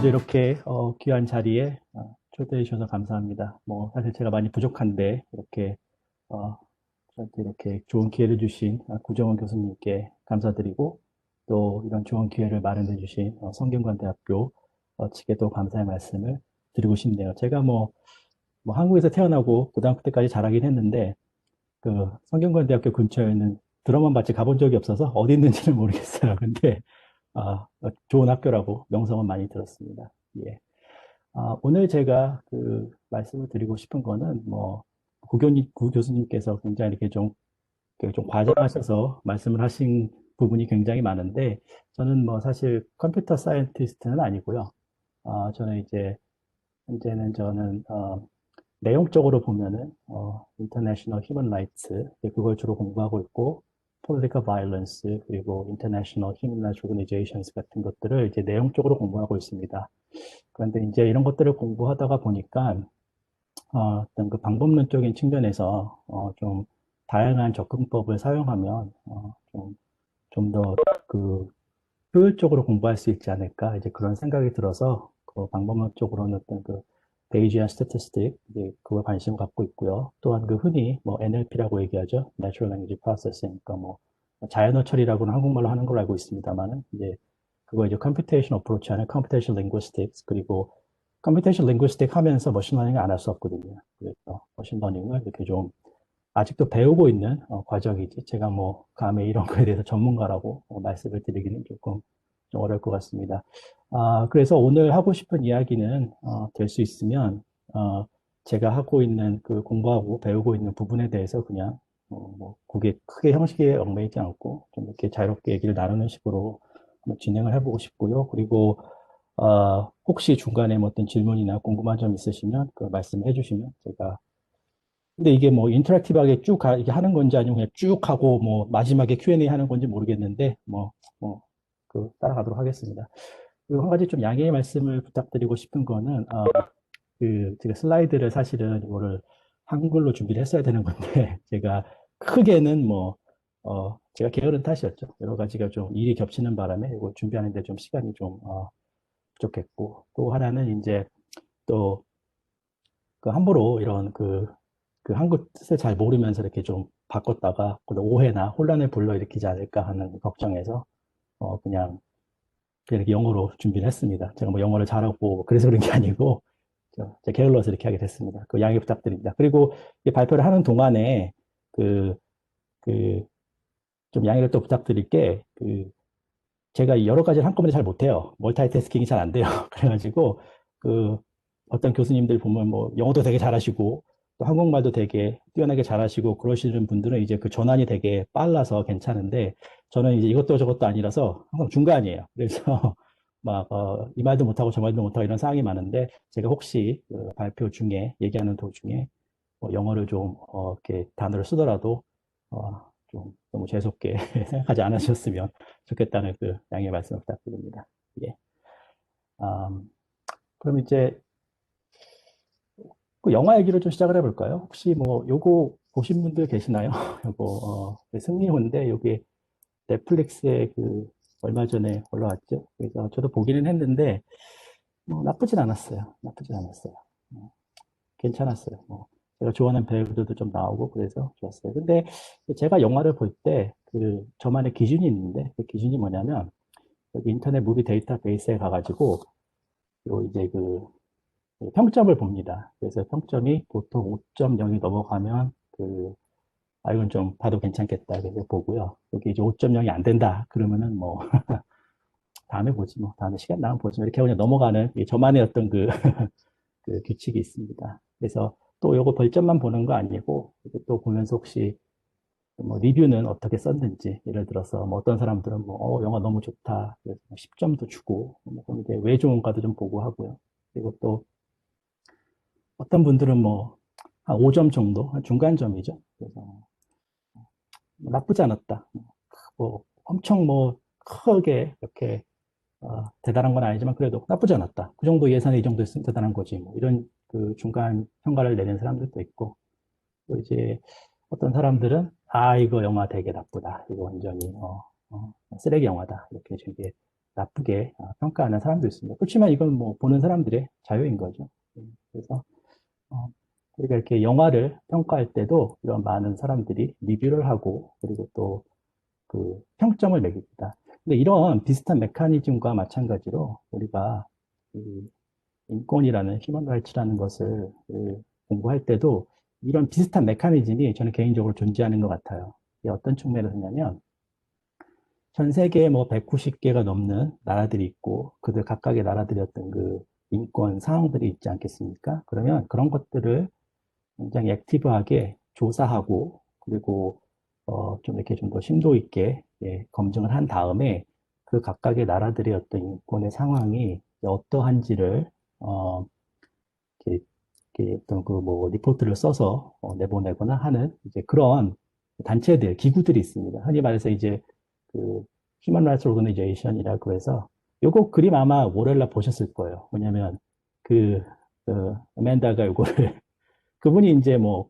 오늘도 이렇게 귀한 자리에 초대해 주셔서 감사합니다. 뭐 사실 제가 많이 부족한데 이렇게 어, 저한테 이렇게 좋은 기회를 주신 구정원 교수님께 감사드리고 또 이런 좋은 기회를 마련해 주신 성균관대학교 측에도 감사의 말씀을 드리고 싶네요. 제가 뭐 한국에서 태어나고 고등학교 때까지 자라긴 했는데 그 성균관대학교 근처에는 들어만 봤지 가본 적이 없어서 어디 있는지는 모르겠어요. 근데 좋은 학교라고 명성은 많이 들었습니다. 예. 오늘 제가 그 말씀을 드리고 싶은 거는 구 교수님께서 굉장히 이렇게 좀 과장하셔서 말씀을 하신 부분이 굉장히 많은데 저는 뭐 사실 컴퓨터 사이언티스트는 아니고요. 저는 이제 현재는 저는 내용적으로 보면은 International Human Rights 그걸 주로 공부하고 있고 Political Violence 그리고 International Human Rights Organizations 같은 것들을 이제 내용적으로 공부하고 있습니다. 그런데 이제 이런 것들을 공부하다가 보니까 어떤 그 방법론적인 측면에서 좀 다양한 접근법을 사용하면 좀 더 그 효율적으로 공부할 수 있지 않을까 이제 그런 생각이 들어서 그 방법론적으로는 어떤 그 베이지안 스태티스틱 이제 그거 관심 갖고 있고요. 또한 그 흔히 뭐 NLP라고 얘기하죠. Natural Language Processing 그러니까 뭐 자연어 처리라고는 한국말로 하는 걸로 알고 있습니다만은 이제 그거 이제 Computation Approach 하는 Computational Linguistics 그리고 Computational Linguistics 하면서 머신러닝을 안 할 수 없거든요. 그래서 머신러닝을 이렇게 좀 아직도 배우고 있는 과정이지 제가 뭐 감히 이런 거에 대해서 전문가라고 말씀을 드리기는 조금 좀 어려울 것 같습니다. 그래서 오늘 하고 싶은 이야기는 될 수 있으면 제가 하고 있는 그 공부하고 배우고 있는 부분에 대해서 그냥 뭐 그게 크게 형식에 얽매이지 않고 좀 이렇게 자유롭게 얘기를 나누는 식으로 한번 진행을 해보고 싶고요. 그리고 혹시 중간에 뭐 어떤 질문이나 궁금한 점 있으시면 그 말씀해 주시면 제가 근데 이게 뭐 인터랙티브하게 이게 하는 건지 아니면 그냥 쭉 하고 뭐 마지막에 Q&A 하는 건지 모르겠는데 그 따라가도록 하겠습니다. 그리고 한 가지 좀 양해의 말씀을 부탁드리고 싶은 거는 그 제가 슬라이드를 사실은 이거를 한글로 준비를 했어야 되는 건데 제가 크게는 제가 게으른 탓이었죠. 여러 가지가 좀 일이 겹치는 바람에 이거 준비하는데 좀 시간이 좀 부족했고 또 하나는 이제 또 그 함부로 이런 그 한국 뜻을 잘 모르면서 이렇게 좀 바꿨다가 오해나 혼란을 불러일으키지 않을까 하는 걱정에서 그냥 이렇게 영어로 준비를 했습니다. 제가 뭐 영어를 잘하고 그래서 그런 게 아니고 제가 게을러서 이렇게 하게 됐습니다. 그 양해 부탁드립니다. 그리고 이 발표를 하는 동안에 그, 그, 좀 양해를 또 부탁드릴 게 제가 여러 가지를 한꺼번에 잘 못해요. 멀티태스킹이 잘 안 돼요. 그래가지고 그 어떤 교수님들 보면 뭐 영어도 되게 잘하시고 또 한국말도 되게 뛰어나게 잘하시고 그러시는 분들은 이제 그 전환이 되게 빨라서 괜찮은데 저는 이제 이것도 저것도 아니라서 항상 중간이에요. 그래서 이 말도 못하고 저 말도 못하고 이런 상황이 많은데 제가 혹시 그 발표 중에 얘기하는 도중에 영어를 좀 이렇게 단어를 쓰더라도 좀 너무 재수없게 생각하지 않으셨으면 좋겠다는 그 양해 말씀 부탁드립니다. 예. 음, 그럼 이제 그 영화 얘기를 좀 시작을 해볼까요? 혹시 뭐 요거 보신 분들 계시나요? 요거 그 승리호인데 요게 넷플릭스에 그 얼마 전에 올라왔죠. 그래서 저도 보기는 했는데 뭐 나쁘진 않았어요. 나쁘진 않았어요. 괜찮았어요. 제가 좋아하는 배우들도 좀 나오고 그래서 좋았어요. 근데 제가 영화를 볼 때 그 저만의 기준이 있는데 그 기준이 뭐냐면 여기 인터넷 무비 데이터베이스에 가가지고 요 이제 그 평점을 봅니다. 그래서 평점이 보통 5.0이 넘어가면 이건 좀 봐도 괜찮겠다. 그래서 보고요. 여기 이제 5.0이 안 된다. 그러면은 뭐, 다음에 보지 뭐. 다음에 시간 나면 보지 뭐. 이렇게 그냥 넘어가는 저만의 어떤 그 규칙이 있습니다. 그래서 또 요거 벌점만 보는 거 아니고 또 보면서 혹시 뭐 리뷰는 어떻게 썼는지 예를 들어서 뭐 어떤 사람들은 영화 너무 좋다 그래서 10점도 주고 그럼 이제 왜 좋은가도 좀 보고 하고요. 그리고 또 어떤 분들은 뭐 한 5점 정도 한 중간점이죠. 그래서 나쁘지 않았다. 엄청 뭐 크게 이렇게 대단한 건 아니지만 그래도 나쁘지 않았다. 그 정도 예산에 이 정도 있으면 대단한 거지. 뭐 이런 그 중간 평가를 내는 사람들도 있고 또 이제 어떤 사람들은 이거 영화 되게 나쁘다. 이거 완전히 쓰레기 영화다. 이렇게 되게 나쁘게 평가하는 사람도 있습니다. 그렇지만 이건 뭐 보는 사람들의 자유인 거죠. 그래서 우리가 이렇게 영화를 평가할 때도 이런 많은 사람들이 리뷰를 하고 그리고 또 그 평점을 매깁니다. 근데 이런 비슷한 메커니즘과 마찬가지로 우리가 이 인권이라는 휴먼 라이츠라는 것을 공부할 때도 이런 비슷한 메커니즘이 저는 개인적으로 존재하는 것 같아요. 이게 어떤 측면에서냐면 전 세계에 뭐 190개가 넘는 나라들이 있고 그들 각각의 나라들의 어떤 그 인권 상황들이 있지 않겠습니까? 그러면 그런 것들을 굉장히 액티브하게 조사하고 그리고 좀 이렇게 좀 더 심도 있게 검증을 한 다음에 그 각각의 나라들의 어떤 인권의 상황이 어떠한지를 어, 이렇게, 이렇게 어떤 그 뭐 리포트를 써서 내보내거나 하는 이제 그런 단체들, 기구들이 있습니다. 흔히 말해서 이제 그 휴먼 라이츠 오거니제이션이라고 해서 요거 그림 아마 월요일날 보셨을 거예요. 왜냐면 그, 어맨다가 요거를 그분이 이제 뭐,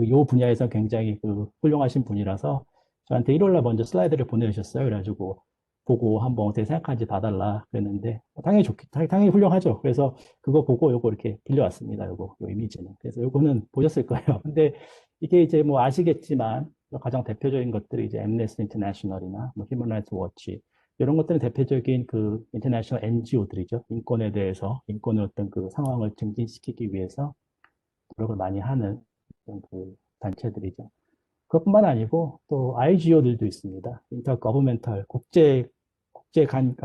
요 분야에서 굉장히 그 훌륭하신 분이라서 저한테 일요일날 먼저 슬라이드를 보내주셨어요. 그래가지고 보고 한번 어떻게 생각하는지 봐달라 그랬는데 당연히 당연히 훌륭하죠. 그래서 그거 보고 요거 이렇게 빌려왔습니다. 요 이미지는. 그래서 요거는 보셨을 거예요. 근데 이게 이제 뭐 아시겠지만 가장 대표적인 것들이 이제 엠네스티 인터내셔널이나 뭐 휴먼 라이츠 워치 이런 것들은 대표적인 그 인터내셔널 NGO들이죠. 인권에 대해서 인권의 어떤 그 상황을 증진시키기 위해서 노력을 많이 하는 그런 그 단체들이죠. 그것뿐만 아니고 또 IGO들도 있습니다. 인터거버멘탈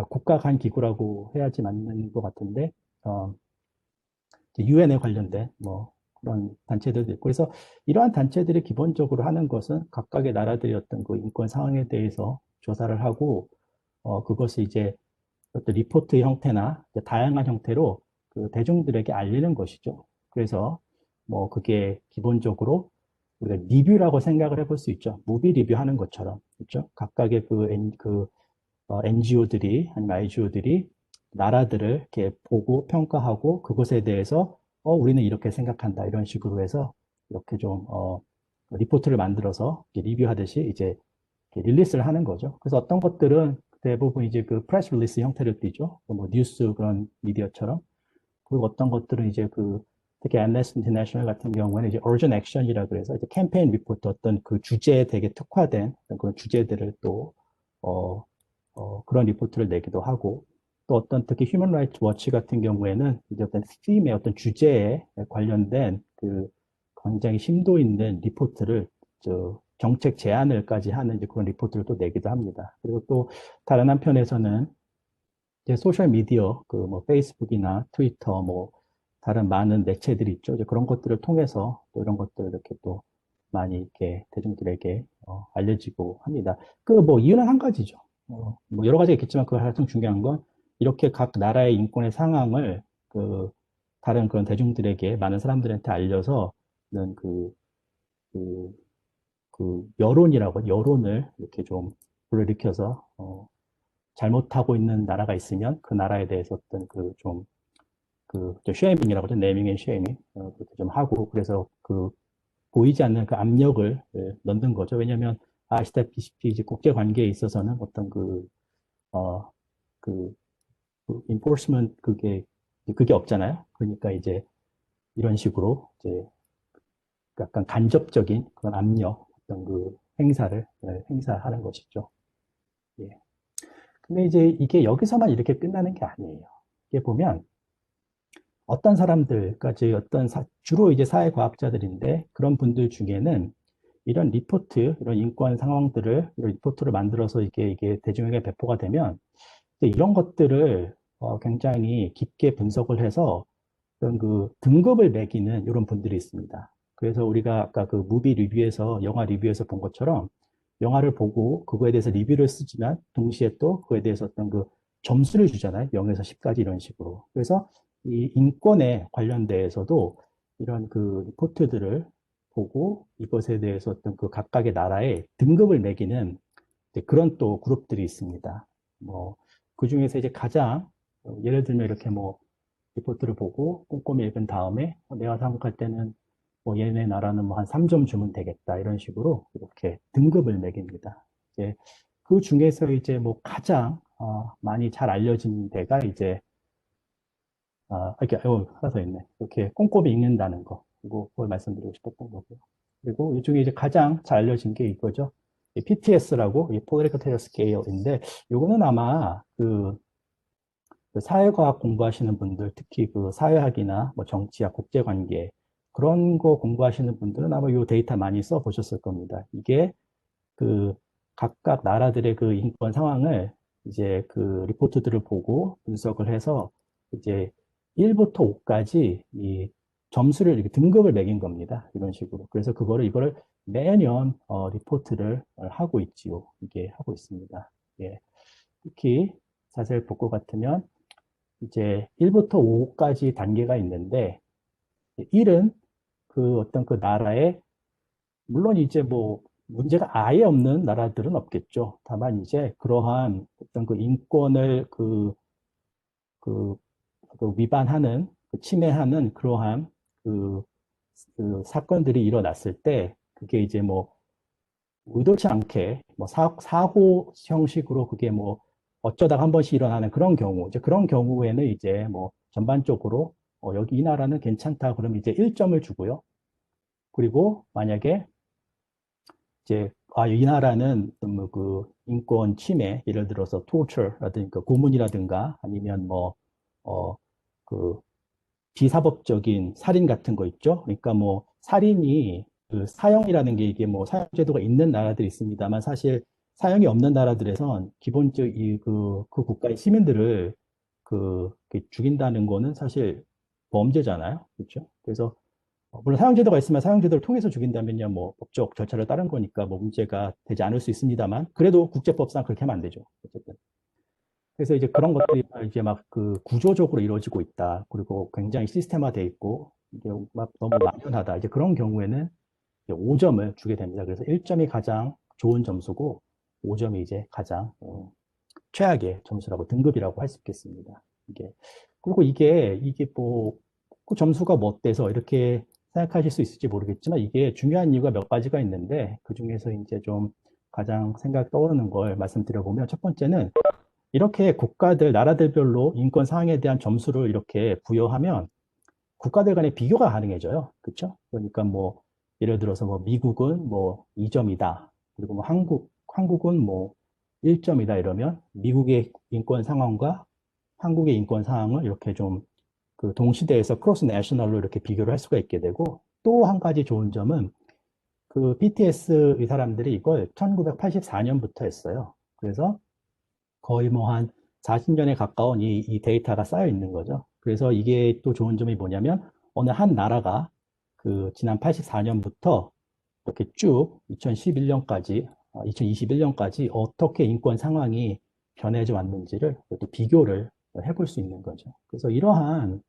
국가 간 기구라고 해야지 맞는 것 같은데 유엔에 관련된 뭐 그런 단체들도 있고 그래서 이러한 단체들이 기본적으로 하는 것은 각각의 나라들의 어떤 그 인권 상황에 대해서 조사를 하고 그것을 이제 어떤 리포트의 형태나 다양한 형태로 그 대중들에게 알리는 것이죠. 그래서 뭐 그게 기본적으로 우리가 리뷰라고 생각을 해볼 수 있죠. 무비 리뷰하는 것처럼, 그렇죠? 각각의 NGO들이 아니면 IGO들이 나라들을 이렇게 보고 평가하고 그것에 대해서 우리는 이렇게 생각한다 이런 식으로 해서 이렇게 좀 리포트를 만들어서 리뷰하듯이 이제 릴리스를 하는 거죠. 그래서 어떤 것들은 대부분 이제 그 프레스 릴리스 형태를 띠죠. 뭐 뉴스 그런 미디어처럼. 그리고 어떤 것들은 이제 그 특히 Amnesty International 같은 경우에는 이제 urgent action이라 그래서 이제 캠페인 리포트 어떤 그 주제에 되게 특화된 그런 주제들을 또 그런 리포트를 내기도 하고 또 어떤 특히 휴먼 라이츠 워치 같은 경우에는 이제 어떤 팀의 어떤 주제에 관련된 그 굉장히 심도 있는 리포트를 정책 제안을까지 하는 이제 그런 리포트를 또 내기도 합니다. 그리고 또 다른 한편에서는 이제 소셜 미디어 그 뭐 페이스북이나 트위터 뭐 다른 많은 매체들이 있죠. 이제 그런 것들을 통해서 또 이런 것들을 이렇게 또 많이 이렇게 대중들에게 알려지고 합니다. 그 뭐 이유는 한 가지죠. 뭐 여러 가지가 있겠지만 그 가장 중요한 건 이렇게 각 나라의 인권의 상황을 그 다른 그런 대중들에게 많은 사람들한테 알려서 그, 그, 여론을 이렇게 좀 불러일으켜서 잘못하고 있는 나라가 있으면 그 나라에 대해서 어떤 쉐이밍이라고 하죠. 네이밍 앤 쉐이밍. 그렇게 좀 하고, 그래서 보이지 않는 그 압력을 넣는 거죠. 왜냐하면 아시다시피 이제 국제 관계에 있어서는 어떤 어, 그, enforcement 그게 없잖아요. 그러니까 이제 이런 식으로 이제 약간 간접적인 그런 압력, 어떤 행사하는 것이죠. 예. 근데 이제 이게 여기서만 이렇게 끝나는 게 아니에요. 이게 보면 어떤 사람들까지 주로 이제 사회과학자들인데 그런 분들 중에는 이런 리포트, 이런 인권 상황들을, 이런 리포트를 만들어서 이게 대중에게 배포가 되면 이런 것들을 굉장히 깊게 분석을 해서 어떤 그 등급을 매기는 이런 분들이 있습니다. 그래서 우리가 아까 그 무비 리뷰에서, 영화 리뷰에서 본 것처럼 영화를 보고 그거에 대해서 리뷰를 쓰지만 동시에 또 그거에 대해서 어떤 그 점수를 주잖아요. 0에서 10까지 이런 식으로. 그래서 이 인권에 관련돼서도 이런 그 리포트들을 보고 이것에 대해서 어떤 그 각각의 나라의 등급을 매기는 그런 또 그룹들이 있습니다. 뭐, 그 중에서 이제 가장, 예를 들면 이렇게 뭐, 리포트를 보고 꼼꼼히 읽은 다음에 내가 생각할 때는 뭐 얘네 나라는 뭐 한 3점 주면 되겠다 이런 식으로 이렇게 등급을 매깁니다. 이제 그 중에서 이제 뭐 가장 많이 잘 알려진 데가 이제, 이렇게, 하나 더 있네. 이렇게 꼼꼼히 읽는다는 거. 그리고 그걸 말씀드리고 싶었던 거고요. 그리고 이 중에 이제 가장 잘 알려진 게 이거죠. PTS라고, 이 Political Test Scale인데, 요거는 아마 그 사회과학 공부하시는 분들, 특히 그 사회학이나 뭐 정치학, 국제관계, 그런 거 공부하시는 분들은 아마 이 데이터 많이 써 보셨을 겁니다. 이게 그 각각 나라들의 그 인권 상황을 이제 그 리포트들을 보고 분석을 해서 이제 1부터 5까지 이 점수를 이렇게 등급을 매긴 겁니다. 이런 식으로. 그래서 이거를 매년 리포트를 하고 있지요. 이게 하고 있습니다. 예. 특히 자세히 볼 것 같으면 이제 1부터 5까지 단계가 있는데 1은 그 어떤 그 나라의 물론 이제 뭐 문제가 아예 없는 나라들은 없겠죠. 다만 이제 그러한 어떤 그 인권을 그, 그 위반하는, 침해하는 그러한 그, 그 사건들이 일어났을 때 그게 이제 뭐 의도치 않게 뭐 사고 형식으로 그게 뭐 어쩌다가 한 번씩 일어나는 그런 경우, 이제 그런 경우에는 이제 뭐 전반적으로 여기 이 나라는 괜찮다. 그러면 이제 1점을 주고요. 그리고 만약에 이제 이 나라는 뭐그 인권 침해, 예를 들어서 torture라든가 고문이라든가 아니면 뭐그 비사법적인 살인 같은 거 있죠. 그러니까 뭐 살인이 그 사형이라는 게 이게 뭐 사형 제도가 있는 나라들이 있습니다만 사실 사형이 없는 나라들에선 기본적 그 국가의 시민들을 죽인다는 거는 사실 범죄잖아요. 그렇죠? 그래서 물론 사형제도가 있으면 사형제도를 통해서 죽인다면요, 뭐 법적 절차를 따른 거니까 뭐 문제가 되지 않을 수 있습니다만 그래도 국제법상 그렇게 하면 안 되죠. 어쨌든. 그래서 이제 그런 것들이 이제 막 그 구조적으로 이루어지고 있다. 그리고 굉장히 시스템화돼 있고 이게 막 너무 막연하다. 이제 그런 경우에는 이제 5점을 주게 됩니다. 그래서 1점이 가장 좋은 점수고 5점이 이제 가장 최악의 점수라고 등급이라고 할 수 있겠습니다. 이게 그리고 이게 뭐 그 점수가 뭐 어때서 이렇게 생각하실 수 있을지 모르겠지만 이게 중요한 이유가 몇 가지가 있는데 그 중에서 이제 좀 가장 생각 떠오르는 걸 말씀드려보면 첫 번째는 이렇게 나라들별로 인권 사항에 대한 점수를 이렇게 부여하면 국가들 간의 비교가 가능해져요. 그렇죠? 그러니까 뭐 예를 들어서 뭐 미국은 뭐 2점이다. 그리고 뭐 한국은 뭐 1점이다 이러면 미국의 인권 상황과 한국의 인권 상황을 이렇게 좀 그 동시대에서 크로스 내셔널로 이렇게 비교를 할 수가 있게 되고 또 한 가지 좋은 점은 그 BTS 이 사람들이 이걸 1984년부터 했어요. 그래서 거의 뭐 한 40년에 가까운 이 데이터가 쌓여 있는 거죠. 그래서 이게 또 좋은 점이 뭐냐면 어느 한 나라가 그 지난 84년부터 이렇게 쭉 2011년까지, 2021년까지 어떻게 인권 상황이 변해져 왔는지를 또 비교를 해볼 수 있는 거죠. 그래서 이러한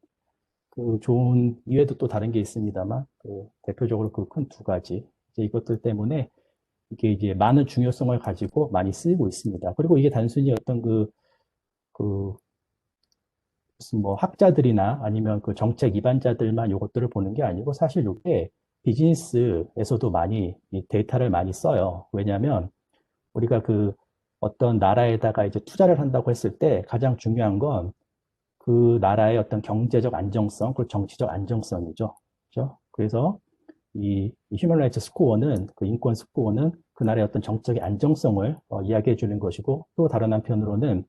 그 좋은 이외에도 또 다른 게 있습니다만 그 대표적으로 그 큰 두 가지 이제 이것들 때문에 이게 이제 많은 중요성을 가지고 많이 쓰이고 있습니다. 그리고 이게 단순히 어떤 그 무슨 뭐 학자들이나 아니면 그 정책 입안자들만 이것들을 보는 게 아니고 사실 이게 비즈니스에서도 많이 이 데이터를 많이 써요. 왜냐하면 우리가 그 어떤 나라에다가 이제 투자를 한다고 했을 때 가장 중요한 건 그 나라의 어떤 경제적 안정성, 그리고 정치적 안정성이죠. 그렇죠? 그래서 이 휴먼 라이츠 스코어는 그 인권 스코어는 그 나라의 어떤 정책의 안정성을 이야기해 주는 것이고 또 다른 한편으로는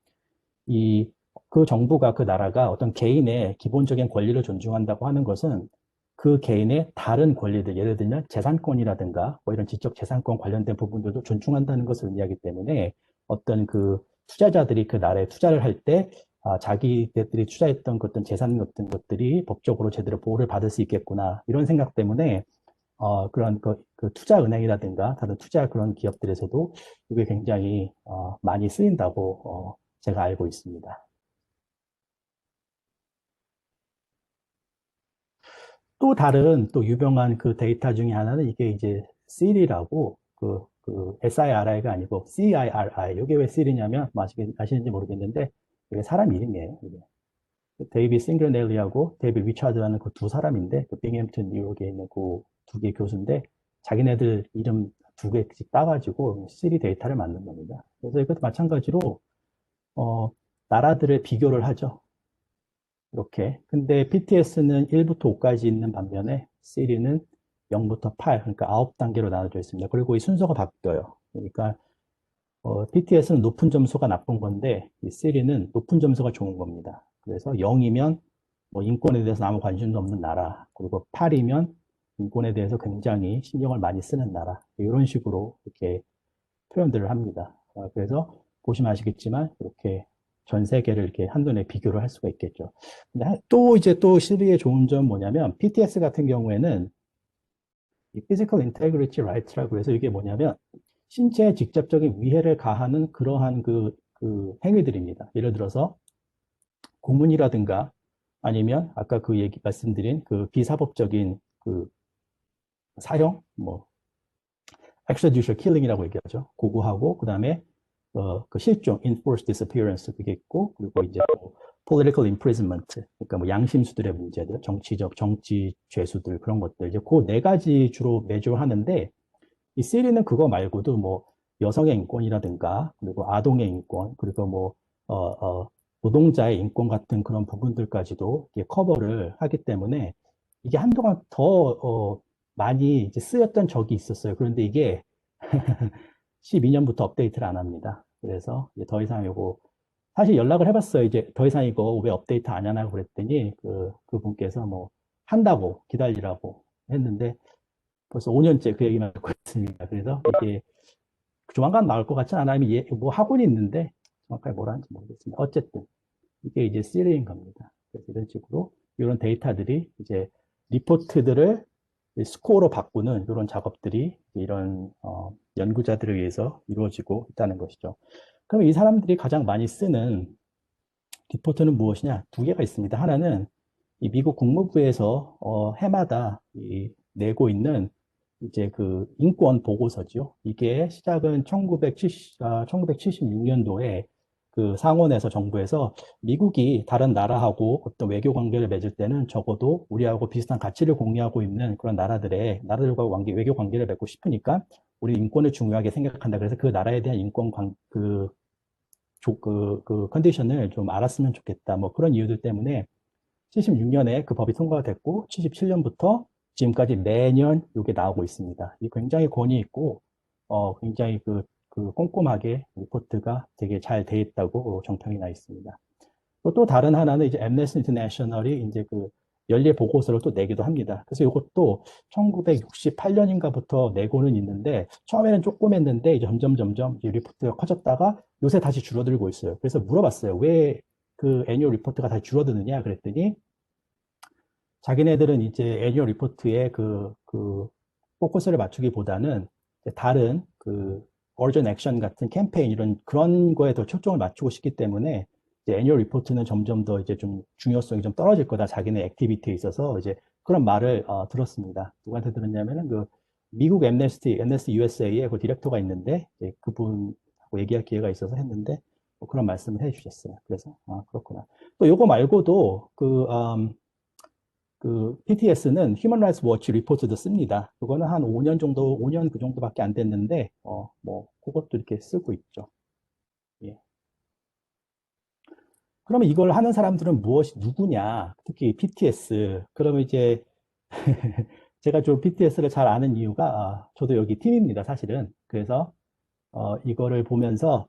이 그 정부가 그 나라가 어떤 개인의 기본적인 권리를 존중한다고 하는 것은 그 개인의 다른 권리들, 예를 들면 재산권이라든가 뭐 이런 지적 재산권 관련된 부분들도 존중한다는 것을 의미하기 때문에 어떤 그 투자자들이 그 나라에 투자를 할 때 자기들이 투자했던 그 어떤 재산 같은 것들이 법적으로 제대로 보호를 받을 수 있겠구나 이런 생각 때문에 그런 그 투자은행이라든가 다른 투자 그런 기업들에서도 이게 굉장히 많이 쓰인다고 제가 알고 있습니다. 또 다른 또 유명한 그 데이터 중에 하나는 이게 이제 CIR이라고 그 SIRI가 아니고 CIRI. 이게 왜 CIR이냐면 아시는지 모르겠는데 이게 사람 이름이에요. 이게. 데이비 싱글넬리하고 데이비 리차드라는 그 두 사람인데 그 빙햄튼 뉴욕에 있는 그 두 개 교수인데 자기네들 이름 두 개씩 따가지고 시리 데이터를 만든 겁니다. 그래서 이것도 마찬가지로 어, 나라들을 비교를 하죠. 이렇게. 근데 PTS는 1부터 5까지 있는 반면에 C는 0부터 8, 그러니까 9단계로 나눠져 있습니다. 그리고 이 순서가 바뀌어요. 그러니까 PTS는 높은 점수가 나쁜 건데 이 C는 높은 점수가 좋은 겁니다. 그래서 0이면 뭐 인권에 대해서 아무 관심도 없는 나라, 그리고 8이면 인권에 대해서 굉장히 신경을 많이 쓰는 나라, 이런 식으로 이렇게 표현들을 합니다. 그래서 보시면 아시겠지만 이렇게 전 세계를 이렇게 한눈에 비교를 할 수가 있겠죠. 근데 또 이제 또 실비의 좋은 점 뭐냐면 PTS 같은 경우에는 이 Physical Integrity Right라고 해서 이게 뭐냐면 신체에 직접적인 위해를 가하는 그러한 그 행위들입니다. 예를 들어서 고문이라든가 아니면 아까 그 얘기 말씀드린 그 비사법적인 그 사형, 뭐 extrajudicial killing이라고 얘기하죠. 고고하고 그다음에 그 실종, enforced disappearance 그게 있고 그리고 이제 뭐 political imprisonment 그러니까 뭐 양심수들의 문제들, 정치 죄수들 그런 것들 이제 그 네 가지 주로 매주 하는데 이 시리는 그거 말고도 뭐 여성의 인권이라든가 그리고 아동의 인권 그리고 뭐 노동자의 인권 같은 그런 부분들까지도 커버를 하기 때문에 이게 한동안 더 많이 이제 쓰였던 적이 있었어요. 그런데 이게 12년부터 업데이트를 안 합니다. 그래서 이제 더 이상 요거 사실 연락을 해봤어요. 이제 더 이상 이거 왜 업데이트 안 하냐고 그랬더니 그분께서 뭐 한다고 기다리라고 했는데 벌써 5년째 그 얘기만 듣고 있습니다. 그래서 이게 조만간 나올 것 같지 않아요. 뭐 하고는 있는데 정확하게 뭐라 하는지 모르겠습니다. 어쨌든 이게 이제 시리인 겁니다. 그래서 이런 식으로 이런 데이터들이 이제 리포트들을 스코어로 바꾸는 이런 작업들이 이런 연구자들에 의해서 이루어지고 있다는 것이죠. 그럼 이 사람들이 가장 많이 쓰는 리포트는 무엇이냐? 두 개가 있습니다. 하나는 이 미국 국무부에서 해마다 내고 있는 이제 그 인권 보고서죠. 이게 시작은 1976년도에 그 상원에서 정부에서 미국이 다른 나라하고 어떤 외교 관계를 맺을 때는 적어도 우리하고 비슷한 가치를 공유하고 있는 그런 나라들과 외교 관계를 맺고 싶으니까 우리 인권을 중요하게 생각한다. 그래서 그 나라에 대한 인권 그 컨디션을 좀 알았으면 좋겠다. 뭐 그런 이유들 때문에 76년에 그 법이 통과가 됐고 77년부터 지금까지 매년 이게 나오고 있습니다. 이 굉장히 권위 있고 굉장히 그 꼼꼼하게 리포트가 되게 잘 돼 있다고 정평이 나 있습니다. 또 다른 하나는 이제 엠네스티 인터내셔널이 이제 그 연례 보고서를 또 내기도 합니다. 그래서 이것도 1968년인가부터 내고는 있는데 처음에는 조금 했는데 이제 점점 이제 리포트가 커졌다가 요새 다시 줄어들고 있어요. 그래서 물어봤어요. 왜 그 애니얼 리포트가 다시 줄어드느냐 그랬더니 자기네들은 이제 애니얼 리포트에 그 포커스를 맞추기보다는 다른 그 어전 액션 같은 캠페인 이런 그런 거에 더 초점을 맞추고 싶기 때문에 이제 애니얼 리포트는 점점 더 이제 좀 중요성이 좀 떨어질 거다 자기네 액티비티에 있어서 이제 그런 말을 들었습니다. 누구한테 들었냐면은 그 미국 엠네스티 USA의 그 디렉터가 있는데 그분하고 얘기할 기회가 있어서 했는데 뭐 그런 말씀을 해주셨어요. 그래서 그렇구나. 또 요거 말고도 그 PTS는 휴먼 라이츠 워치 리포트도 씁니다. 그거는 한 5년 정도, 5년 그 정도밖에 안 됐는데, 뭐, 그것도 이렇게 쓰고 있죠. 예. 그러면 이걸 하는 사람들은 누구냐? 특히 PTS. 그러면 이제, 제가 좀 PTS를 잘 아는 이유가, 저도 여기 팀입니다, 사실은. 그래서, 이거를 보면서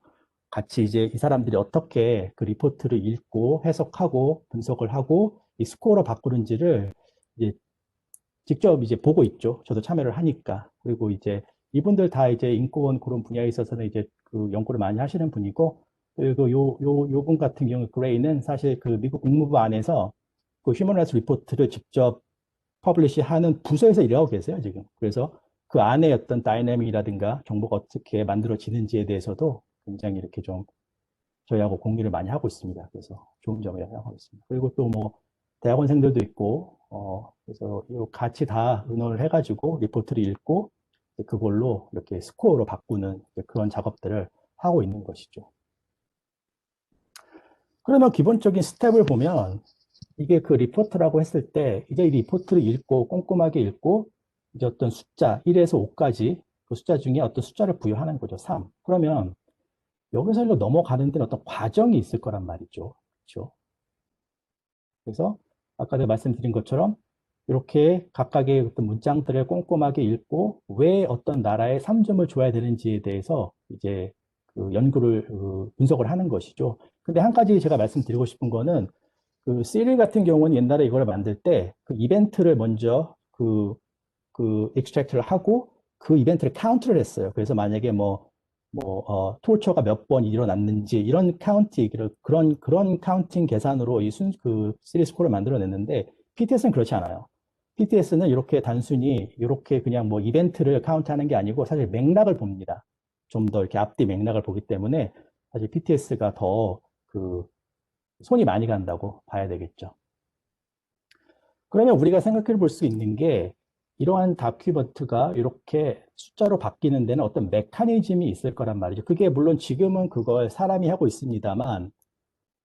같이 이제 이 사람들이 어떻게 그 리포트를 읽고 해석하고 분석을 하고 이 스코어로 바꾸는지를 이제 직접 이제 보고 있죠. 저도 참여를 하니까. 그리고 이제 이분들 다 이제 인권 그런 분야에 있어서는 이제 그 연구를 많이 하시는 분이고, 그리고 요 분 같은 경우, 그레이는 사실 그 미국 국무부 안에서 그 휴먼 라이츠 리포트를 직접 퍼블리시 하는 부서에서 일하고 계세요, 지금. 그래서 그 안에 어떤 다이내믹이라든가 정보가 어떻게 만들어지는지에 대해서도 굉장히 이렇게 좀 저희하고 공유를 많이 하고 있습니다. 그래서 좋은 점이라고 생각하고 있습니다. 그리고 또 뭐 대학원생들도 있고, 그래서 이 같이 다 의논을 해가지고 리포트를 읽고 그걸로 이렇게 스코어로 바꾸는 그런 작업들을 하고 있는 것이죠. 그러면 기본적인 스텝을 보면 이게 그 리포트라고 했을 때 이제 이 리포트를 읽고 꼼꼼하게 읽고 이제 어떤 숫자 1에서 5까지 그 숫자 중에 어떤 숫자를 부여하는 거죠. 3. 그러면 여기서 일로 넘어가는 데는 어떤 과정이 있을 거란 말이죠. 그렇죠? 그래서 아까 제가 말씀드린 것처럼 이렇게 각각의 어떤 문장들을 꼼꼼하게 읽고 왜 어떤 나라에 3점을 줘야 되는지에 대해서 이제 그 연구를 분석을 하는 것이죠. 근데 한 가지 제가 말씀드리고 싶은 거는 그 시리 같은 경우는 옛날에 이걸 만들 때 그 이벤트를 먼저 익스트랙트를 하고 그 이벤트를 카운트를 했어요. 그래서 만약에 토처가 몇 번 일어났는지 이런 그런 카운팅 계산으로 그 시리 스코어를 만들어냈는데 PTS는 그렇지 않아요. PTS는 이렇게 단순히 이렇게 그냥 뭐 이벤트를 카운트하는 게 아니고 사실 맥락을 봅니다. 좀 더 이렇게 앞뒤 맥락을 보기 때문에 사실 PTS가 더 그 손이 많이 간다고 봐야 되겠죠. 그러면 우리가 생각해 볼 수 있는 게 이러한 다큐먼트가 이렇게 숫자로 바뀌는 데는 어떤 메커니즘이 있을 거란 말이죠. 그게 물론 지금은 그걸 사람이 하고 있습니다만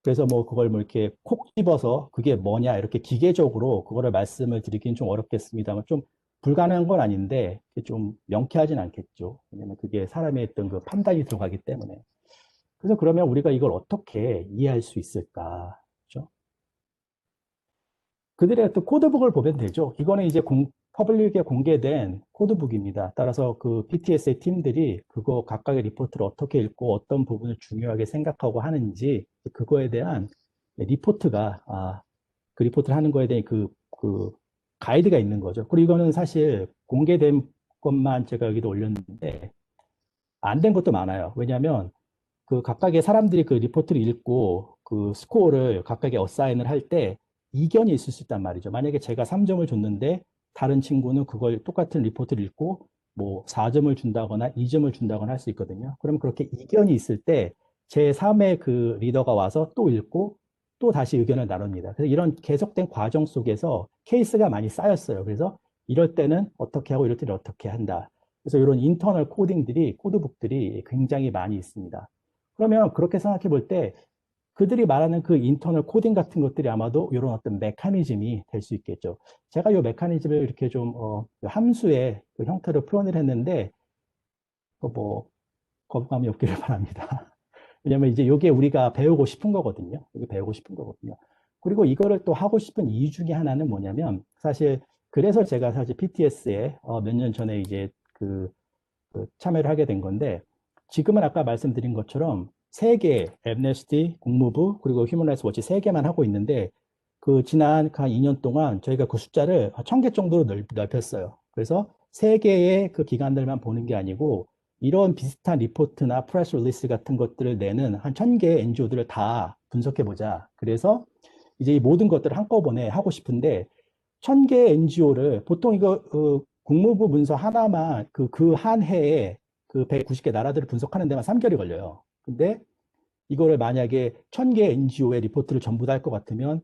그래서 뭐 그걸 뭐 이렇게 콕 집어서 그게 뭐냐 이렇게 기계적으로 그거를 말씀을 드리긴 좀 어렵겠습니다만 좀 불가능한 건 아닌데 좀 명쾌하진 않겠죠. 왜냐면 그게 사람의 어떤 그 판단이 들어가기 때문에. 그래서 그러면 우리가 이걸 어떻게 이해할 수 있을까? 그렇죠? 그들의 어떤 코드북을 보면 되죠. 이거는 이제 퍼블릭에 공개된 코드북입니다. 따라서 그 PTS의 팀들이 그거 각각의 리포트를 어떻게 읽고 어떤 부분을 중요하게 생각하고 하는지 그거에 대한 그 리포트를 하는 거에 대한 그 가이드가 있는 거죠. 그리고 이거는 사실 공개된 것만 제가 여기도 올렸는데 안 된 것도 많아요. 왜냐하면 그 각각의 사람들이 그 리포트를 읽고 그 스코어를 각각의 어사인을 할 때 이견이 있을 수 있단 말이죠. 만약에 제가 3점을 줬는데 다른 친구는 그걸 똑같은 리포트를 읽고 뭐 4점을 준다거나 2점을 준다거나 할 수 있거든요. 그럼 그렇게 이견이 있을 때 제3의 그 리더가 와서 또 읽고 또 다시 의견을 나눕니다. 그래서 이런 계속된 과정 속에서 케이스가 많이 쌓였어요. 그래서 이럴 때는 어떻게 하고 이럴 때는 어떻게 한다. 그래서 이런 인터널 코드북들이 굉장히 많이 있습니다. 그러면 그렇게 생각해 볼 때 그들이 말하는 그 인터널 코딩 같은 것들이 아마도 이런 어떤 메커니즘이 될 수 있겠죠. 제가 이 메커니즘을 이렇게 좀 함수의 그 형태로 표현을 했는데 뭐 거부감이 없기를 바랍니다. 왜냐면 이제 이게 우리가 배우고 싶은 거거든요. 이게 배우고 싶은 거거든요. 그리고 이거를 또 하고 싶은 이유 중에 하나는 뭐냐면 사실 그래서 제가 사실 PTS에 몇 년 전에 이제 그 참여를 하게 된 건데 지금은 아까 말씀드린 것처럼 세 개, 엠네스티, 국무부 그리고 휴먼 라이츠 워치 세 개만 하고 있는데 그 지난 한 2년 동안 저희가 그 숫자를 1,000개 정도로 넓혔어요. 그래서 세 개의 그 기관들만 보는 게 아니고 이런 비슷한 리포트나 프레스 릴리스 같은 것들을 내는 한 1,000개의 NGO들을 다 분석해 보자. 그래서 이제 이 모든 것들을 한꺼번에 하고 싶은데 1,000개의 NGO를 보통 이거 국무부 문서 하나만 그 한 해에 그 190개 나라들을 분석하는 데만 3개월이 걸려요. 근데 이거를 만약에 1,000개 NGO의 리포트를 전부 다 할 것 같으면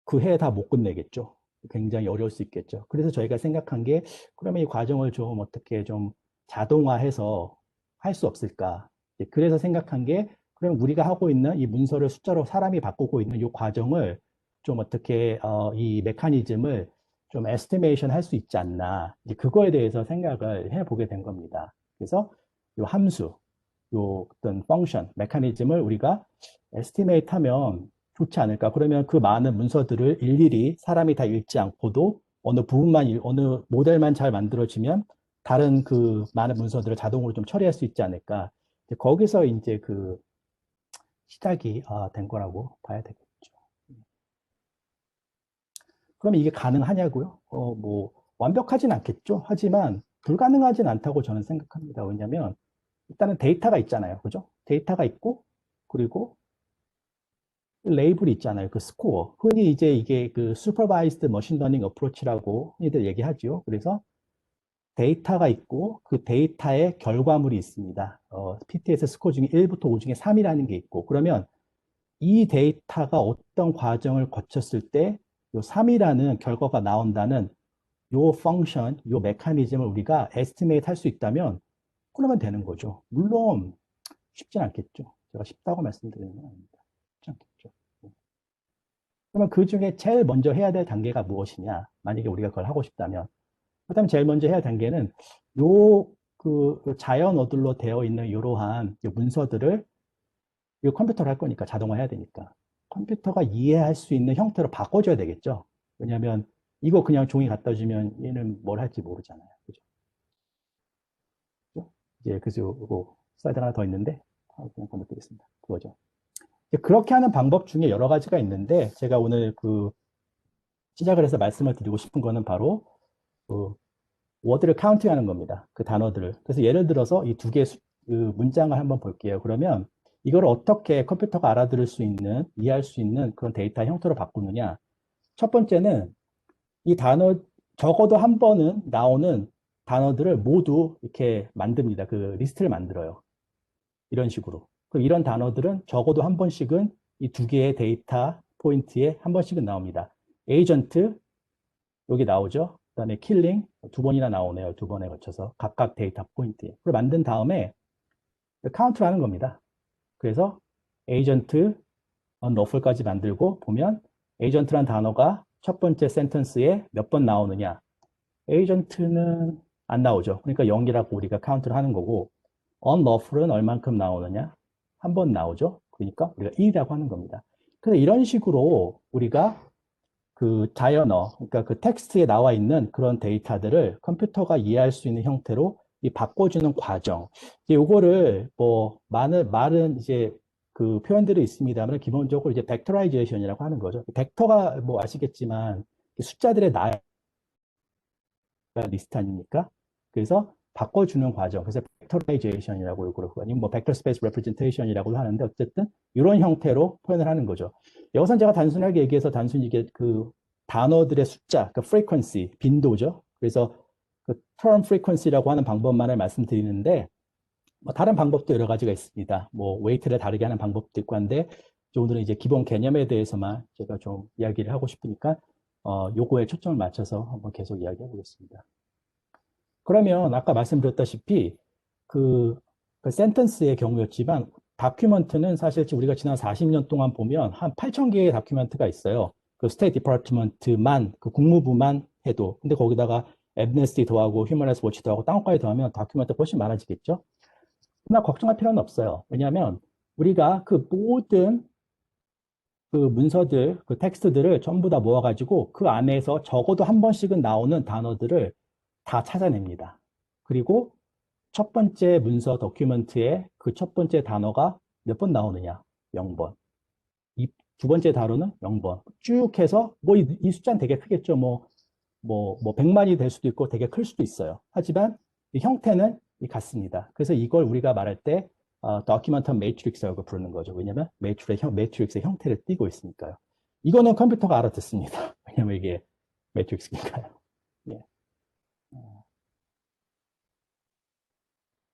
그 해에 다 못 끝내겠죠. 굉장히 어려울 수 있겠죠. 그래서 저희가 생각한 게 그러면 이 과정을 좀 어떻게 좀 자동화해서 할 수 없을까. 그래서 생각한 게 그럼 우리가 하고 있는 이 문서를 숫자로 사람이 바꾸고 있는 이 과정을 좀 어떻게 이 메커니즘을 좀 에스티메이션 할 수 있지 않나. 이제 그거에 대해서 생각을 해보게 된 겁니다. 그래서 이 함수, 요 어떤 펑션, 메커니즘을 우리가 에스티메이트 하면 좋지 않을까. 그러면 그 많은 문서들을 일일이 사람이 다 읽지 않고도 어느 모델만 잘 만들어지면 다른 그 많은 문서들을 자동으로 좀 처리할 수 있지 않을까. 거기서 이제 그 시작이 된 거라고 봐야 되겠죠. 그럼 이게 가능하냐고요? 뭐 완벽하진 않겠죠. 하지만 불가능하진 않다고 저는 생각합니다. 왜냐하면 일단은 데이터가 있잖아요. 그죠? 데이터가 있고 그리고 레이블이 있잖아요. 그 스코어. 흔히 이제 이게 그 슈퍼바이스드 머신 러닝 어프로치라고 흔히들 얘기하죠. 그래서 데이터가 있고 그 데이터에 결과물이 있습니다. PTS 스코어 중에 1부터 5 중에 3이라는 게 있고 그러면 이 데이터가 어떤 과정을 거쳤을 때 요 3이라는 결과가 나온다는 요 펑션, 요 메커니즘을 우리가 에스티메이트 할 수 있다면 그러면 되는 거죠. 물론 쉽진 않겠죠. 제가 쉽다고 말씀드리는 건 아닙니다. 쉽지 않겠죠. 그러면 그 중에 제일 먼저 해야 될 단계가 무엇이냐? 만약에 우리가 그걸 하고 싶다면. 그다음 제일 먼저 해야 할 단계는 요 그 자연 어들로 되어 있는 이러한 문서들을 이거 컴퓨터로 할 거니까 자동화해야 되니까 컴퓨터가 이해할 수 있는 형태로 바꿔줘야 되겠죠. 왜냐하면 이거 그냥 종이 갖다 주면 얘는 뭘 할지 모르잖아요. 그죠? 이제 그래서 이거 슬라이드 하나 더 있는데 그냥 건너뛰겠습니다. 그거죠. 그렇게 하는 방법 중에 여러 가지가 있는데 제가 오늘 그 시작을 해서 말씀을 드리고 싶은 거는 바로 그 워드를 카운팅하는 겁니다. 그 단어들을. 그래서 예를 들어서 이 두 개의 그 문장을 한번 볼게요. 그러면 이걸 어떻게 컴퓨터가 알아들을 수 있는, 이해할 수 있는 그런 데이터 형태로 바꾸느냐. 첫 번째는 이 단어, 적어도 한 번은 나오는 단어들을 모두 이렇게 만듭니다. 그 리스트를 만들어요. 이런 식으로. 그럼 이런 단어들은 적어도 한 번씩은 이 두 개의 데이터 포인트에 한 번씩은 나옵니다. 에이전트, 여기 나오죠. 그다음에 킬링, 두 번이나 나오네요. 두 번에 걸쳐서 각각 데이터 포인트에. 그걸 만든 다음에 카운트를 하는 겁니다. 그래서 에이전트, 언러플까지 만들고 보면 에이전트란 단어가 첫 번째 센텐스에 몇 번 나오느냐. 에이전트는 안 나오죠. 그러니까 0이라고 우리가 카운트를 하는 거고 unlawful은 얼만큼 나오느냐? 한 번 나오죠. 그러니까 우리가 1이라고 하는 겁니다. 그래서 이런 식으로 우리가 그 자연어, 그러니까 그 텍스트에 나와 있는 그런 데이터들을 컴퓨터가 이해할 수 있는 형태로 이 바꿔주는 과정. 이제 요거를 뭐 말은 이제 그 표현들이 있습니다만 기본적으로 이제 벡터라이제이션이라고 하는 거죠. 벡터가 뭐 아시겠지만 숫자들의 리스트 아닙니까? 그래서 바꿔주는 과정. 그래서 벡터라이제이션이라고 그러고 아니면 뭐 벡터 스페이스 레프레젠테이션이라고 하는데 어쨌든 이런 형태로 표현을 하는 거죠. 여기서 제가 단순하게 얘기해서 단순히 이게 그 단어들의 숫자, 그 frequency, 빈도죠. 그래서 그 term frequency라고 하는 방법만을 말씀드리는데 뭐 다른 방법도 여러 가지가 있습니다. 뭐 웨이트를 다르게 하는 방법도 있고 한데 오늘은 이제 기본 개념에 대해서만 제가 좀 이야기를 하고 싶으니까 요거에 초점을 맞춰서 한번 계속 이야기해 보겠습니다. 그러면 아까 말씀드렸다시피 그 센텐스의 경우였지만 다큐먼트는 사실 우리가 지난 40년 동안 보면 한 8천 개의 다큐멘트가 있어요. 그 스테이트 디파트먼트만, 그 국무부만 해도. 근데 거기다가 엠네스티 더하고 휴먼 라이츠 워치 더하고 땅까지 더하면 다큐멘트 훨씬 많아지겠죠? 그러나 걱정할 필요는 없어요. 왜냐하면 우리가 그 모든 그 문서들, 그 텍스트들을 전부 다 모아가지고 그 안에서 적어도 한 번씩은 나오는 단어들을 다 찾아냅니다. 그리고 첫 번째 문서 도큐멘트에 그 첫 번째 단어가 몇 번 나오느냐? 0번. 이 두 번째 단어는 0번. 쭉 해서 뭐 이 숫자는 되게 크겠죠. 뭐 100만이 될 수도 있고 되게 클 수도 있어요. 하지만 이 형태는 같습니다. 그래서 이걸 우리가 말할 때 document matrix라고 부르는 거죠. 왜냐하면 매트릭스의 형태를 띠고 있으니까요. 이거는 컴퓨터가 알아듣습니다. 왜냐하면 이게 매트릭스니까요. 예.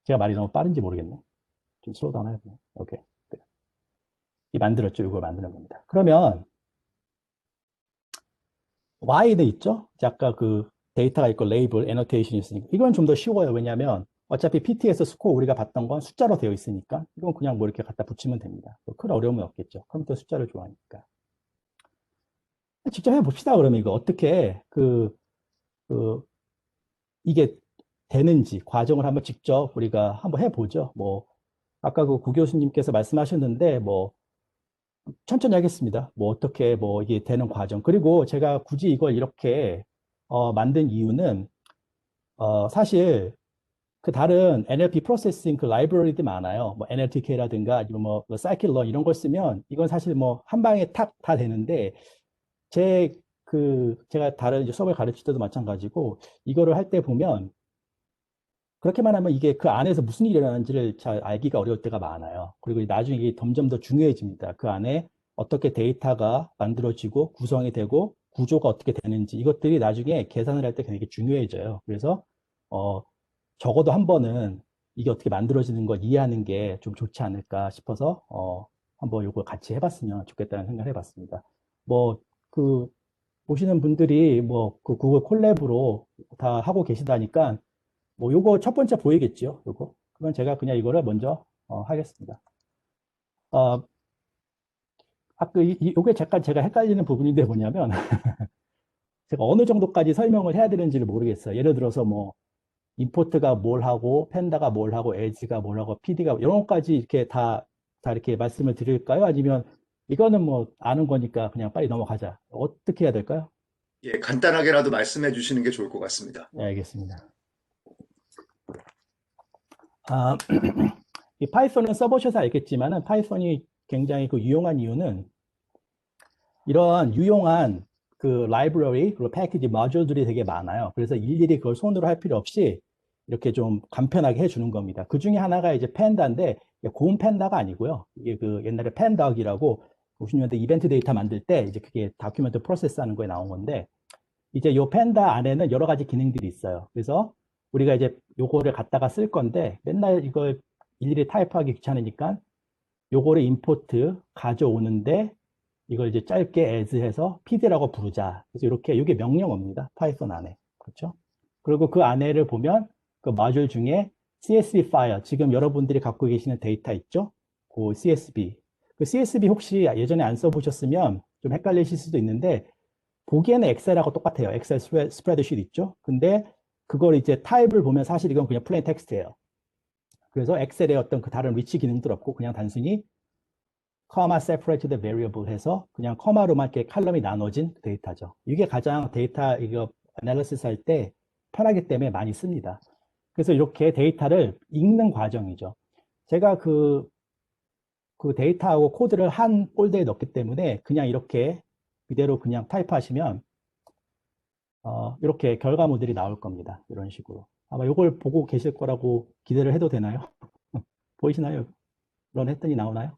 제가 말이 너무 빠른지 모르겠네. 좀 슬로우 다운 해야 되나? 오케이. 이 만들었죠. 이걸 만드는 겁니다. 그러면 Y는 있죠? 아까 그 데이터가 있고 레이블, 애노테이션이 있으니까 이건 좀 더 쉬워요. 왜냐하면 어차피 PTS 스코어 우리가 봤던 건 숫자로 되어 있으니까 이건 그냥 뭐 이렇게 갖다 붙이면 됩니다. 큰 어려움은 없겠죠. 컴퓨터 숫자를 좋아하니까. 직접 해봅시다. 그러면 이거 어떻게 그 이게 되는지 과정을 한번 직접 우리가 한번 해보죠. 뭐 아까 그 구 교수님께서 말씀하셨는데 뭐 천천히 하겠습니다. 뭐 어떻게 뭐 이게 되는 과정. 그리고 제가 굳이 이걸 이렇게 만든 이유는 사실 그 다른 NLP 프로세싱 그 라이브러리들 많아요. 뭐 NLTK라든가 아니면 뭐 사이클런 이런 걸 쓰면 이건 사실 뭐 한 방에 탁 다 되는데 제가 다른 이제 수업을 가르칠 때도 마찬가지고 이거를 할 때 보면 그렇게만 하면 이게 그 안에서 무슨 일이 일어나는지를 잘 알기가 어려울 때가 많아요. 그리고 나중에 이게 점점 더 중요해집니다. 그 안에 어떻게 데이터가 만들어지고 구성이 되고 구조가 어떻게 되는지 이것들이 나중에 계산을 할 때 되게 중요해져요. 그래서 어, 적어도 한 번은 이게 어떻게 만들어지는 걸 이해하는 게 좀 좋지 않을까 싶어서 한번 이걸 같이 해봤으면 좋겠다는 생각을 해봤습니다. 뭐 그 보시는 분들이 뭐 그 구글 콜랩으로 다 하고 계시다니까 뭐 요거 첫 번째 보이겠죠? 요거. 그러면 제가 그냥 이거를 먼저 하겠습니다. 어, 아까 요게 잠깐 제가 헷갈리는 부분인데 뭐냐면 제가 어느 정도까지 설명을 해야 되는지를 모르겠어요. 예를 들어서 뭐 임포트가 뭘 하고, 팬다가 뭘 하고, 에즈가 뭘 하고, PD가 이런 것까지 이렇게 다 이렇게 말씀을 드릴까요? 아니면 이거는 뭐 아는 거니까 그냥 빨리 넘어가자. 어떻게 해야 될까요? 예, 간단하게라도 말씀해 주시는 게 좋을 것 같습니다. 네, 알겠습니다. 아, 이 파이썬은 써보셔서 알겠지만은 파이썬이 굉장히 그 유용한 이유는 이런 유용한 그 라이브러리 그리고 패키지 모듈들이 되게 많아요. 그래서 일일이 그걸 손으로 할 필요 없이 이렇게 좀 간편하게 해주는 겁니다. 그 중에 하나가 이제 팬다인데 고운 팬다가 아니고요. 이게 그 옛날에 팬덕이라고 90년대 이벤트 데이터 만들 때 이제 그게 다큐멘트 프로세스 하는 거에 나온 건데 이제 요 팬다 안에는 여러 가지 기능들이 있어요. 그래서 우리가 이제 요거를 갖다가 쓸 건데 맨날 이걸 일일이 타입하기 귀찮으니까 요거를 임포트 가져오는데 이걸 이제 짧게 as해서 pd라고 부르자. 그래서 이렇게 이게 명령어입니다. 파이썬 안에. 그렇죠? 그리고 그 안에를 보면 그 모듈 중에 CSV 파일, 지금 여러분들이 갖고 계시는 데이터 있죠? 그 CSV. 그 CSV 혹시 예전에 안 써보셨으면 좀 헷갈리실 수도 있는데 보기에는 엑셀하고 똑같아요. 엑셀 스프레드शी트 있죠? 근데 그걸 이제 타입을 보면 사실 이건 그냥 플레인 텍스트예요. 그래서 엑셀의 어떤 그 다른 리치 기능도 없고 그냥 단순히 커마 separated variable 해서 그냥 커마로만 이렇게 칼럼이 나눠진 데이터죠. 이게 가장 데이터 이거 애널리시스 할 때 편하기 때문에 많이 씁니다. 그래서 이렇게 데이터를 읽는 과정이죠. 제가 그 데이터하고 코드를 한 폴더에 넣기 때문에 그냥 이렇게 그대로 그냥 타입하시면 이렇게 결과물들이 나올 겁니다. 이런 식으로. 아마 이걸 보고 계실 거라고 기대를 해도 되나요? 보이시나요? 런 했더니 나오나요?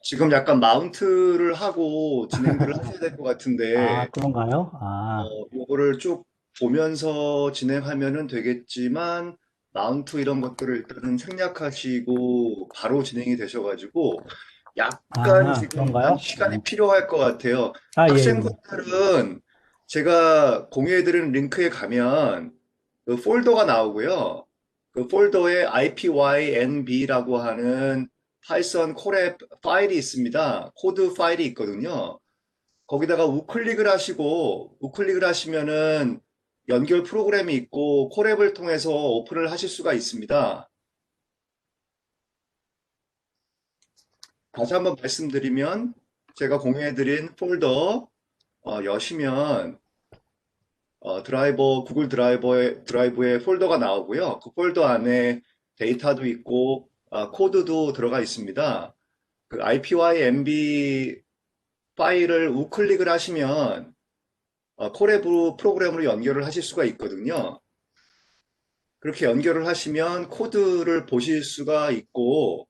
지금 약간 마운트를 하고 진행들을 하셔야 될 것 아, 같은데, 그런가요? 아, 요거를 쭉 보면서 진행하면은 되겠지만, 마운트 이런 것들을 일단은 생략하시고 바로 진행이 되셔가지고, 약간 지금 한 그런가요? 시간이 필요할 것 같아요. 예, 예. 학생분들은 제가 공유해드리는 링크에 가면 그 폴더가 나오고요. 그 폴더에 IPYNB라고 하는 파이썬 콜앱 파일이 있습니다. 코드 파일이 있거든요. 거기다가 우클릭을 하시고 우클릭을 하시면은 연결 프로그램이 있고 콜앱을 통해서 오픈을 하실 수가 있습니다. 다시 한번 말씀드리면 제가 공유해드린 폴더 여시면 구글 드라이브에 폴더가 나오고요. 그 폴더 안에 데이터도 있고 코드도 들어가 있습니다. 그 IPYNB 파일을 우클릭을 하시면 콜앱으로 프로그램으로 연결을 하실 수가 있거든요. 그렇게 연결을 하시면 코드를 보실 수가 있고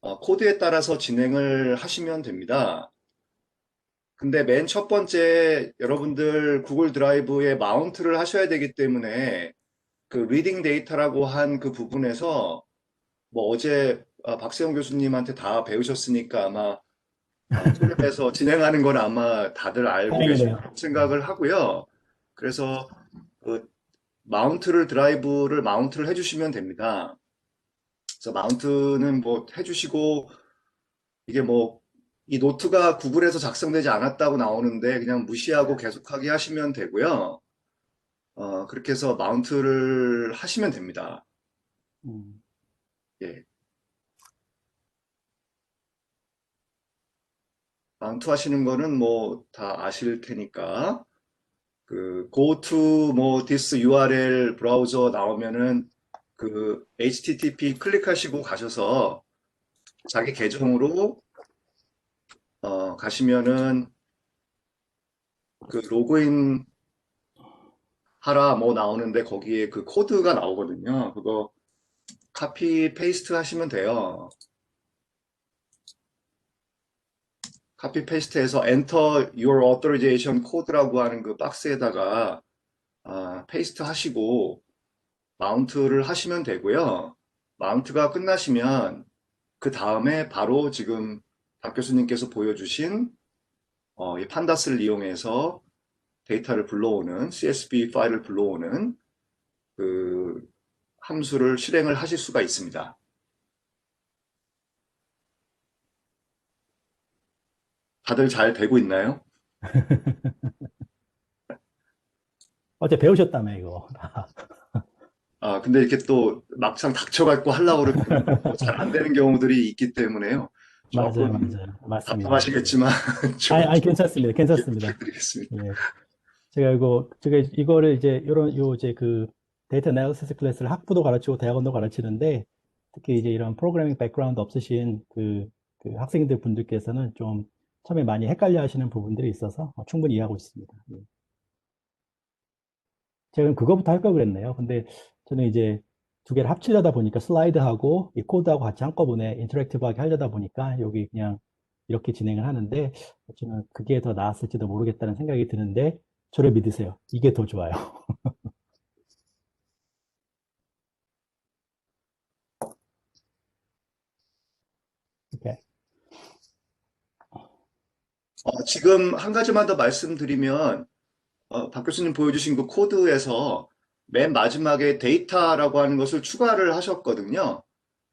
코드에 따라서 진행을 하시면 됩니다. 근데 맨 첫 번째 여러분들 구글 드라이브에 마운트를 하셔야 되기 때문에 그 리딩 데이터라고 한 그 부분에서 뭐 어제 박세훈 교수님한테 다 배우셨으니까 아마 콜랩에서 진행하는 건 아마 다들 알고 계실 다행이네요. 생각을 하고요. 그래서 그 마운트를 해주시면 됩니다. 그래서 마운트는 뭐 해주시고 이게 뭐 이 노트가 구글에서 작성되지 않았다고 나오는데 그냥 무시하고 계속하게 하시면 되고요. 그렇게 해서 마운트를 하시면 됩니다. 음, 예. 마운트 하시는 거는 뭐 다 아실 테니까 그 go to 뭐 this URL 브라우저 나오면은 그 HTTP 클릭하시고 가셔서 자기 계정으로 가시면은 그 로그인 하라 뭐 나오는데 거기에 그 코드가 나오거든요. 그거 카피 페이스트 하시면 돼요. 카피 페이스트해서 Enter Your Authorization Code라고 하는 그 박스에다가 페이스트 하시고 마운트를 하시면 되고요. 마운트가 끝나시면 그 다음에 바로 지금 박 교수님께서 보여주신 이 판다스를 이용해서 데이터를 불러오는 CSV 파일을 불러오는 그 함수를 실행을 하실 수가 있습니다. 다들 잘 되고 있나요? 어제 배우셨다며, 이거. 근데 이렇게 또 막상 닥쳐갖고 하려고 그러면 잘 안 되는 경우들이 있기 때문에요. 맞아요, 조금 맞아요. 맞습니다. 답답하시겠지만 좀 아니, 괜찮습니다. 이해 괜찮습니다. 부탁드리겠습니다. 예. 제가 이거를 이제, 이제 그 데이터 애널리시스 클래스를 학부도 가르치고 대학원도 가르치는데, 특히 이제 이런 프로그래밍 백그라운드 없으신 그 학생들 분들께서는 좀 처음에 많이 헷갈려 하시는 부분들이 있어서 충분히 이해하고 있습니다. 예. 제가 그거부터 할 걸 그랬네요. 근데 저는 이제 두 개를 합치려다 보니까 슬라이드하고 이 코드하고 같이 한꺼번에 인터랙티브하게 하려다 보니까 여기 그냥 이렇게 진행을 하는데 저는 그게 더 나았을지도 모르겠다는 생각이 드는데 저를 믿으세요. 이게 더 좋아요. 이렇게. 지금 한 가지만 더 말씀드리면 박 교수님 보여주신 그 코드에서 맨 마지막에 데이터라고 하는 것을 추가를 하셨거든요.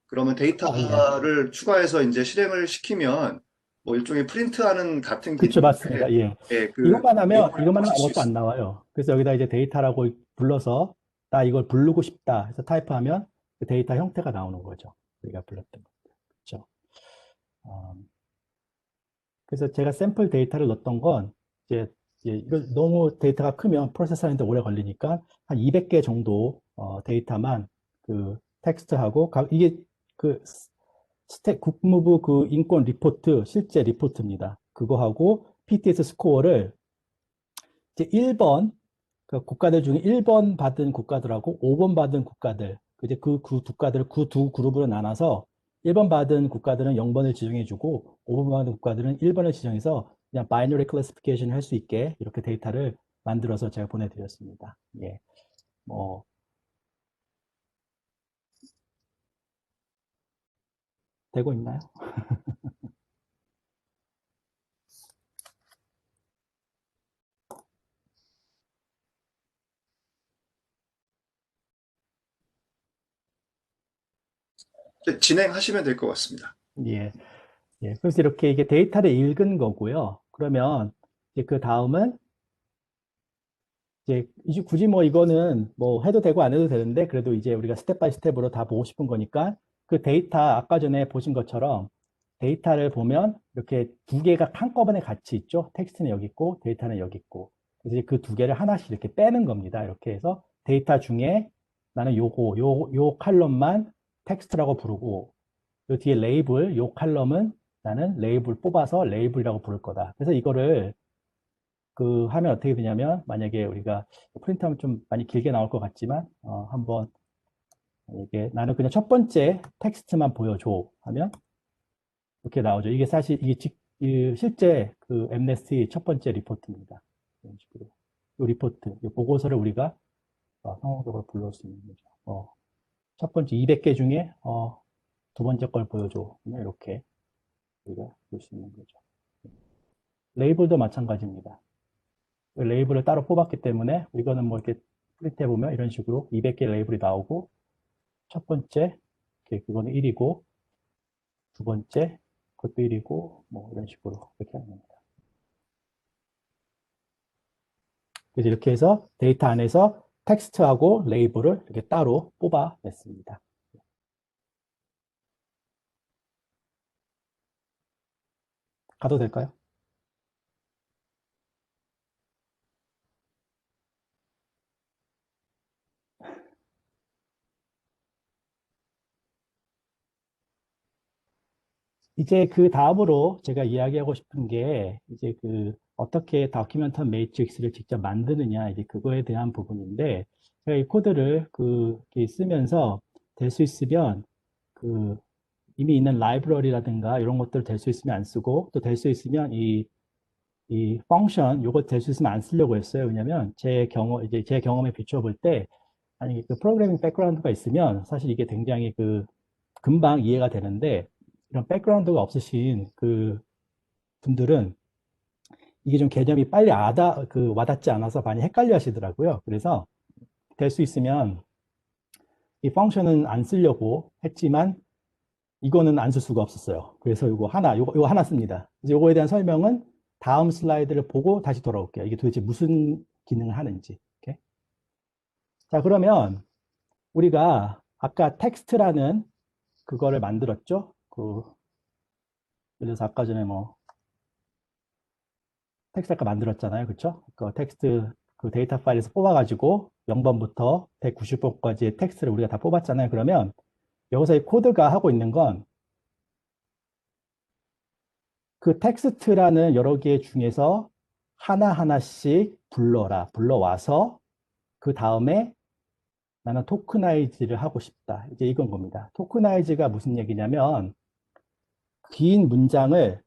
그러면 예. 데이터를 추가해서 이제 실행을 시키면 뭐 일종의 프린트하는 같은 그쵸, 기능인데 맞습니다. 예. 그 내용을 이것만 하면 보실 수 아무것도 안 있습니다. 나와요. 그래서 여기다 이제 데이터라고 불러서 나 이걸 부르고 싶다 해서 타입하면 그 데이터 형태가 나오는 거죠. 우리가 불렀던 거. 그렇죠. 그래서 제가 샘플 데이터를 넣었던 건 이제 이거 너무 데이터가 크면 프로세스하는데 오래 걸리니까 한 200개 정도 데이터만 그 텍스트하고 이게 그 국무부 그 인권 리포트 실제 리포트입니다. 그거하고 PTS 스코어를 이제 1번 그 국가들 중에 1번 받은 국가들하고 5번 받은 국가들 이제 그 국가들을 그 두 그룹으로 나눠서 1번 받은 국가들은 0번을 지정해주고 5번 받은 국가들은 1번을 지정해서 그냥 바이너리 클래시피케이션을 할 수 있게 이렇게 데이터를 만들어서 제가 보내드렸습니다. 예, 뭐 되고 있나요? 이제 진행하시면 될 것 같습니다. 예, 예. 그래서 이렇게 이게 데이터를 읽은 거고요. 그러면 이제 그 다음은 이제 굳이 뭐 이거는 뭐 해도 되고 안 해도 되는데 그래도 이제 우리가 스텝 바이 스텝으로 다 보고 싶은 거니까 그 데이터 아까 전에 보신 것처럼 데이터를 보면 이렇게 두 개가 한꺼번에 같이 있죠. 텍스트는 여기 있고 데이터는 여기 있고. 그래서 그 두 개를 하나씩 이렇게 빼는 겁니다. 이렇게 해서 데이터 중에 나는 요 칼럼만 텍스트라고 부르고 요 뒤에 레이블, 요 칼럼은 나는 레이블 뽑아서 레이블이라고 부를 거다. 그래서 이거를 하면 어떻게 되냐면, 만약에 우리가 프린트하면 좀 많이 길게 나올 것 같지만, 한번, 이게 나는 그냥 첫 번째 텍스트만 보여줘 하면, 이렇게 나오죠. 이게 사실, 이 실제 그 엠네스티 첫 번째 리포트입니다. 이런 식으로. 이 리포트, 이 보고서를 우리가 성공적으로 불러올 수 있는 거죠. 첫 번째 200개 중에, 두 번째 걸 보여줘. 그냥 이렇게 우리가 볼 수 있는 거죠. 레이블도 마찬가지입니다. 레이블을 따로 뽑았기 때문에 이거는 뭐 이렇게 프린트 해보면 이런 식으로 200개 레이블이 나오고 첫 번째 그거는 1이고 두 번째 그것도 1이고 뭐 이런 식으로 이렇게 하는 겁니다. 그래서 이렇게 해서 데이터 안에서 텍스트하고 레이블을 이렇게 따로 뽑아냈습니다. 가도 될까요? 이제 그 다음으로 제가 이야기하고 싶은 게 이제 어떻게 다큐멘터 매트릭스를 직접 만드느냐 이제 그거에 대한 부분인데 제가 이 코드를 이렇게 쓰면서 될 수 있으면 그 이미 있는 라이브러리라든가 이런 것들 될 수 있으면 안 쓰고 또 될 수 있으면 이 펑션 요거 될 수 있으면 안 쓰려고 했어요. 왜냐면 이제 제 경험에 비춰 볼 때 아니 그 프로그래밍 백그라운드가 있으면 사실 이게 굉장히 금방 이해가 되는데 이런 백그라운드가 없으신 그 분들은 이게 좀 개념이 빨리 와닿지 않아서 많이 헷갈려 하시더라고요. 그래서 될 수 있으면 이 펑션은 안 쓰려고 했지만 이거는 안 쓸 수가 없었어요. 그래서 이거 하나 씁니다. 이제 이거에 대한 설명은 다음 슬라이드를 보고 다시 돌아올게요. 이게 도대체 무슨 기능을 하는지. 이렇게. 자, 그러면 우리가 아까 텍스트라는 그거를 만들었죠? 예를 들어서 아까 전에 뭐 텍스트 아까 만들었잖아요. 그쵸? 그 텍스트 그 데이터 파일에서 뽑아가지고 0번부터 190번까지의 텍스트를 우리가 다 뽑았잖아요. 그러면 여기서 이 코드가 하고 있는 건 그 텍스트라는 여러 개 중에서 하나하나씩 불러와서 그 다음에 나는 토크나이즈를 하고 싶다. 이제 이건 겁니다. 토크나이즈가 무슨 얘기냐면 긴 문장을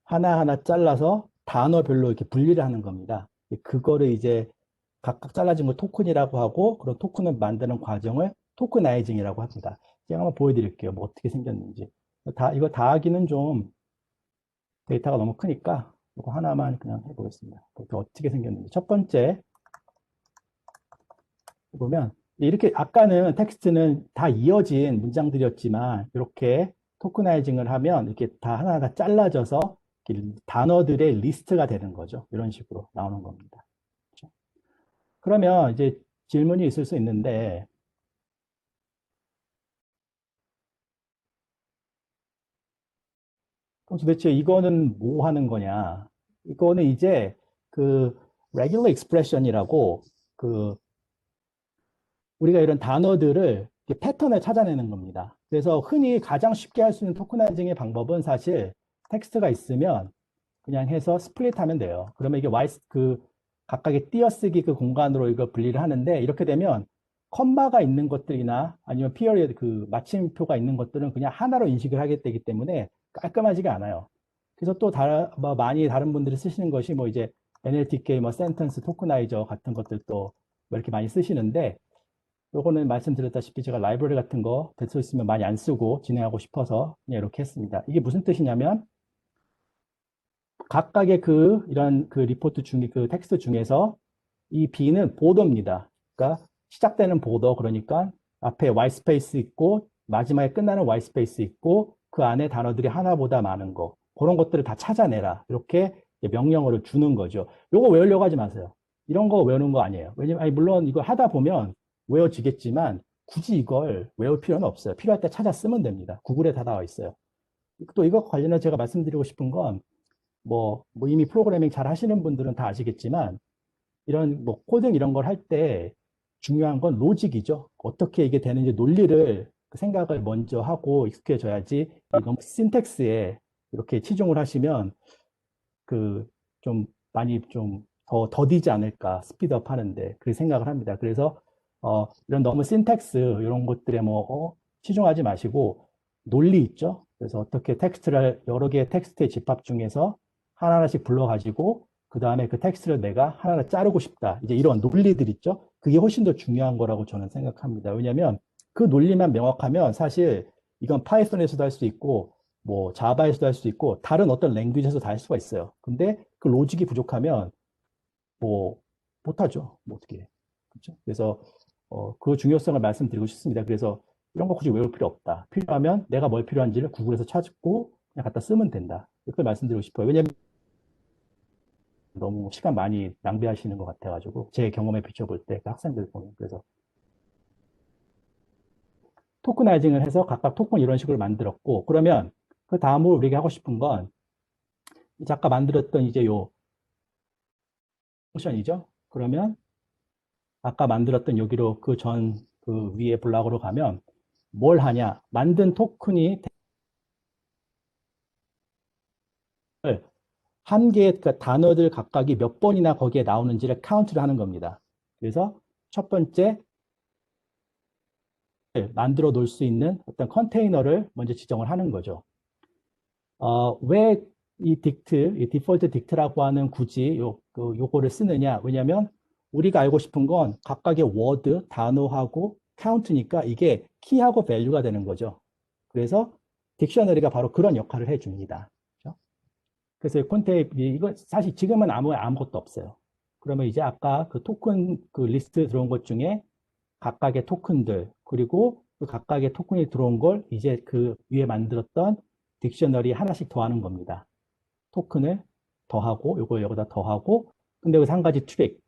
하나하나 잘라서 단어별로 이렇게 분리를 하는 겁니다. 그거를 이제 각각 잘라진 걸 토큰이라고 하고 그런 토큰을 만드는 과정을 토크나이징이라고 합니다. 제가 한번 보여드릴게요. 뭐 어떻게 생겼는지. 이거 다 하기는 좀 데이터가 너무 크니까 이거 하나만 그냥 해보겠습니다. 어떻게 생겼는지. 첫 번째 보면 이렇게 아까는 텍스트는 다 이어진 문장들이었지만 이렇게 토크나이징을 하면 이렇게 다 하나하나 잘라져서 이렇게 단어들의 리스트가 되는 거죠. 이런 식으로 나오는 겁니다. 그렇죠? 그러면 이제 질문이 있을 수 있는데 그럼 도대체 이거는 뭐 하는 거냐? 이거는 이제 그 regular expression이라고 그 우리가 이런 단어들을 패턴을 찾아내는 겁니다. 그래서 흔히 가장 쉽게 할 수 있는 토크나이징의 방법은 사실 텍스트가 있으면 그냥 해서 스플릿 하면 돼요. 그러면 이게 각각의 띄어쓰기 그 공간으로 이거 분리를 하는데 이렇게 되면 컴마가 있는 것들이나 아니면 피어리어드 그 마침표가 있는 것들은 그냥 하나로 인식을 하게 되기 때문에 깔끔하지가 않아요. 그래서 또 뭐 많이 다른 분들이 쓰시는 것이 뭐 이제 NLTK 뭐 센텐스 토크나이저 같은 것들도 뭐 이렇게 많이 쓰시는데 요거는 말씀드렸다시피 제가 라이브러리 같은 거 될 수 있으면 많이 안 쓰고 진행하고 싶어서 그냥 이렇게 했습니다. 이게 무슨 뜻이냐면 각각의 이런 리포트 중에 그 텍스트 중에서 이 B는 보더입니다. 그러니까 시작되는 보더 그러니까 앞에 white space 있고 마지막에 끝나는 white space 있고 그 안에 단어들이 하나보다 많은 거 그런 것들을 다 찾아내라 이렇게 명령어를 주는 거죠. 요거 외우려고 하지 마세요. 이런 거 외우는 거 아니에요. 왜냐면 아니, 물론 이거 하다 보면 외워지겠지만 굳이 이걸 외울 필요는 없어요. 필요할 때 찾아 쓰면 됩니다. 구글에 다 나와 있어요. 또 이거 관련해서 제가 말씀드리고 싶은 건 뭐 이미 프로그래밍 잘 하시는 분들은 다 아시겠지만 이런 뭐 코딩 이런 걸 할 때 중요한 건 로직이죠. 어떻게 이게 되는지 논리를 생각을 먼저 하고 익숙해져야지 너무 신텍스에 이렇게 치중을 하시면 그 좀 많이 좀 더 더디지 않을까 스피드업 하는데 그렇게 생각을 합니다. 그래서 이런 너무 신텍스 이런 것들에 치중하지 마시고 논리 있죠. 그래서 어떻게 텍스트를 여러 개의 텍스트의 집합 중에서 하나하나씩 불러가지고 그 다음에 그 텍스트를 내가 하나하나 자르고 싶다. 이제 이런 논리들 있죠. 그게 훨씬 더 중요한 거라고 저는 생각합니다. 왜냐하면 그 논리만 명확하면 사실 이건 파이썬에서도 할 수 있고 뭐 자바에서도 할 수 있고 다른 어떤 랭귀지에서 다 할 수가 있어요. 근데 그 로직이 부족하면 뭐 못하죠. 뭐 어떻게 해. 그렇죠? 그래서 그 중요성을 말씀드리고 싶습니다. 그래서 이런 거 굳이 외울 필요 없다. 필요하면 내가 뭘 필요한지를 구글에서 찾고 그냥 갖다 쓰면 된다. 이렇게 말씀드리고 싶어요. 왜냐면 너무 시간 많이 낭비하시는 것 같아가지고 제 경험에 비춰볼 때 그 학생들 보면 그래서 토크나이징을 해서 각각 토큰 이런 식으로 만들었고 그러면 그 다음으로 우리가 하고 싶은 건 이제 아까 만들었던 이제 요 펑션이죠. 그러면 아까 만들었던 여기로 그 위에 블락으로 가면 뭘 하냐? 만든 토큰이 한 개의 그 단어들 각각이 몇 번이나 거기에 나오는지를 카운트를 하는 겁니다. 그래서 첫 번째 만들어 놓을 수 있는 어떤 컨테이너를 먼저 지정을 하는 거죠. 왜 이 딕트, 이 디폴트 딕트라고 하는 굳이 요거를 쓰느냐? 왜냐면 우리가 알고 싶은 건 각각의 워드, 단어하고 카운트니까 이게 키하고 밸류가 되는 거죠. 그래서 딕셔너리가 바로 그런 역할을 해줍니다. 그렇죠? 그래서 이거 사실 지금은 아무것도 없어요. 그러면 이제 아까 그 토큰 그 리스트 들어온 것 중에 각각의 토큰들, 그리고 그 각각의 토큰이 들어온 걸 이제 그 위에 만들었던 딕셔너리 하나씩 더하는 겁니다. 토큰을 더하고, 요걸 여기다 더하고, 근데 여기서 한 가지 트릭.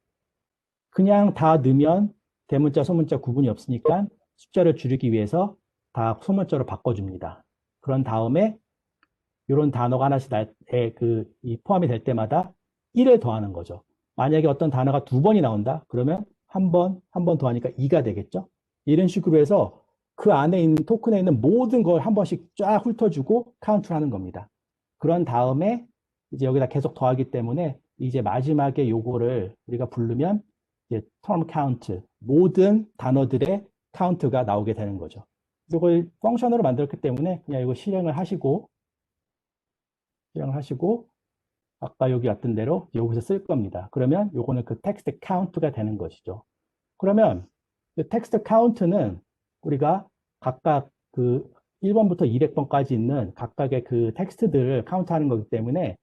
그냥 다 넣으면 대문자, 소문자 구분이 없으니까 숫자를 줄이기 위해서 다 소문자로 바꿔줍니다. 그런 다음에 이런 단어가 하나씩 이 포함이 될 때마다 1을 더하는 거죠. 만약에 어떤 단어가 두 번이 나온다? 그러면 한 번 더하니까 2가 되겠죠? 이런 식으로 해서 그 안에 있는 토큰에 있는 모든 걸 한 번씩 쫙 훑어주고 카운트를 하는 겁니다. 그런 다음에 이제 여기다 계속 더하기 때문에 이제 마지막에 요거를 우리가 부르면 이제 term count, 모든 단어들의 카운트가 나오게 되는 거죠. 이걸 펑션으로 만들었기 때문에 그냥 이거 실행을 하시고 아까 여기 왔던 대로 여기서 쓸 겁니다. 그러면 요거는 그 텍스트 카운트가 되는 것이죠. 그러면 그 텍스트 카운트는 우리가 각각 그 1번부터 200번까지 있는 각각의 그 텍스트들을 카운트하는 거기 때문에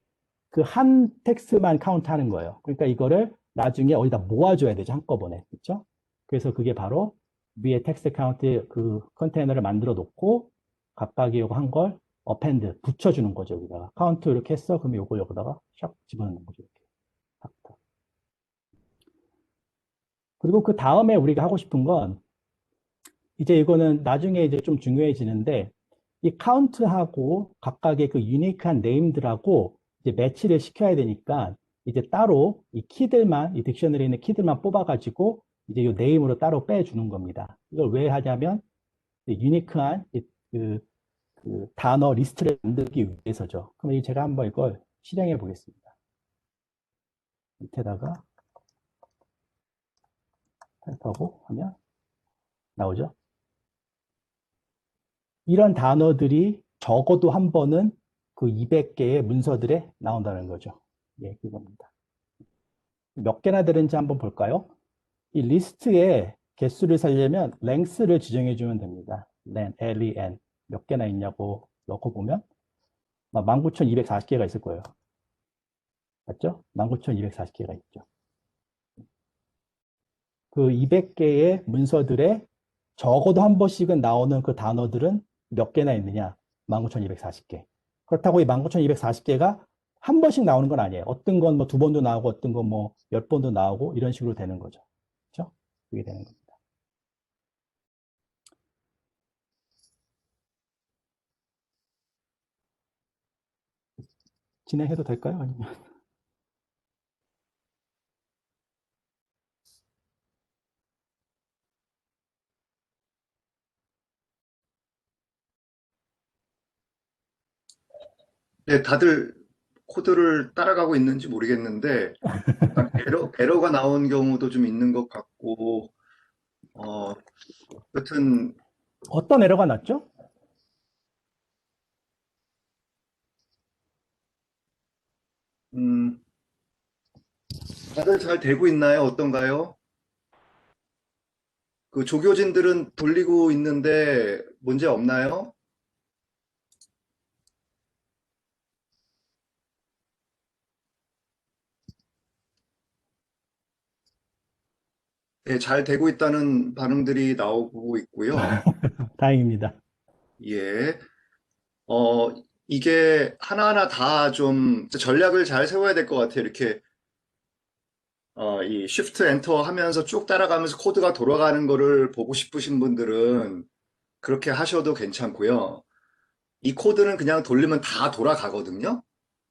그 한 텍스트만 카운트하는 거예요. 그러니까 이거를 나중에 어디다 모아줘야 되죠. 한꺼번에. 그렇죠? 그래서 그게 바로 위에 텍스트 카운트 그 컨테이너를 만들어 놓고 각각이 요거 한 걸 append 붙여주는 거죠. 여기다가 카운트 이렇게 했어. 그러면 요걸 여기다가 샥 집어넣는 거죠. 이렇게. 그리고 그 다음에 우리가 하고 싶은 건 이제 이거는 나중에 이제 좀 중요해지는데 이 카운트하고 각각의 그 유니크한 네임들하고 이제 매치를 시켜야 되니까 이제 따로 이 키들만 이 딕셔너리에 있는 키들만 뽑아가지고 이제 이 네임으로 따로 빼주는 겁니다. 이걸 왜 하냐면 유니크한 그 단어 리스트를 만들기 위해서죠. 그럼 제가 한번 이걸 실행해 보겠습니다. 밑에다가 타입하고 하면 나오죠. 이런 단어들이 적어도 한 번은 그 200개의 문서들에 나온다는 거죠. 예, 그겁니다. 몇 개나 되는지 한번 볼까요? 이 리스트의 개수를 살려면 length를 지정해 주면 됩니다. len. 몇 개나 있냐고 넣고 보면 19,240개가 있을 거예요. 맞죠? 19,240개가 있죠. 그 200개의 문서들에 적어도 한 번씩은 나오는 그 단어들은 몇 개나 있느냐? 19,240개. 그렇다고 이 19,240개가 한 번씩 나오는 건 아니에요. 어떤 건 뭐 두 번도 나오고 어떤 건 뭐 몇 번도 나오고 이런 식으로 되는 거죠. 그렇죠? 그게 되는 겁니다. 진행해도 될까요? 아니면 네, 다들 코드를 따라가고 있는지 모르겠는데, 약간 에러가 나온 경우도 좀 있는 것 같고, 어, 여튼, 어떤 에러가 났죠? 음, 다들 잘 되고 있나요? 어떤가요? 그 조교진들은 돌리고 있는데 문제 없나요? 네, 잘 되고 있다는 반응들이 나오고 있고요. 다행입니다. 예. 어, 이게 하나하나 다 좀 전략을 잘 세워야 될 것 같아요. 이렇게, 이 Shift Enter 하면서 쭉 따라가면서 코드가 돌아가는 거를 보고 싶으신 분들은 그렇게 하셔도 괜찮고요. 이 코드는 그냥 돌리면 다 돌아가거든요.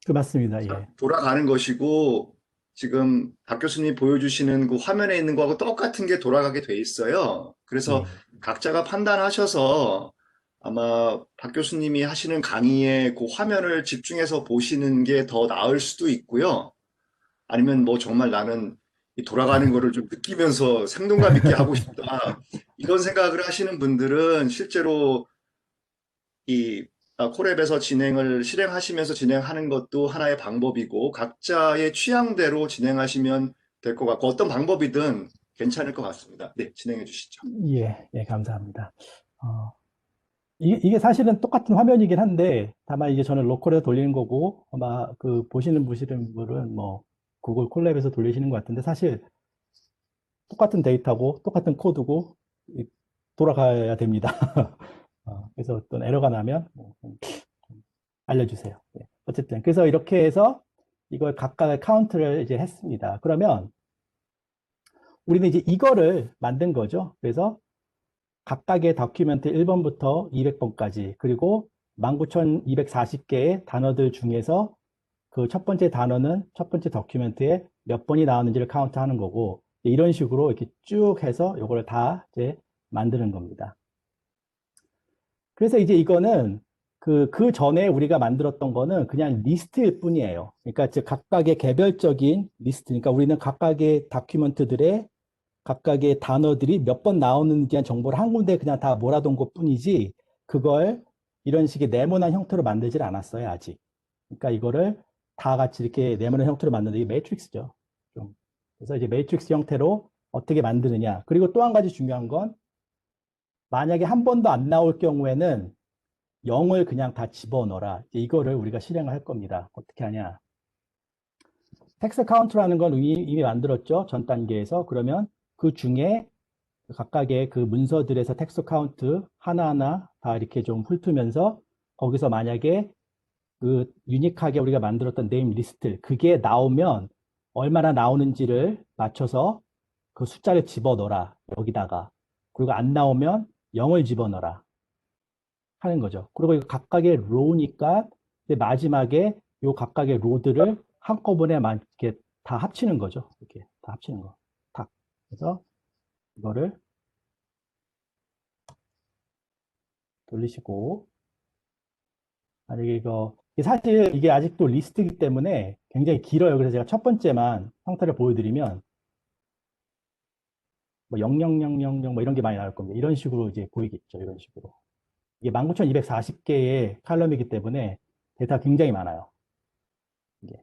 그 맞습니다. 예. 돌아가는 것이고, 지금 박 교수님 보여주시는 그 화면에 있는 거하고 똑같은 게 돌아가게 돼 있어요. 그래서 예. 각자가 판단하셔서 아마 박 교수님이 하시는 강의에 그 화면을 집중해서 보시는 게 더 나을 수도 있고요. 아니면 뭐 정말 나는 이 돌아가는 거를 좀 느끼면서 생동감 있게 하고 싶다. 이런 생각을 하시는 분들은 실제로 이 콜앱에서 실행하시면서 진행하는 것도 하나의 방법이고 각자의 취향대로 진행하시면 될 것 같고 어떤 방법이든 괜찮을 것 같습니다. 네, 진행해 주시죠. 예, 예, 감사합니다. 어, 이게 사실은 똑같은 화면이긴 한데, 다만 이제 저는 로컬에서 돌리는 거고, 아마 그 보시는 분은 뭐, 구글 콜랩에서 돌리시는 것 같은데, 사실 똑같은 데이터고, 똑같은 코드고, 돌아가야 됩니다. 그래서 어떤 에러가 나면 좀 알려주세요. 네. 어쨌든 그래서 이렇게 해서 이걸 각각의 카운트를 이제 했습니다. 그러면 우리는 이제 이거를 만든 거죠. 그래서 각각의 다큐멘트 1번부터 200번까지 그리고 19,240개의 단어들 중에서 그 첫 번째 단어는 첫 번째 다큐멘트에 몇 번이 나왔는지를 카운트하는 거고 이런 식으로 이렇게 쭉 해서 이걸 다 이제 만드는 겁니다. 그래서 이제 이거는 그 전에 우리가 만들었던 거는 그냥 리스트일 뿐이에요. 그러니까 즉 각각의 개별적인 리스트. 그러니까 우리는 각각의 다큐멘트들의 각각의 단어들이 몇 번 나오는지 한 정보를 한 군데 그냥 다 몰아둔 것 뿐이지 그걸 이런 식의 네모난 형태로 만들질 않았어요, 아직. 그러니까 이거를 다 같이 이렇게 네모난 형태로 만드는 게 매트릭스죠. 좀. 그래서 이제 매트릭스 형태로 어떻게 만드느냐. 그리고 또 한 가지 중요한 건 만약에 한 번도 안 나올 경우에는 0을 그냥 다 집어넣어라. 이거를 우리가 실행을 할 겁니다. 어떻게 하냐. 텍스트 카운트라는 건 이미 만들었죠. 전 단계에서. 그러면 그 중에 각각의 그 문서들에서 텍스트 카운트 하나하나 다 이렇게 좀 훑으면서 거기서 만약에 그 유니크하게 우리가 만들었던 네임 리스트 그게 나오면 얼마나 나오는지를 맞춰서 그 숫자를 집어넣어라. 여기다가. 그리고 안 나오면 0을 집어넣어라. 하는 거죠. 그리고 이거 각각의 로우니까 마지막에 요 각각의 로들을 한꺼번에 이렇게 다 합치는 거죠. 이렇게 다 합치는 거. 탁. 그래서 이거를 돌리시고 만약에 이거 사실 이게 아직도 리스트이기 때문에 굉장히 길어요. 그래서 제가 첫 번째만 형태를 보여드리면 뭐 00000 뭐 이런 게 많이 나올 겁니다. 이런 식으로 이제 보이겠죠. 이런 식으로. 이게 19,240개의 칼럼이기 때문에 데이터가 굉장히 많아요. 이게.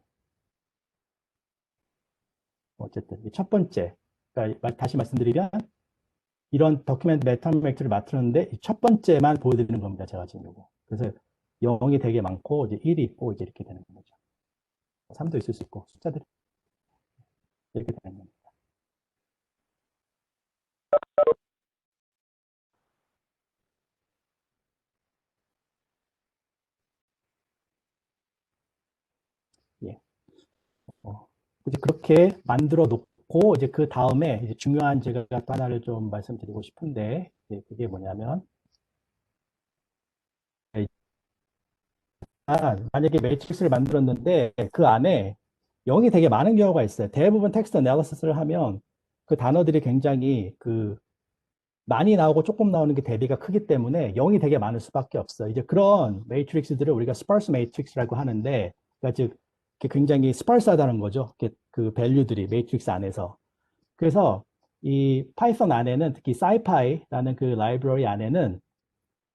어쨌든 첫 번째, 그러니까 다시 말씀드리면 이런 다큐멘트 메타메트를 맡았는데 첫 번째만 보여드리는 겁니다. 제가 지금 요거. 그래서 0이 되게 많고 이제 1이 있고 이제 이렇게 되는 거죠. 3도 있을 수 있고 숫자들이 이렇게 되는 겁니다. 예. 이제 그렇게 만들어 놓고 이제 그 다음에 이제 중요한 제가 또 하나를 좀 말씀드리고 싶은데 그게 뭐냐면 만약에 매트릭스를 만들었는데 그 안에 0이 되게 많은 경우가 있어요. 대부분 텍스트 애널리시스를 하면 그 단어들이 굉장히 그 많이 나오고 조금 나오는 게 대비가 크기 때문에 0이 되게 많을 수밖에 없어요. 이제 그런 매트릭스들을 우리가 스파르스 매트릭스라고 하는데 그러니까 즉 굉장히 스파르스하다는 거죠. 그 밸류들이 매트릭스 안에서. 그래서 이 파이썬 안에는 특히 사이파이라는 그 라이브러리 안에는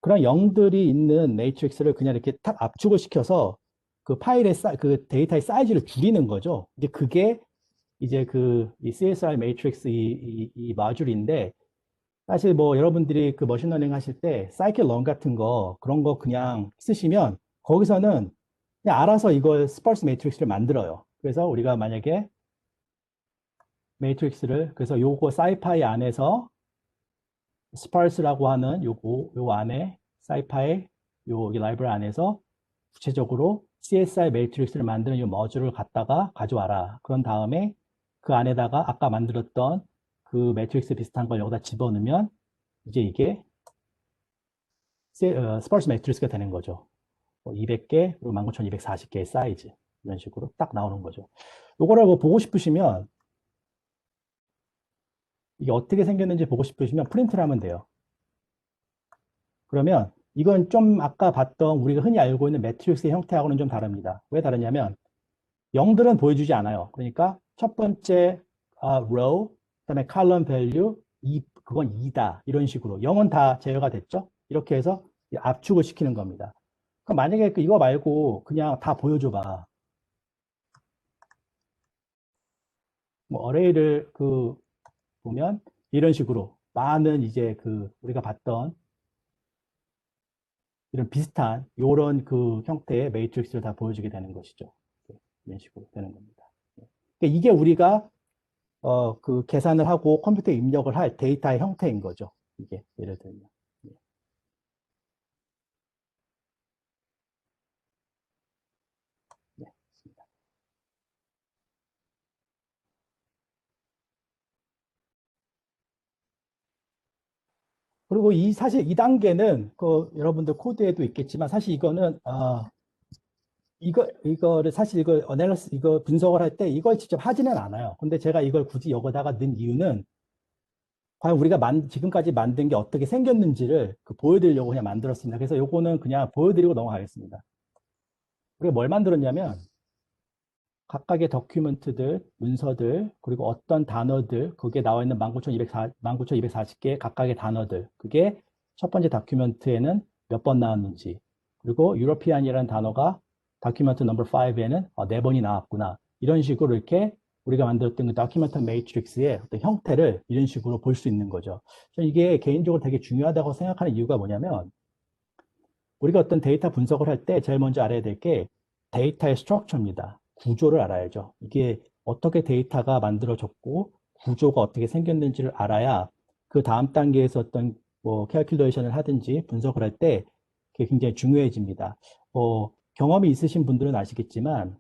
그런 0들이 있는 매트릭스를 그냥 이렇게 탁 압축을 시켜서 그 파일의 그 데이터의 사이즈를 줄이는 거죠. 이제 그게 이제 이 CSI 매트릭스 이 마듈인데 사실 뭐 여러분들이 그 머신러닝 하실 때 사이클 런 같은 거 그런 거 그냥 쓰시면 거기서는 그냥 알아서 이걸 스파르스 매트릭스를 만들어요. 그래서 우리가 만약에 매트릭스를 그래서 요거 사이파이 안에서 스파르스라고 하는 요 안에 사이파이 요 라이브러리 안에서 구체적으로 CSI 매트릭스를 만드는 이 머듈을 갖다가 가져와라. 그런 다음에 그 안에다가 아까 만들었던 그 매트릭스 비슷한 걸 여기다 집어넣으면 이제 이게 스파르스 매트릭스가 되는 거죠. 200개 그리고 19,240개의 사이즈 이런 식으로 딱 나오는 거죠. 요거를 뭐 보고 싶으시면 이게 어떻게 생겼는지 보고 싶으시면 프린트를 하면 돼요. 그러면 이건 좀 아까 봤던 우리가 흔히 알고 있는 매트릭스의 형태하고는 좀 다릅니다. 왜 다르냐면 0들은 보여주지 않아요. 그러니까 첫 번째 row, 그다음에 column value, 그건 2다. 이런 식으로 0은 다 제어가 됐죠. 이렇게 해서 압축을 시키는 겁니다. 그럼 만약에 이거 말고 그냥 다 보여줘봐. 뭐 어레이를 보면 이런 식으로 많은 이제 우리가 봤던 이런 비슷한 이런 그 형태의 매트릭스를 다 보여주게 되는 것이죠. 이런 식으로 되는 겁니다. 그러니까 이게 우리가 그 계산을 하고 컴퓨터에 입력을 할 데이터의 형태인 거죠. 이게 예를 들면. 예. 네, 있습니다. 그리고 사실 이 단계는 그 여러분들 코드에도 있겠지만 사실 이거는 이거를 사실 이걸 어널리스 이거 분석을 할 때 이걸 직접 하지는 않아요. 근데 제가 이걸 굳이 여기다가 넣은 이유는 과연 우리가 지금까지 만든 게 어떻게 생겼는지를 보여드리려고 그냥 만들었습니다. 그래서 요거는 그냥 보여드리고 넘어가겠습니다. 우리가 뭘 만들었냐면 각각의 더큐멘트들, 문서들, 그리고 어떤 단어들, 거기에 나와 있는 19,240개 각각의 단어들, 그게 첫 번째 다큐멘트에는 몇 번 나왔는지, 그리고 유러피안이라는 단어가 다큐멘트 넘버 5에는 4번이 나왔구나. 이런 식으로 이렇게 우리가 만들었던 그 다큐멘트 매트릭스의 어떤 형태를 이런 식으로 볼 수 있는 거죠. 저는 이게 개인적으로 되게 중요하다고 생각하는 이유가 뭐냐면, 우리가 어떤 데이터 분석을 할 때 제일 먼저 알아야 될 게 데이터의 스트럭처입니다. 구조를 알아야죠. 이게 어떻게 데이터가 만들어졌고 구조가 어떻게 생겼는지를 알아야 그 다음 단계에서 어떤 뭐 캘큘레이션을 하든지 분석을 할 때 그게 굉장히 중요해집니다. 경험이 있으신 분들은 아시겠지만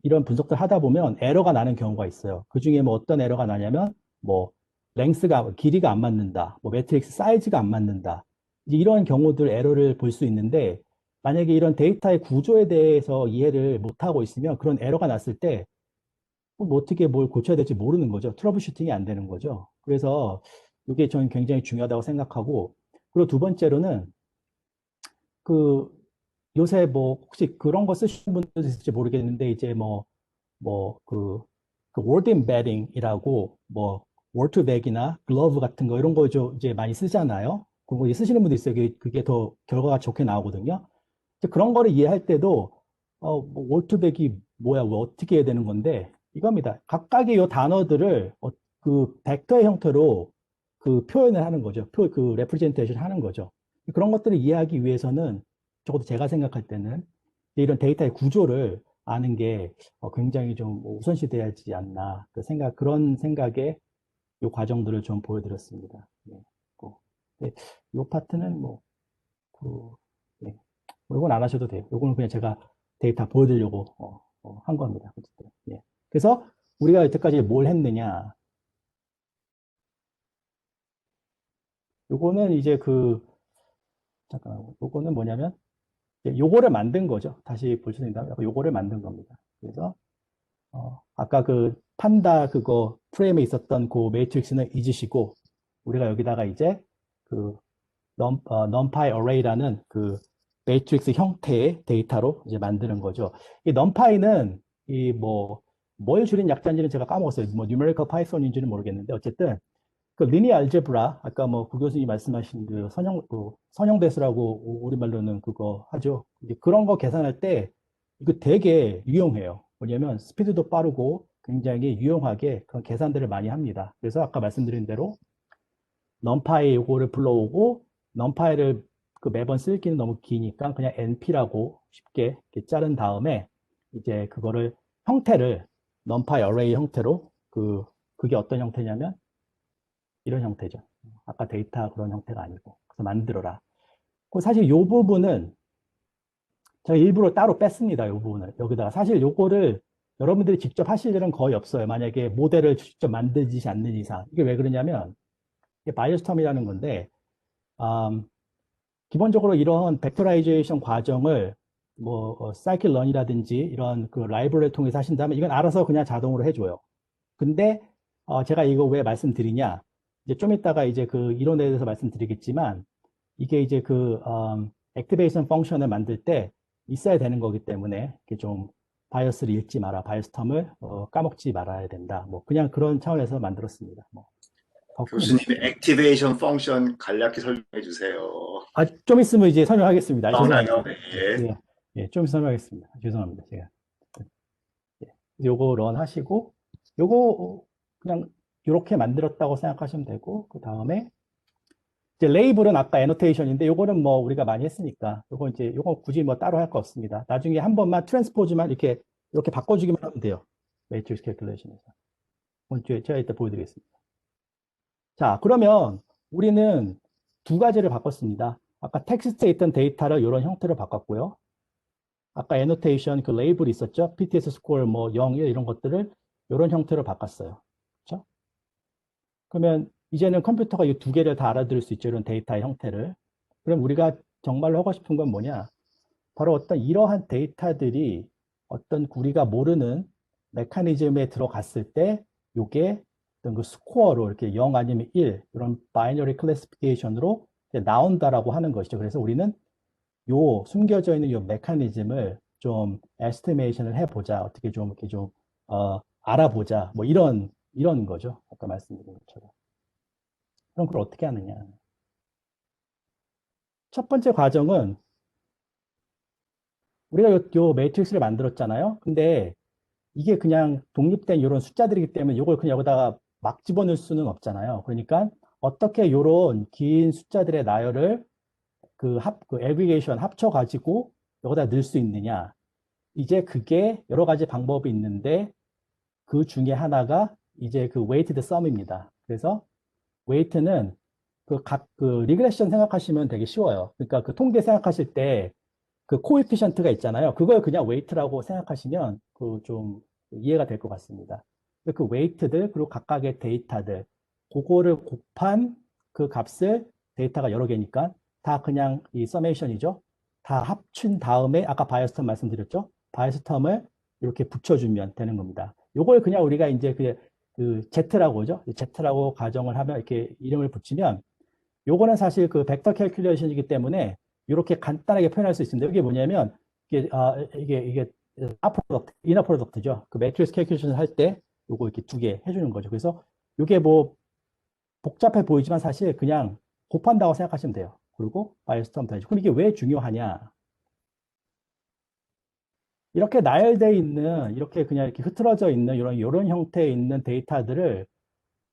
이런 분석들 하다 보면 에러가 나는 경우가 있어요. 그 중에 뭐 어떤 에러가 나냐면 뭐 길이가 안 맞는다, 뭐 매트릭스 사이즈가 안 맞는다. 이제 이런 경우들 에러를 볼 수 있는데 만약에 이런 데이터의 구조에 대해서 이해를 못하고 있으면 그런 에러가 났을 때 뭐 어떻게 뭘 고쳐야 될지 모르는 거죠. 트러블 슈팅이 안 되는 거죠. 그래서 이게 저는 굉장히 중요하다고 생각하고 그리고 두 번째로는 그 요새 뭐 혹시 그런 거 쓰시는 분들 있을지 모르겠는데 이제 그 word embedding이라고 뭐 word2vec이나 glove 같은 거 이런 거 이제 많이 쓰잖아요. 그거 이제 쓰시는 분도 있어요. 그게 더 결과가 좋게 나오거든요. 이제 그런 거를 이해할 때도 뭐 word2vec이 뭐야, 뭐 어떻게 해야 되는 건데 이겁니다. 각각의 요 단어들을 그 벡터의 형태로 그 표현을 하는 거죠. 그 레프레젠테이션 하는 거죠. 그런 것들을 이해하기 위해서는 적어도 제가 생각할 때는 이런 데이터의 구조를 아는 게 굉장히 좀 우선시 돼야지 않나 그런 생각에 이 과정들을 좀 보여드렸습니다. 네. 네. 이 파트는 네. 이건 안 하셔도 돼요. 이거는 그냥 제가 데이터 보여드리려고 한 겁니다. 어쨌든. 예. 그래서 우리가 여태까지 뭘 했느냐? 요거는 이제 잠깐, 요거는 뭐냐면 요거를 만든 거죠. 다시 볼 수 있다면 요거를 만든 겁니다. 그래서 아까 그 판다 그거 프레임에 있었던 그 매트릭스는 잊으시고 우리가 여기다가 이제 그 numpy array라는 그 매트릭스 형태의 데이터로 이제 만드는 거죠. 이 numpy는 뭘 줄인 약자인지는 제가 까먹었어요. 뭐 numerical python인지는 모르겠는데 어쨌든 그 리니어 알제브라 아까 뭐 구 교수님이 말씀하신 그 선형대수라고 우리말로는 그거 하죠. 이제 그런 거 계산할 때 이거 되게 유용해요. 뭐냐면 스피드도 빠르고 굉장히 유용하게 그런 계산들을 많이 합니다. 그래서 아까 말씀드린 대로 numpy 요거를 불러오고 numpy를 그 매번 쓸기는 너무 기니까 그냥 np라고 쉽게 이렇게 자른 다음에 이제 그거를 형태를 numpy array 형태로 그게 어떤 형태냐면 이런 형태죠. 아까 데이터 그런 형태가 아니고. 그래서 만들어라. 사실 이 부분은 제가 일부러 따로 뺐습니다. 이 부분을. 여기다가. 사실 요거를 여러분들이 직접 하실 일은 거의 없어요. 만약에 모델을 직접 만들지 않는 이상. 이게 왜 그러냐면, 이게 바이오스톰이라는 건데, 음, 기본적으로 이런 벡터라이제이션 과정을 사이클런이라든지 이런 그 라이브러리를 통해서 하신다면 이건 알아서 그냥 자동으로 해줘요. 근데 제가 이거 왜 말씀드리냐? 이제 좀 이따가 이제 그 이론에 대해서 말씀드리겠지만 이게 이제 액티베이션 펑션을 만들 때 있어야 되는 거기 때문에 이렇게 좀 바이어스를 읽지 마라, 바이어스 텀을 까먹지 말아야 된다. 뭐 그냥 그런 차원에서 만들었습니다. 더 크게 뭐. 교수님의 액티베이션 펑션 간략히 설명해 주세요. 좀 있으면 이제 설명하겠습니다. 나오나요? 죄송합니다. 네. 예, 예, 좀 설명하겠습니다. 죄송합니다. 제가. 예, 요거 런 하시고 요거 그냥 이렇게 만들었다고 생각하시면 되고 그 다음에 이제 레이블은 아까 애노테이션인데 요거는 뭐 우리가 많이 했으니까 요거 굳이 뭐 따로 할 거 없습니다. 나중에 한 번만 트랜스포즈만 이렇게 바꿔주기만 하면 돼요. 매트릭스 캘큘레이션에서. 제가 이따 보여드리겠습니다. 자, 그러면 우리는 두 가지를 바꿨습니다. 아까 텍스트에 있던 데이터를 이런 형태로 바꿨고요. 아까 애노테이션 그 레이블이 있었죠. PTS 스코어 뭐 0, 1 이런 것들을 이런 형태로 바꿨어요. 그렇죠? 그러면 이제는 컴퓨터가 이 두 개를 다 알아들을 수 있죠. 이런 데이터의 형태를. 그럼 우리가 정말로 하고 싶은 건 뭐냐? 바로 어떤 이러한 데이터들이 어떤 우리가 모르는 메커니즘에 들어갔을 때 이게 어떤 그 스코어로 이렇게 0 아니면 1 이런 바이너리 클래시피케이션으로 나온다라고 하는 것이죠. 그래서 우리는 요 숨겨져 있는 요 메커니즘을 좀 에스티메이션을 해보자. 어떻게 좀 이렇게 좀 알아보자. 뭐 이런 거죠. 아까 말씀드린 것처럼. 그럼 그걸 어떻게 하느냐? 첫 번째 과정은 우리가 요 매트릭스를 만들었잖아요. 근데 이게 그냥 독립된 이런 숫자들이기 때문에 이걸 그냥 여기다가 막 집어넣을 수는 없잖아요. 그러니까 어떻게 이런 긴 숫자들의 나열을 그 애그리게이션 합쳐가지고 여기다 넣을 수 있느냐. 이제 그게 여러 가지 방법이 있는데 그 중에 하나가 이제 그 weighted sum입니다. 그래서 weight는 그 리그레션 생각하시면 되게 쉬워요. 그러니까 그 통계 생각하실 때 그 코에피션트가 있잖아요. 그걸 그냥 웨이트라고 생각하시면 그 좀 이해가 될 것 같습니다. 그 웨이트들 그리고 각각의 데이터들 그거를 곱한 그 값을 데이터가 여러 개니까 다 그냥 이 서메이션이죠. 다 합친 다음에 아까 바이어스 텀 말씀드렸죠. 바이어스 텀을 이렇게 붙여주면 되는 겁니다. 요걸 그냥 우리가 이제 그 Z라고 하죠. Z라고 가정을 하면 이렇게 이름을 붙이면 요거는 사실 그 벡터 캘큘레이션이기 때문에 이렇게 간단하게 표현할 수 있습니다. 이게 뭐냐면 이게 프로덕트, 이너 프로덕트죠. 그 매트릭스 캘큘레이션 할 때 요거 이렇게 두 개 해주는 거죠. 그래서 이게 뭐 복잡해 보이지만 사실 그냥 곱한다고 생각하시면 돼요. 그리고 바이어스 텀 더해주고. 그럼 이게 왜 중요하냐? 이렇게 나열되어 있는 이렇게 그냥 이렇게 흐트러져 있는 이런 형태에 있는 데이터들을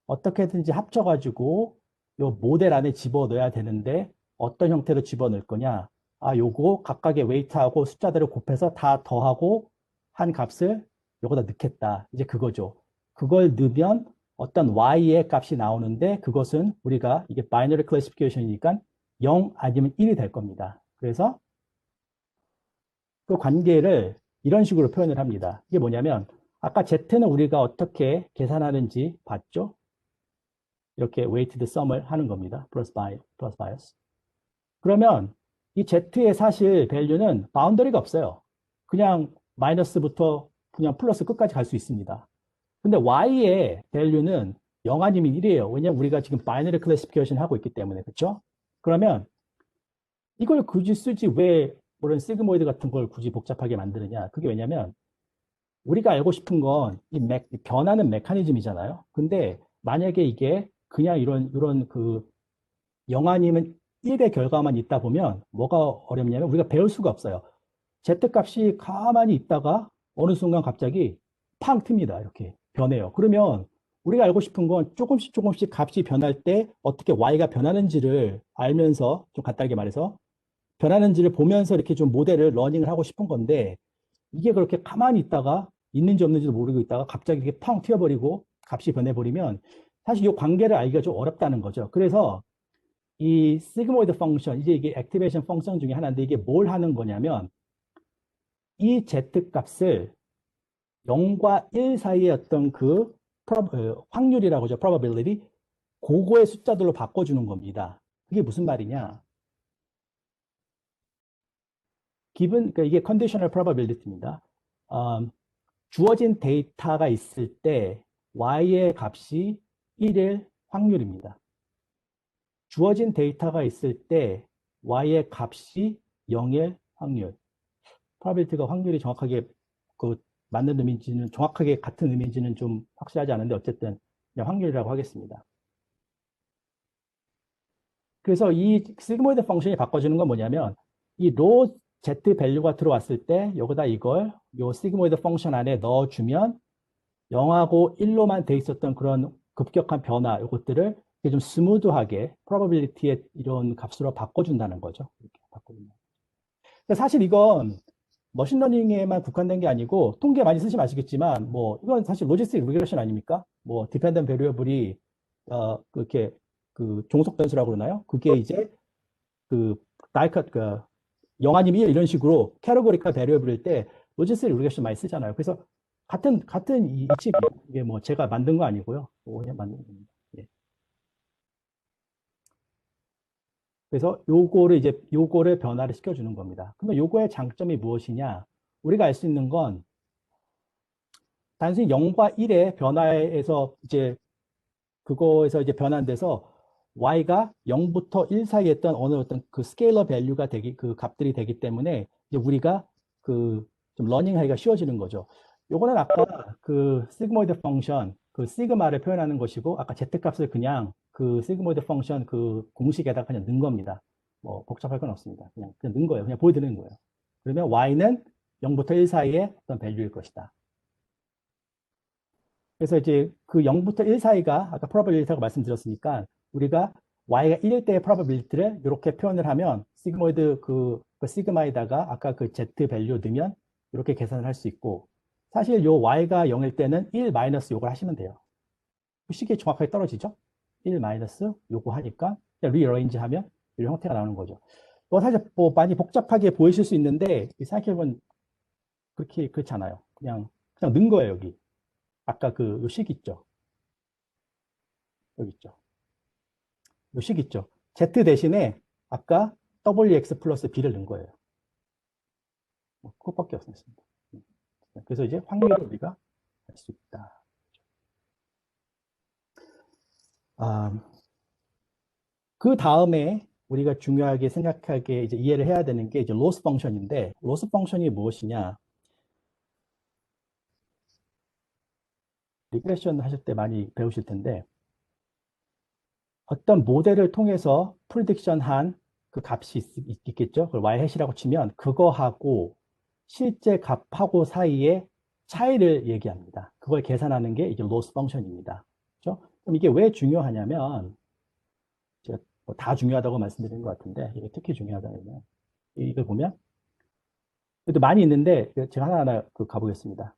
어떻게든지 합쳐가지고 요 모델 안에 집어넣어야 되는데 어떤 형태로 집어넣을 거냐? 아, 요거 각각의 웨이트하고 숫자들을 곱해서 다 더하고 한 값을 요거다 넣겠다. 이제 그거죠. 그걸 넣으면 어떤 y의 값이 나오는데 그것은 우리가 이게 바이너리 클래시피케이션이니까 0 아니면 1이 될 겁니다. 그래서 그 관계를 이런 식으로 표현을 합니다. 이게 뭐냐면 아까 z는 우리가 어떻게 계산하는지 봤죠? 이렇게 weighted sum을 하는 겁니다. 플러스 바이어스. 그러면 이 z의 사실 밸류는 바운더리가 없어요. 그냥 마이너스부터 그냥 플러스 끝까지 갈 수 있습니다. 근데 y의 밸류는 0 아니면 1이에요. 왜냐면 우리가 지금 바이너리 클래시피케이션 하고 있기 때문에. 그렇죠? 그러면 이걸 굳이 쓰지 왜 그런 시그모이드 같은 걸 굳이 복잡하게 만드느냐? 그게 왜냐면 우리가 알고 싶은 건 이 변하는 메커니즘이잖아요. 근데 만약에 이게 그냥 이런 그 0 아니면 1의 결과만 있다 보면 뭐가 어렵냐면 우리가 배울 수가 없어요. Z값이 가만히 있다가 어느 순간 갑자기 팡 틉니다. 이렇게 변해요. 그러면 우리가 알고 싶은 건 조금씩 값이 변할 때 어떻게 Y가 변하는지를 알면서 좀 간단하게 말해서 변하는지를 보면서 이렇게 좀 모델을 러닝을 하고 싶은 건데 이게 그렇게 가만히 있다가 있는지 없는지도 모르고 있다가 갑자기 이게 팡 튀어버리고 값이 변해버리면 사실 이 관계를 알기가 좀 어렵다는 거죠. 그래서 이 시그모이드 펑션, 이제 이게 액티베이션 펑션 중에 하나인데 이게 뭘 하는 거냐면 이 z 값을 0과 1 사이의 어떤 확률이라고 하죠. probability. 그거의 숫자들로 바꿔주는 겁니다. 그게 무슨 말이냐? 그러니까 이게 conditional probability입니다. 주어진 데이터가 있을 때 y의 값이 1일 확률입니다. 주어진 데이터가 있을 때 y의 값이 0일 확률. probability가 확률이 정확하게 맞는 의미인지는 정확하게 같은 의미인지는 좀 확실하지 않은데 어쨌든 그냥 확률이라고 하겠습니다. 그래서 이 시그모이드 펑션이 바꿔주는 건 뭐냐면 이 로 z 밸류가 들어왔을 때 여기다 이걸 요 시그모이드 펑션 안에 넣어주면 0하고 1로만 돼 있었던 그런 급격한 변화 이것들을 좀 스무드하게 probability의 이런 값으로 바꿔준다는 거죠. 이렇게 바꿔준다. 사실 이건 머신러닝에만 국한된 게 아니고 통계 많이 쓰시면 아시겠지만 뭐 이건 사실 로지스틱 리그레션 아닙니까? 뭐 디펜던트 베리어블이 그렇게 그 종속 변수라고 그러나요? 그게 이제 그 다이컷 그 영아님 1 이런 식으로 캐러고리컬 베리어블일 때 로지스틱 리그레션 많이 쓰잖아요. 그래서 같은 이치 이게 뭐 제가 만든 거 아니고요. 그냥 만든 겁니다. 예. 그래서 요거를 변화를 시켜주는 겁니다. 그러면 요거의 장점이 무엇이냐? 우리가 알 수 있는 건 단순히 0과 1의 변화에서 이제 그거에서 이제 변환돼서 y가 0부터 1 사이에 있던 어느 어떤 그 스케일러 밸류가 그 값들이 되기 때문에 이제 우리가 그 좀 러닝하기가 쉬워지는 거죠. 요거는 아까 그 시그모이드 펑션 그 시그마를 표현하는 것이고 아까 z 값을 그냥 그 시그모이드 펑션 그 공식에다가 그냥 넣은 겁니다. 뭐 복잡할 건 없습니다. 그냥 넣은 거예요. 그냥 보여드리는 거예요. 그러면 y는 0부터 1 사이의 어떤 밸류일 것이다. 그래서 이제 그 0부터 1 사이가 아까 probability라고 말씀드렸으니까 우리가 y가 1일 때의 probability를 이렇게 표현을 하면 시그모이드 그 시그마에다가 아까 그 z 밸류 넣으면 이렇게 계산을 할 수 있고 사실 요 y가 0일 때는 1 마이너스 요걸 하시면 돼요. 그 식이 정확하게 떨어지죠? 1 마이너스 요거 하니까 리어레인지 하면 이런 형태가 나오는 거죠. 뭐 사실 뭐 많이 복잡하게 보이실 수 있는데 생각해보면 그렇지 않아요. 그냥 넣은 거예요, 여기. 아까 그 식 있죠? 여기 있죠? 요 식 있죠? Z 대신에 아까 WX 플러스 B를 넣은 거예요. 뭐 그것밖에 없습니다. 그래서 이제 확률을 우리가 알 수 있다. 그 다음에 우리가 중요하게 생각하게 이제 이해를 해야 되는 게 이제 로스 펑션인데 로스 펑션이 무엇이냐? 리그레션 하실 때 많이 배우실 텐데 어떤 모델을 통해서 프리딕션한 그 값이 있겠죠. 그걸 y-hat이라고 치면 그거하고 실제 값하고 사이의 차이를 얘기합니다. 그걸 계산하는 게 이제 로스 펑션입니다. 그렇죠? 그럼 이게 왜 중요하냐면 제가 뭐다 중요하다고 말씀드린 것 같은데 이게 특히 중요하다면 이걸 보면 그래도 많이 있는데 제가 하나하나 가보겠습니다.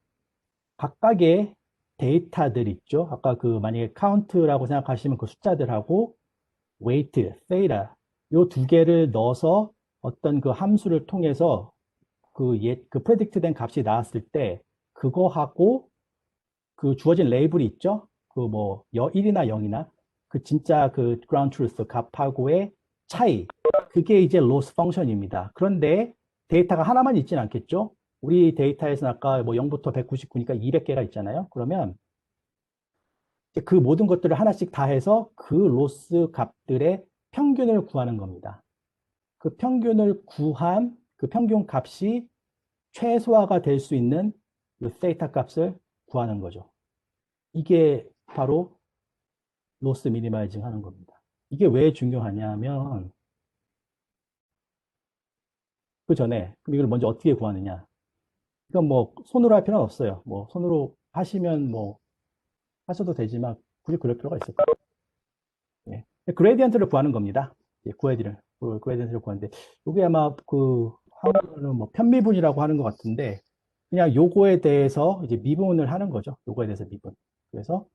각각의 데이터들 있죠. 아까 그 만약에 카운트라고 생각하시면 그 숫자들하고 웨이트, 세이라 요 두 개를 넣어서 어떤 그 함수를 통해서 그 프레딕트 된 값이 나왔을 때 그거하고 그 주어진 레이블이 있죠. 그 뭐 1이나 0이나 그 진짜 그 ground truth 값하고의 차이 그게 이제 loss 펑션입니다. 그런데 데이터가 하나만 있진 않겠죠. 우리 데이터에서는 아까 뭐 0부터 199니까 200개가 있잖아요. 그러면 그 모든 것들을 하나씩 다 해서 그 로스 값들의 평균을 구하는 겁니다. 그 평균을 구한 그 평균 값이 최소화가 될 수 있는 이 세이타 값을 구하는 거죠. 이게 바로 로스 미니마이징 하는 겁니다. 이게 왜 중요하냐면 그 전에 그럼 이걸 먼저 어떻게 구하느냐? 이건 뭐 손으로 할 필요는 없어요. 뭐 손으로 하시면 뭐 하셔도 되지만 굳이 그럴 필요가 있을까요? 예. 그레디언트를 구하는 겁니다. 예, 그레디언트를 구하는데 이게 아마 그 한국어는 뭐 편미분이라고 하는 것 같은데 그냥 요거에 대해서 이제 미분을 하는 거죠. 요거에 대해서 미분. 그래서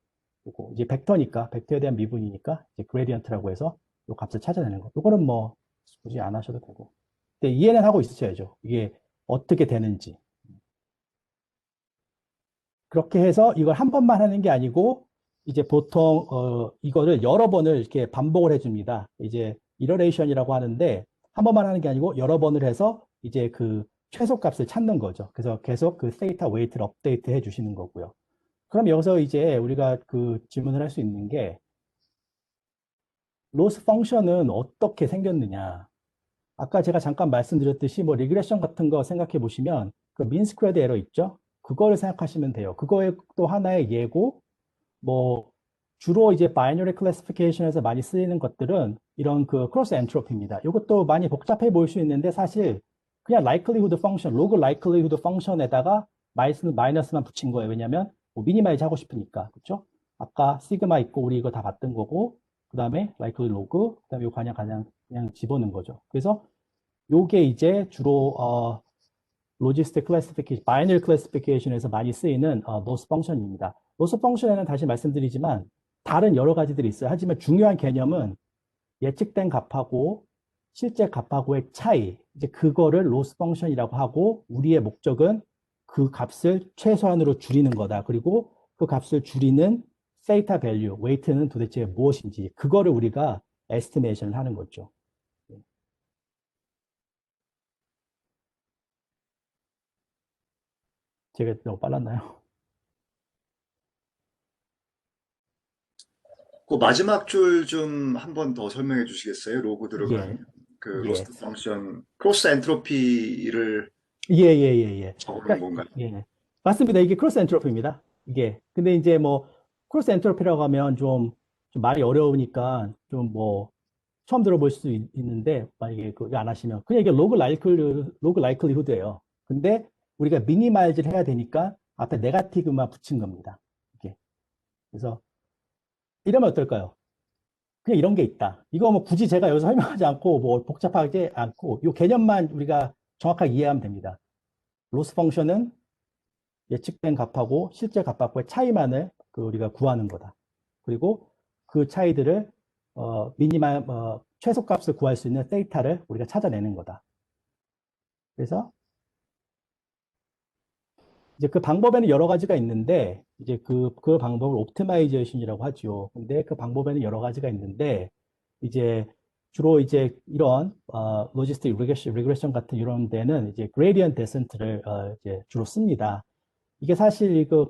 요거 이제 벡터에 대한 미분이니까 이제 그레디언트라고 해서 요 값을 찾아내는 거. 요거는 뭐 굳이 안 하셔도 되고. 근데 이해는 하고 있으셔야죠. 이게 어떻게 되는지. 그렇게 해서 이걸 한 번만 하는 게 아니고 이제 보통 이거를 여러 번을 이렇게 반복을 해줍니다. 이제 이터레이션이라고 하는데 한 번만 하는 게 아니고 여러 번을 해서 이제 그 최소값을 찾는 거죠. 그래서 계속 그 세이타 웨이트를 업데이트 해주시는 거고요. 그럼 여기서 이제 우리가 그 질문을 할 수 있는 게 로스 펑션은 어떻게 생겼느냐? 아까 제가 잠깐 말씀드렸듯이 뭐 리그레션 같은 거 생각해 보시면 그 민스퀘어드 에러 있죠? 그거를 생각하시면 돼요. 그거의 또 하나의 예고 뭐 주로 이제 바이너리 클래시피케이션에서 많이 쓰이는 것들은 이런 그 크로스 엔트로피입니다. 이것도 많이 복잡해 보일 수 있는데 사실 그냥 likelihood 펑션, 로그 likelihood 펑션에다가 마이너스만 붙인 거예요. 왜냐하면 뭐 미니마이즈 하고 싶으니까 그렇죠? 아까 시그마 있고 우리 이거 다 봤던 거고 그 다음에 likely 로그 그 다음에 이거 그냥 집어넣은 거죠. 그래서 요게 이제 주로 로지스틱 클래시피케이션, 바이너리 클래시피케이션에서 많이 쓰이는 로스 펑션입니다. 로스 펑션에는 다시 말씀드리지만 다른 여러 가지들이 있어요. 하지만 중요한 개념은 예측된 값하고 실제 값하고의 차이, 이제 그거를 로스 펑션이라고 하고, 우리의 목적은 그 값을 최소한으로 줄이는 거다. 그리고 그 값을 줄이는 세이타 밸류, 웨이트는 도대체 무엇인지, 그거를 우리가 에스티메이션을 하는 거죠. 제가 너무 빨랐나요? 그 마지막 줄 좀 한 번 더 설명해 주시겠어요? 로그 예, 들어간 그 예, 로스트 펑션 크로스 엔트로피를 예, 예, 예, 예. 적어놓은 그러니까, 건가요? 예. 맞습니다. 이게 크로스 엔트로피입니다. 이게. 근데 이제 뭐, 크로스 엔트로피라고 하면 좀 말이 어려우니까 좀 뭐, 처음 들어볼 수 있는데, 만약에 그거 안 하시면, 그냥 이게 로그 라이클리후드예요. 근데 우리가 미니마이즈를 해야 되니까 앞에 네가티브만 붙인 겁니다. 이게. 그래서 이러면 어떨까요? 그냥 이런 게 있다. 이거 뭐 굳이 제가 여기서 설명하지 않고 뭐 복잡하게 않고 이 개념만 우리가 정확하게 이해하면 됩니다. 로스 펑션은 예측된 값하고 실제 값하고의 차이만을 우리가 구하는 거다. 그리고 그 차이들을 최소값을 구할 수 있는 데이터를 우리가 찾아내는 거다. 그래서 이제 그 방법에는 여러 가지가 있는데 이제 그 방법을 옵티마이제이션이라고 하죠. 근데 그 방법에는 여러 가지가 있는데 이제 주로 이제 이런 로지스틱 리그레션 같은 이런 데는 이제 그레디언트 데센트를 이제 주로 씁니다. 이게 사실 이거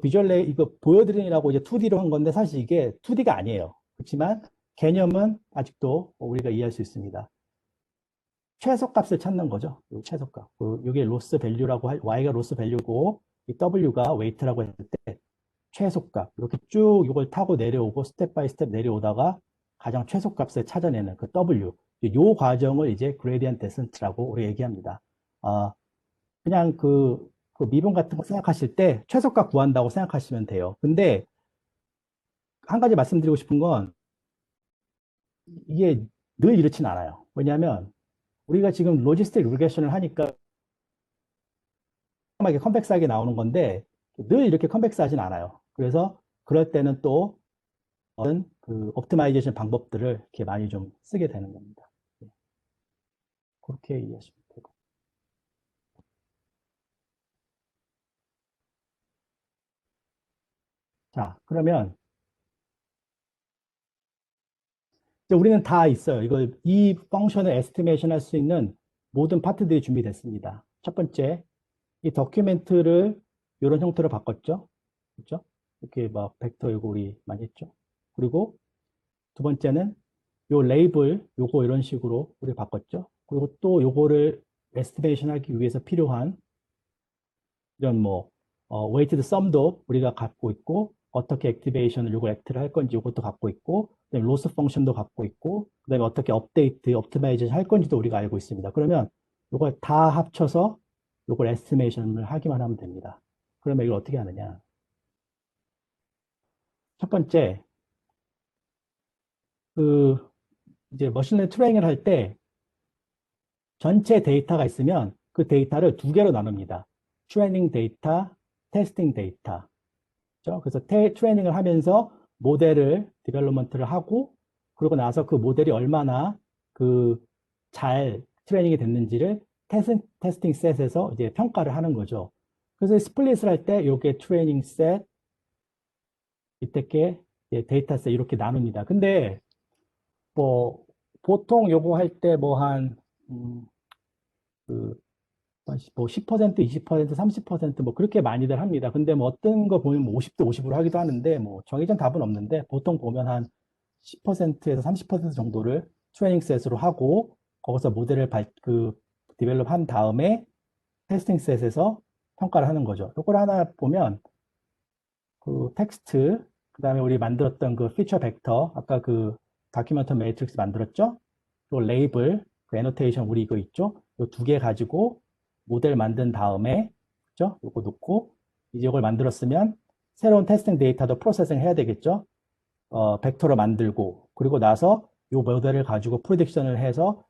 보여드리느라고 이제 2D로 한 건데 사실 이게 2D가 아니에요. 그렇지만 개념은 아직도 우리가 이해할 수 있습니다. 최소값을 찾는 거죠. 요 최소값. 이게 로스 밸류라고 Y가 로스 밸류고 이 W가 웨이트라고 했을 때 최소값. 이렇게 쭉 이걸 타고 내려오고 스텝 바이 스텝 내려오다가 가장 최소값을 찾아내는 그 W. 요 과정을 이제 그레디언트 데센트라고 우리 얘기합니다. 아, 그냥 그 미분 같은 거 생각하실 때 최소값 구한다고 생각하시면 돼요. 근데 한 가지 말씀드리고 싶은 건 이게 늘 이렇진 않아요. 왜냐하면 우리가 지금 로지스틱 리그레션을 하니까 컴백스하게 나오는 건데 늘 이렇게 컴백스하진 않아요. 그래서 그럴 때는 또 어떤 그 옵티마이제이션 방법들을 이렇게 많이 좀 쓰게 되는 겁니다. 네, 그렇게 이해하시면 되고. 자, 그러면 이제 우리는 다 있어요. 이 펑션을 에스티메이션 할 수 있는 모든 파트들이 준비됐습니다. 첫 번째, 이 더큐멘트를 이런 형태로 바꿨죠. 그렇죠? 이렇게 막 벡터 이거 우리 많이 했죠. 그리고 두 번째는 요 레이블 요거 이런 식으로 우리 바꿨죠. 그리고 또 요거를 에스티메이션 하기 위해서 필요한 이런 뭐 웨이티드 썸도 우리가 갖고 있고 어떻게 액티베이션을 요걸 액트를 할 건지 요것도 갖고 있고 그다음에 로스 펑션도 갖고 있고 그다음에 어떻게 업데이트, 옵티마이제이션 할 건지도 우리가 알고 있습니다. 그러면 요걸 다 합쳐서 요걸 에스티메이션을 하기만 하면 됩니다. 그러면 이걸 어떻게 하느냐? 첫 번째 그 이제 머신러닝 트레이닝을 할 때 전체 데이터가 있으면 그 데이터를 두 개로 나눕니다. 트레이닝 데이터, 테스팅 데이터. 그렇죠? 그래서 트레이닝을 하면서 모델을 디벨롭먼트를 하고 그러고 나서 그 모델이 얼마나 그 잘 트레이닝이 됐는지를 테스팅 셋에서 이제 평가를 하는 거죠. 그래서 스플릿을 할 때 이게 트레이닝 셋, 이때 게 데이터 셋 이렇게 나눕니다. 근데 뭐 보통 요거 할 때 뭐 한 그, 뭐 10%, 20%, 30%뭐 그렇게 많이들 합니다. 근데 뭐 어떤 거 보면 뭐 50대 50으로 하기도 하는데 뭐 정해진 답은 없는데 보통 보면 한 10%에서 30% 정도를 트레이닝 셋으로 하고 거기서 모델을 디벨롭 한 다음에 테스팅 셋에서 평가를 하는 거죠. 이걸 하나 보면 그 텍스트, 그 다음에 우리 만들었던 그 피처 벡터, 아까 그 다큐멘터 매트릭스 만들었죠? 또 레이블, 그 애노테이션 우리 이거 있죠? 이 두 개 가지고 모델 만든 다음에, 그죠? 이거 놓고, 이제 이걸 만들었으면 새로운 테스팅 데이터도 프로세싱 해야 되겠죠? 벡터로 만들고, 그리고 나서 이 모델을 가지고 프로딕션을 해서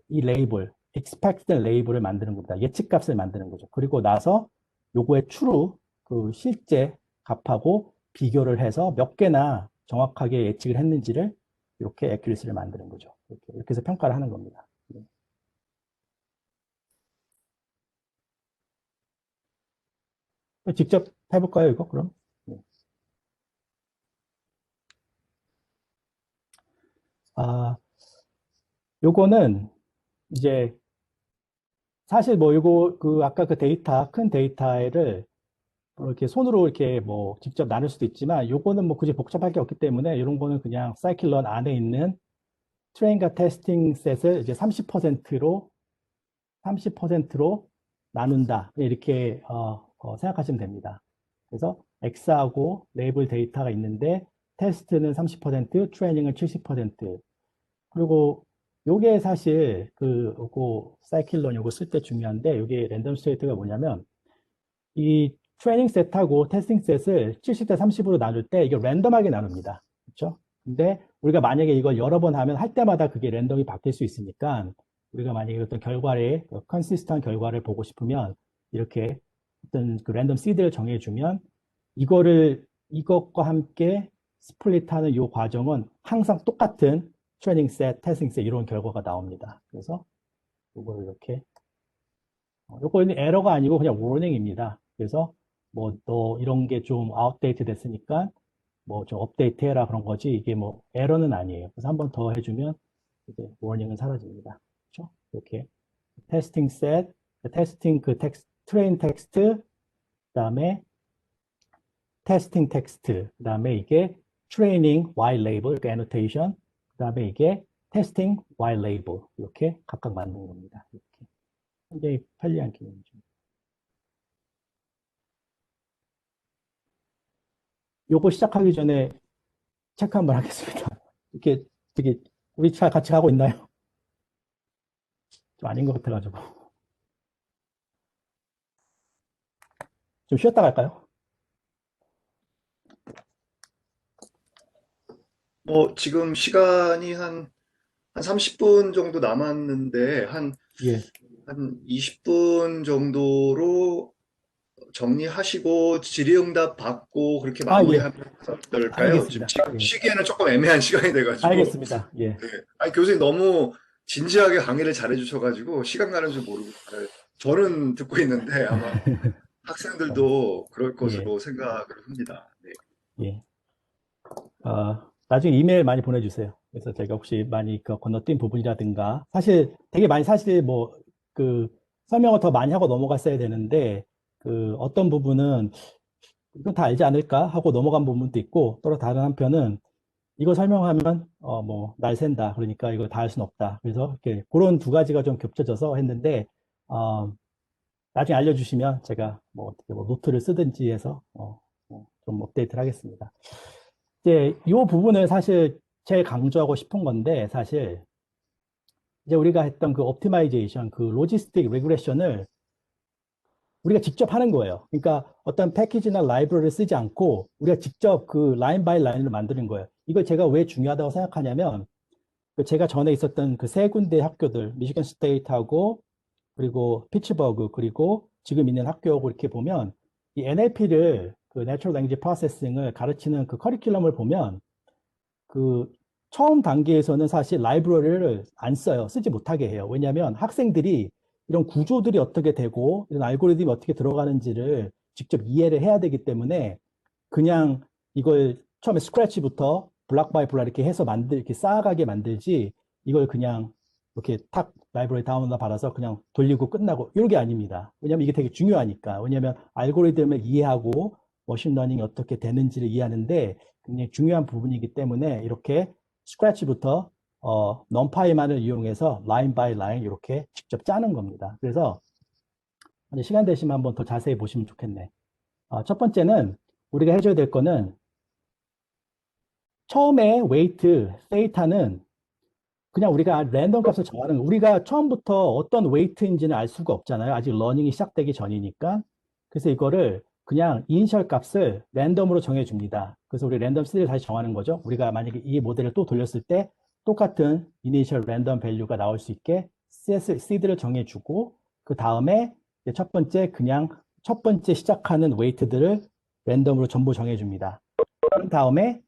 이 레이블, expected 레이블을 만드는 겁니다. 예측값을 만드는 거죠. 그리고 나서 요거의 true, 그 실제 값하고 비교를 해서 몇 개나 정확하게 예측을 했는지를 이렇게 액큐리시를 만드는 거죠. 이렇게 해서 평가를 하는 겁니다. 네. 직접 해볼까요, 이거? 그럼? 네. 아, 요거는 이제 사실 뭐 요거 그 아까 그 데이터 큰 데이터를 이렇게 손으로 이렇게 뭐 직접 나눌 수도 있지만 요거는 뭐 굳이 복잡할 게 없기 때문에 이런 거는 그냥 사이클론 안에 있는 트레인과 테스팅 셋을 이제 30%로 나눈다. 이렇게 생각하시면 됩니다. 그래서 X하고 레이블 데이터가 있는데 테스트는 30%, 트레이닝은 70%. 그리고 요게 사실 요거 사이클론 요거 쓸 때 중요한데 요게 랜덤 스테이트가 뭐냐면 이 트레이닝 셋하고 테스팅 셋을 70대 30으로 나눌 때 이게 랜덤하게 나눕니다. 그렇죠? 근데 우리가 만약에 이걸 여러 번 하면 할 때마다 그게 랜덤이 바뀔 수 있으니까 우리가 만약에 어떤 결과를 컨시스턴트 결과를 보고 싶으면 이렇게 어떤 그 랜덤 시드를 정해주면 이것과 함께 스플릿하는 이 과정은 항상 똑같은 트레이닝 셋, 테스팅 셋 이런 결과가 나옵니다. 그래서 이걸 이렇게 요거는 에러가 아니고 그냥 워닝입니다. 그래서 뭐 너 이런 게 좀 아웃데이트 됐으니까 뭐 좀 업데이트 해라 그런 거지 이게 뭐 에러는 아니에요. 그래서 한 번 더 해주면 이제 워닝은 사라집니다. 그렇죠? 이렇게 테스팅 셋, 테스팅 그 텍스트, 트레인 텍스트, 그다음에 테스팅 텍스트, 그다음에 이게 트레이닝 while label, 그 annotation, 그다음에 이게 테스팅 while label 이렇게 각각 만든 겁니다. 이렇게 굉장히 편리한 기능이죠. 요거 시작하기 전에 체크 한번 하겠습니다. 이렇게 되게 우리 잘 같이 가고 있나요? 좀 아닌 것 같아가지고 좀 쉬었다 갈까요? 뭐 지금 시간이 한 30분 정도 남았는데 예. 한 20분 정도로 정리하시고 질의응답 받고 그렇게 아, 예. 마무리하면 어떨까요? 지금 알겠습니다. 예. 시기에는 조금 애매한 시간이 돼가지고. 알겠습니다. 예. 아니, 교수님 너무 진지하게 강의를 잘해 주셔가지고 시간 가는 줄 모르고 저는 듣고 있는데 아마 학생들도 그럴 예. 것으로 생각을 합니다. 네. 예. 나중에 이메일 많이 보내주세요. 그래서 제가 혹시 많이 그 건너뛴 부분이라든가, 사실 되게 많이 사실 뭐, 그 설명을 더 많이 하고 넘어갔어야 되는데, 그 어떤 부분은 이건 다 알지 않을까 하고 넘어간 부분도 있고, 또 다른 한편은 이거 설명하면, 뭐, 날 샌다. 그러니까 이거 다 할 수는 없다. 그래서 이렇게 그런 두 가지가 좀 겹쳐져서 했는데, 어, 나중에 알려주시면 제가 뭐 어떻게 뭐 노트를 쓰든지 해서, 좀 업데이트를 하겠습니다. 이제 이 부분을 사실 제일 강조하고 싶은 건데 사실 이제 우리가 했던 그 옵티마이제이션, 그 로지스틱 레그레션을 우리가 직접 하는 거예요. 그러니까 어떤 패키지나 라이브러리를 쓰지 않고 우리가 직접 그 라인 바이 라인을 만드는 거예요. 이걸 제가 왜 중요하다고 생각하냐면 그 제가 전에 있었던 그 세 군데 학교들, 미시건 스테이트하고 그리고 피츠버그 그리고 지금 있는 학교하고 이렇게 보면 이 NLP를 그 Natural Language Processing을 가르치는 그 커리큘럼을 보면 그 처음 단계에서는 사실 라이브러리를 안 써요. 쓰지 못하게 해요. 왜냐하면 학생들이 이런 구조들이 어떻게 되고 이런 알고리즘이 어떻게 들어가는지를 직접 이해를 해야 되기 때문에 그냥 이걸 처음에 스크래치부터 블락 바이 블락 이렇게 해서 이렇게 쌓아가게 만들지 이걸 그냥 이렇게 탁 라이브러리 다운로드 받아서 그냥 돌리고 끝나고 이런 게 아닙니다. 왜냐하면 이게 되게 중요하니까. 왜냐하면 알고리즘을 이해하고 머신러닝이 어떻게 되는지를 이해하는데 굉장히 중요한 부분이기 때문에 이렇게 스크래치부터 넘파이만을 이용해서 라인 바이 라인 이렇게 직접 짜는 겁니다. 그래서 시간 되시면 한번 더 자세히 보시면 좋겠네. 첫 번째는 우리가 해줘야 될 거는 처음에 웨이트, 세이타는 그냥 우리가 랜덤 값을 정하는 우리가 처음부터 어떤 웨이트인지는 알 수가 없잖아요. 아직 러닝이 시작되기 전이니까. 그래서 이거를 그냥 이니셜 값을 랜덤으로 정해줍니다. 그래서 우리 랜덤 시드를 다시 정하는 거죠. 우리가 만약에 이 모델을 또 돌렸을 때 똑같은 이니셜 랜덤 밸류가 나올 수 있게 시드를 정해주고 그 다음에 첫 번째 첫 번째 시작하는 웨이트들을 랜덤으로 전부 정해줍니다. 그 다음에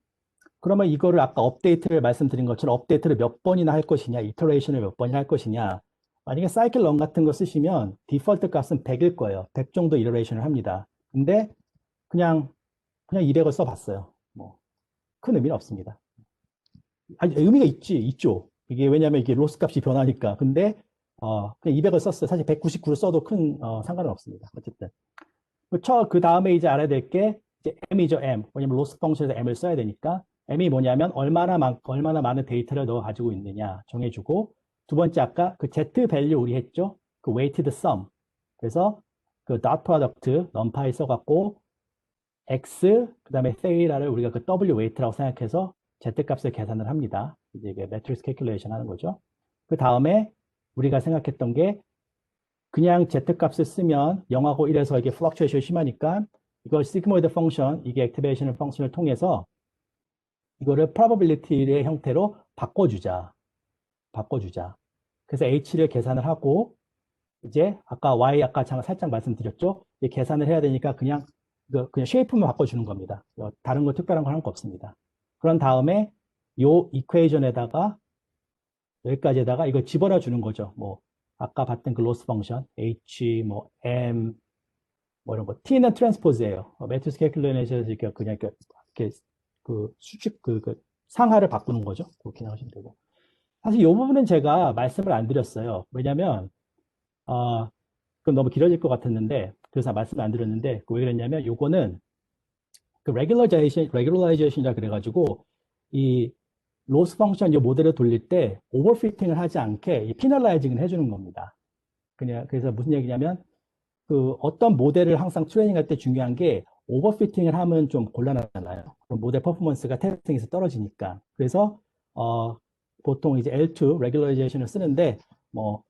그러면 이거를 아까 업데이트를 말씀드린 것처럼 업데이트를 몇 번이나 할 것이냐, 이터레이션을 몇 번이나 할 것이냐. 만약에 사이클 런 같은 거 쓰시면 디폴트 값은 100일 거예요. 100 정도 이터레이션을 합니다. 근데 그냥 200을 써봤어요. 뭐 큰 의미는 없습니다. 아니, 의미가 있죠. 이게 왜냐하면 이게 로스 값이 변하니까. 근데 그냥 200을 썼어요. 사실 199를 써도 큰 상관은 없습니다. 어쨌든 그 다음에 이제 알아야 될 게 이제 m이죠, m. 왜냐면 로스 펑션에서 m을 써야 되니까 m이 뭐냐면 얼마나 많은 데이터를 넣어 가지고 있느냐 정해주고, 두 번째 아까 그 z 밸류 우리 했죠. 그 weighted sum. 그래서 그 dot product numpy 써갖고 x 그다음에 theta를 우리가 그 w weight라고 생각해서 z 값을 계산을 합니다. 이제 이게 매트릭스 calculation 하는 거죠. 그 다음에 우리가 생각했던 게 그냥 z 값을 쓰면 0하고 1에서 이게 플럭추에이션이 심하니까 이걸 시그모이드 펑션, 이게 액티베이션 펑션을 통해서 이거를 probability의 형태로 바꿔주자. 그래서 h를 계산을 하고 이제 아까 y 아까 잠깐 살짝 말씀드렸죠. 이제 계산을 해야 되니까 그냥 쉐이프만 바꿔주는 겁니다. 다른 거 특별한 거 하는 거 없습니다. 그런 다음에 요 이퀘이션에다가 여기까지에다가 이걸 집어넣어 주는 거죠. 뭐 아까 봤던 그 로스 펑션 h 뭐 m 뭐 이런 거. t는 트랜스포즈예요. 매트리스 calculation에서 이렇게 그냥 이렇게 그 수직 그 상하를 바꾸는 거죠. 그렇게 생각하시면 되고. 사실 이 부분은 제가 말씀을 안 드렸어요. 왜냐면 그럼 너무 길어질 것 같았는데 그래서 말씀을 안 드렸는데 왜 그랬냐면 요거는 그 regularization, 이라 그래가지고 이 로스 펑션 이 모델을 돌릴 때 오버피팅을 하지 않게 이 피널라이징을 해주는 겁니다. 그래서 무슨 얘기냐면 그 어떤 모델을 항상 트레이닝할 때 중요한 게 오버피팅을 하면 좀 곤란하잖아요. 모델 퍼포먼스가 테스팅에서 떨어지니까. 그래서 보통 이제 L2 regularization 을 쓰는데 뭐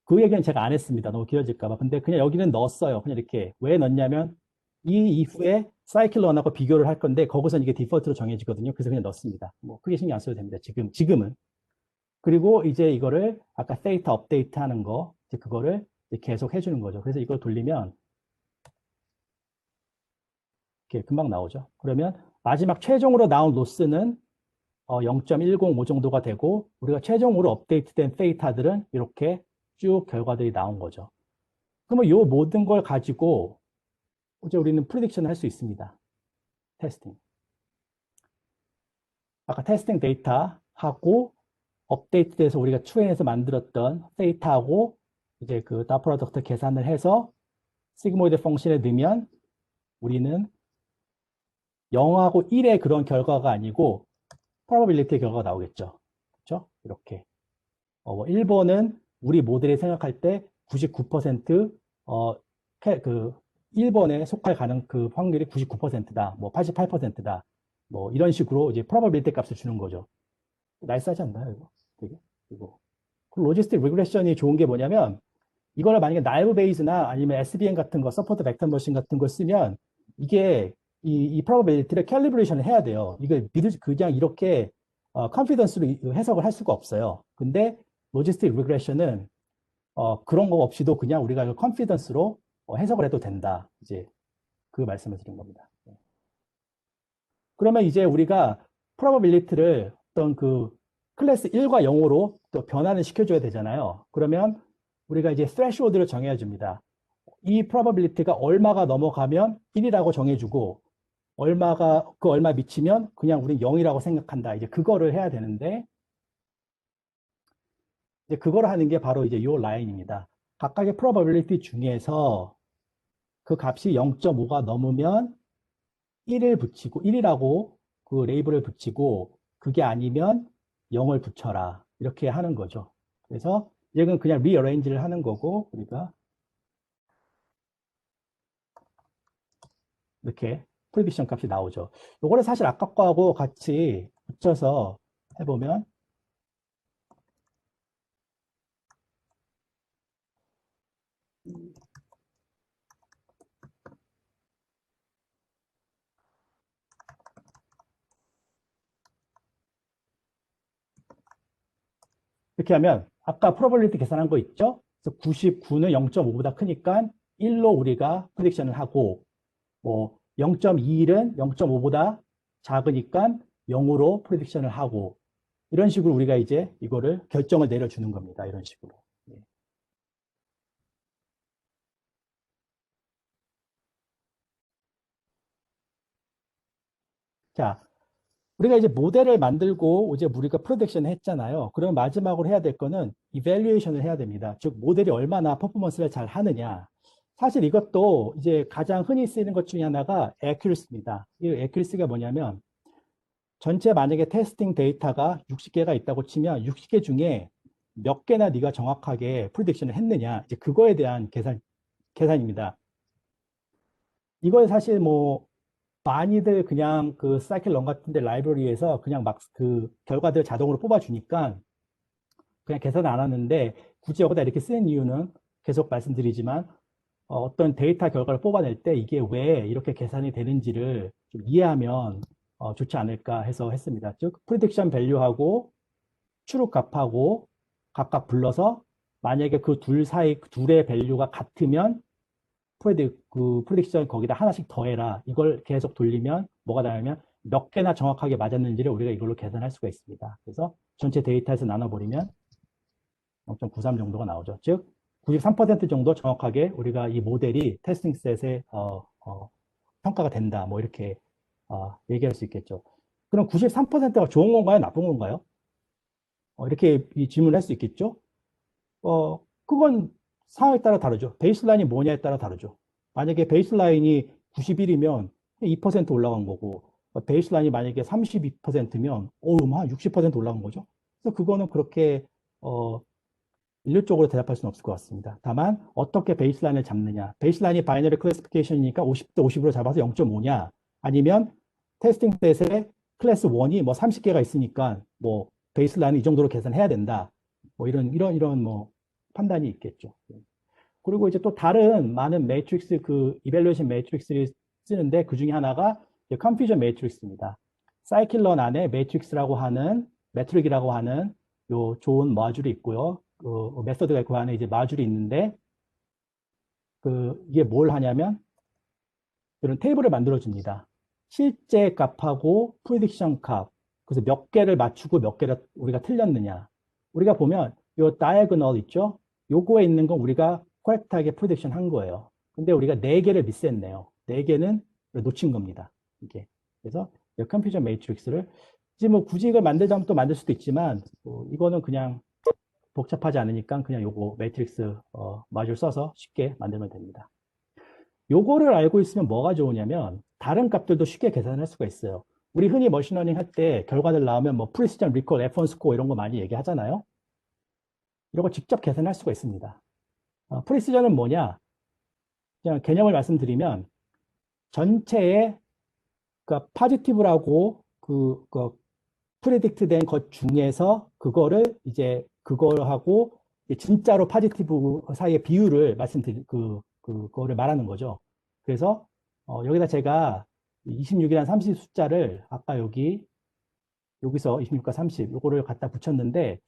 그 얘기는 제가 안 했습니다. 너무 길어질까 봐. 근데 그냥 여기는 넣었어요. 그냥 이렇게. 왜 넣냐면 이 이후에 사이클 런하고 비교를 할 건데 거기서는 이게 디폴트로 정해지거든요. 그래서 그냥 넣습니다. 뭐 크게 신경 안 써도 됩니다. 지금은. 그리고 이제 이거를 아까 데이터 업데이트 하는 거 이제 그거를 이제 계속 해주는 거죠. 그래서 이걸 돌리면 이렇게 금방 나오죠. 그러면 마지막 최종으로 나온 로스는 0.105 정도가 되고 우리가 최종으로 업데이트된 데이터들은 이렇게 쭉 결과들이 나온 거죠. 그러면 이 모든 걸 가지고 이제 우리는 프리딕션을 할 수 있습니다. 테스팅. 아까 테스팅 데이터하고 업데이트돼서 우리가 트레인에서 만들었던 데이터하고 이제 그 닷 프로덕트 계산을 해서 시그모이드 펑션에 넣으면 우리는 0하고 1의 그런 결과가 아니고 probability의 결과가 나오겠죠. 그렇죠? 이렇게. 뭐 1번은 우리 모델이 생각할 때 99% 그 1번에 속할 그 확률이 99%다. 뭐 88%다. 뭐 이런 식으로 이제 probability 값을 주는 거죠. 나이스하지 않나요, 이거? 되게? 이거. 그 로지스틱 리그레션이 좋은 게 뭐냐면 이거를 만약에 나이브 베이스나 아니면 SVM 같은 거, 서포트 벡터 머신 같은 거 쓰면 이게 이 probability를 캘리브레이션을 해야 돼요. 이거 그냥 이렇게 컨피던스로 해석을 할 수가 없어요. 근데 로지스틱 리그레션은 그런 거 없이도 그냥 우리가 컨피던스로 해석을 해도 된다. 이제 그 말씀을 드린 겁니다. 그러면 이제 우리가 probability를 어떤 그 클래스 1과 0으로 또 변화를 시켜줘야 되잖아요. 그러면 우리가 이제 threshold를 정해야 줍니다. 이 probability가 얼마가 넘어가면 1이라고 정해주고 얼마 미치면 그냥 우린 0이라고 생각한다. 이제 그거를 해야 되는데 이제 그걸 하는 게 바로 이제 이 라인입니다. 각각의 probability 중에서 그 값이 0.5가 넘으면 1을 붙이고 1이라고 그 레이블을 붙이고 그게 아니면 0을 붙여라. 이렇게 하는 거죠. 그래서 이건 그냥 rearrange를 하는 거고 우리가 이렇게 프리딕션 값이 나오죠. 요거를 사실 아까 거하고 같이 붙여서 해보면 이렇게 하면 아까 프로버빌리티 계산한 거 있죠? 그래서 99는 0.5보다 크니까 1로 우리가 프리딕션을 하고 뭐 0.21은 0.5보다 작으니까 0으로 프레딕션을 하고 이런 식으로 우리가 이제 이거를 결정을 내려주는 겁니다. 이런 식으로. 예. 자, 우리가 이제 모델을 만들고 이제 우리가 프로덕션 했잖아요. 그러면 마지막으로 해야 될 거는 이밸류에이션을 해야 됩니다. 즉 모델이 얼마나 퍼포먼스를 잘 하느냐. 사실 이것도 이제 가장 흔히 쓰이는 것 중에 하나가 accuracy입니다. 이 accuracy가 뭐냐면 전체 만약에 테스팅 데이터가 60개가 있다고 치면 60개 중에 몇 개나 네가 정확하게 프로덕션을 했느냐. 이제 그거에 대한 계산입니다. 이걸 사실 뭐 많이들 그냥 그 사이클런 같은 데 라이브러리에서 그냥 막 그 결과들 자동으로 뽑아주니까 그냥 계산 안 하는데 굳이 여기다 이렇게 쓰는 이유는 계속 말씀드리지만 어떤 데이터 결과를 뽑아낼 때 이게 왜 이렇게 계산이 되는지를 좀 이해하면 좋지 않을까 해서 했습니다. 즉, 프리딕션 밸류하고 추측 값하고 각각 불러서 만약에 그 둘 사이 둘의 밸류가 같으면 프리딕션 거기다 하나씩 더해라. 이걸 계속 돌리면 뭐가 나오냐면 몇 개나 정확하게 맞았는지를 우리가 이걸로 계산할 수가 있습니다. 그래서 전체 데이터에서 나눠버리면 0.93 정도가 나오죠. 즉, 93% 정도 정확하게 우리가 이 모델이 테스팅 셋에 평가가 된다. 뭐 이렇게 얘기할 수 있겠죠. 그럼 93%가 좋은 건가요? 나쁜 건가요? 이렇게 이 질문을 할 수 있겠죠. 그건 상황에 따라 다르죠. 베이스라인이 뭐냐에 따라 다르죠. 만약에 베이스라인이 91이면 2% 올라간 거고, 베이스라인이 만약에 32%면, 한 60% 올라간 거죠. 그래서 그거는 그렇게, 일률적으로 대답할 수는 없을 것 같습니다. 다만, 어떻게 베이스라인을 잡느냐. 베이스라인이 바이너리 클래시피케이션이니까 50대 50으로 잡아서 0.5냐. 아니면 테스팅 셋에 클래스 1이 뭐 30개가 있으니까 뭐 베이스라인을 이 정도로 계산해야 된다. 뭐 이런 뭐 판단이 있겠죠. 그리고 이제 또 다른 많은 매트릭스 그 이밸루에이션 매트릭스를 쓰는데 그 중에 하나가 컨퓨전 매트릭스입니다. 사이클런 안에 매트릭스라고 하는 매트릭이라고 하는 요 좋은 마줄이 있고요. 그 메서드가 그 안에 이제 마줄이 있는데 그 이게 뭘 하냐면 이런 테이블을 만들어 줍니다. 실제 값하고 프리딕션 값. 그래서 몇 개를 맞추고 몇 개를 우리가 틀렸느냐. 우리가 보면 요 다이애고널 있죠? 요거에 있는 건 우리가 코렉트하게 프리딕션 한 거예요. 근데 우리가 4개를 미스했네요. 4개는 놓친 겁니다. 이게. 그래서 이 컴퓨터 매트릭스를 이제 뭐 굳이 이걸 만들자면 또 만들 수도 있지만 이거는 그냥 복잡하지 않으니까 그냥 요거 매트릭스 마줄 써서 쉽게 만들면 됩니다. 요거를 알고 있으면 뭐가 좋으냐면 다른 값들도 쉽게 계산할 수가 있어요. 우리 흔히 머신러닝 할 때 결과들 나오면 뭐 프리시전, 리콜, F1 스코어 이런 거 많이 얘기하잖아요. 이런 거 직접 계산할 수가 있습니다. 프리시전은 뭐냐? 그냥 개념을 말씀드리면 전체의 그러니까 파지티브라고 그 프리딕트 된 것 중에서 그거를 이제 그거하고 진짜로 파지티브 사이의 비율을 그거를 말하는 거죠. 그래서 여기다 제가 26이라는 30 숫자를 아까 여기서 26과 30 요거를 갖다 붙였는데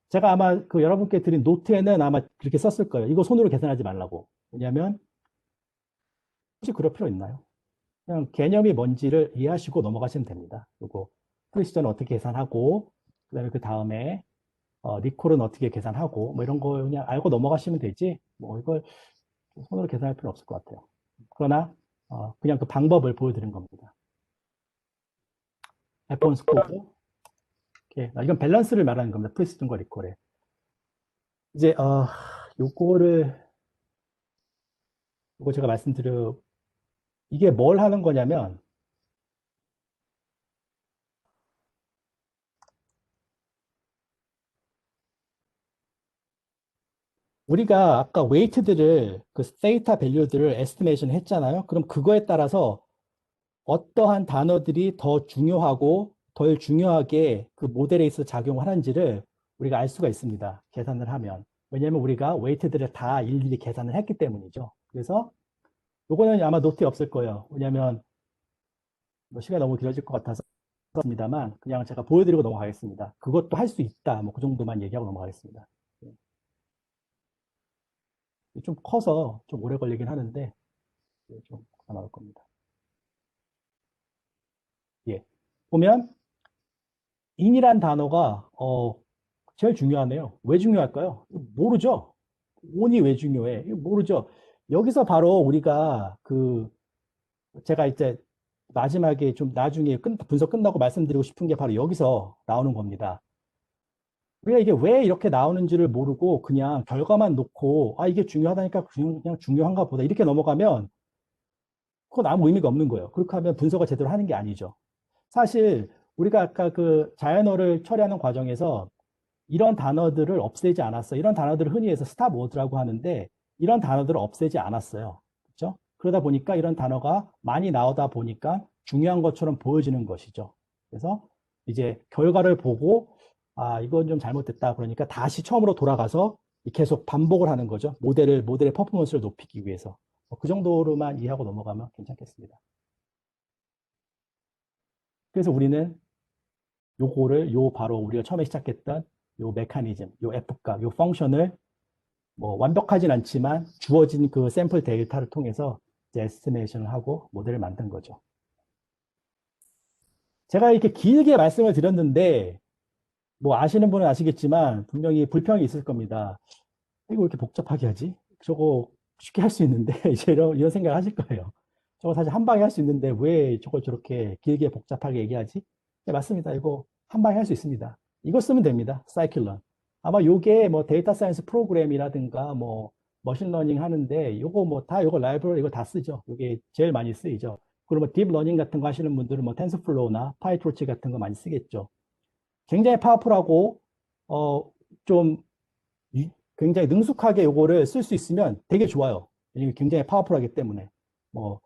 제가 아마 그 여러분께 드린 노트에는 아마 그렇게 썼을 거예요. 이거 손으로 계산하지 말라고. 왜냐하면 혹시 그럴 필요 있나요? 그냥 개념이 뭔지를 이해하시고 넘어가시면 됩니다. 그리고 프리시전은 어떻게 계산하고 그다음에 그 다음에 리콜은 어떻게 계산하고 뭐 이런 거 그냥 알고 넘어가시면 되지 뭐 이걸 손으로 계산할 필요 없을 것 같아요. 그러나 그냥 그 방법을 보여드린 겁니다. F1 스코어 이렇게 이건 밸런스를 말하는 겁니다. 프리시전과 리콜에 이제 요거 제가 말씀드려 이게 뭘 하는 거냐면 우리가 아까 웨이트들을 그 데이터 밸류들을 에스티메이션 했잖아요. 그럼 그거에 따라서 어떠한 단어들이 더 중요하고 덜 중요하게 그 모델에 있어 작용을 하는지를 우리가 알 수가 있습니다. 계산을 하면. 왜냐하면 우리가 웨이트들을 다 일일이 계산을 했기 때문이죠. 그래서 요거는 아마 노트에 없을 거예요. 왜냐하면 뭐 시간이 너무 길어질 것 같아서 그렇습니다만 그냥 제가 보여드리고 넘어가겠습니다. 그것도 할 수 있다. 뭐 그 정도만 얘기하고 넘어가겠습니다. 좀 커서 좀 오래 걸리긴 하는데 좀 나올 겁니다. 예. 보면 in이란 단어가 제일 중요하네요. 왜 중요할까요? 모르죠. on이 왜 중요해? 이거 모르죠. 여기서 바로 우리가 제가 이제 마지막에 좀 나중에 분석 끝나고 말씀드리고 싶은 게 바로 여기서 나오는 겁니다. 우리가 이게 왜 이렇게 나오는지를 모르고 그냥 결과만 놓고 아 이게 중요하다니까 그냥 중요한가 보다 이렇게 넘어가면 그건 아무 의미가 없는 거예요. 그렇게 하면 분석을 제대로 하는 게 아니죠. 사실 우리가 아까 그 자연어를 처리하는 과정에서 이런 단어들을 없애지 않았어요. 이런 단어들을 흔히 해서 스탑 워드라고 하는데 이런 단어들을 없애지 않았어요. 그렇죠? 그러다 보니까 이런 단어가 많이 나오다 보니까 중요한 것처럼 보여지는 것이죠. 그래서 이제 결과를 보고 아, 이건 좀 잘못됐다. 그러니까 다시 처음으로 돌아가서 계속 반복을 하는 거죠. 모델의 퍼포먼스를 높이기 위해서. 그 정도로만 이해하고 넘어가면 괜찮겠습니다. 그래서 우리는 바로 우리가 처음에 시작했던 요 메커니즘, 요 F값, 요 펑션을 뭐 완벽하진 않지만 주어진 그 샘플 데이터를 통해서 이제 에스티메이션을 하고 모델을 만든 거죠. 제가 이렇게 길게 말씀을 드렸는데 뭐 아시는 분은 아시겠지만 분명히 불평이 있을 겁니다. 이거 왜 이렇게 복잡하게 하지? 저거 쉽게 할 수 있는데 이제 이런 생각을 하실 거예요. 저거 사실 한 방에 할 수 있는데 왜 저걸 저렇게 길게 복잡하게 얘기하지? 네, 맞습니다. 이거 한 방에 할 수 있습니다. 이거 쓰면 됩니다. 사이클런. 아마 요게 뭐 데이터 사이언스 프로그램이라든가 뭐 머신러닝 하는데 요거 뭐 다 요거 라이브러리 이거 다 쓰죠. 요게 제일 많이 쓰이죠. 그리고 뭐 딥러닝 같은 거 하시는 분들은 뭐 텐서플로우나 파이토르치 같은 거 많이 쓰겠죠. 굉장히 파워풀하고 좀 굉장히 능숙하게 요거를 쓸 수 있으면 되게 좋아요. 왜냐면 굉장히 파워풀하기 때문에. 뭐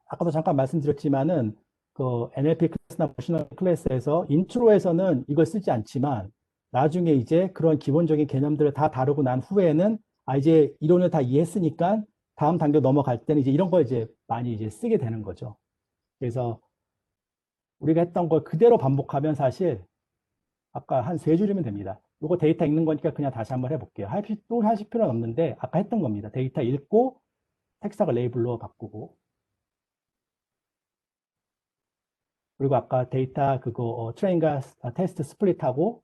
아까도 잠깐 말씀드렸지만은 그 NLP 클래스나 머신러닝 클래스에서 인트로에서는 이걸 쓰지 않지만 나중에 이제 그런 기본적인 개념들을 다 다루고 난 후에는 아 이제 이론을 다 이해했으니까 다음 단계 넘어갈 때는 이제 이런 걸 이제 많이 이제 쓰게 되는 거죠. 그래서 우리가 했던 걸 그대로 반복하면 사실 아까 한 세 줄이면 됩니다. 이거 데이터 읽는 거니까 그냥 다시 한번 해볼게요. 또 하실 필요는 없는데 아까 했던 겁니다. 데이터 읽고 텍스트가 레이블로 바꾸고 그리고 아까 데이터 그거 트레인과 테스트 스플릿하고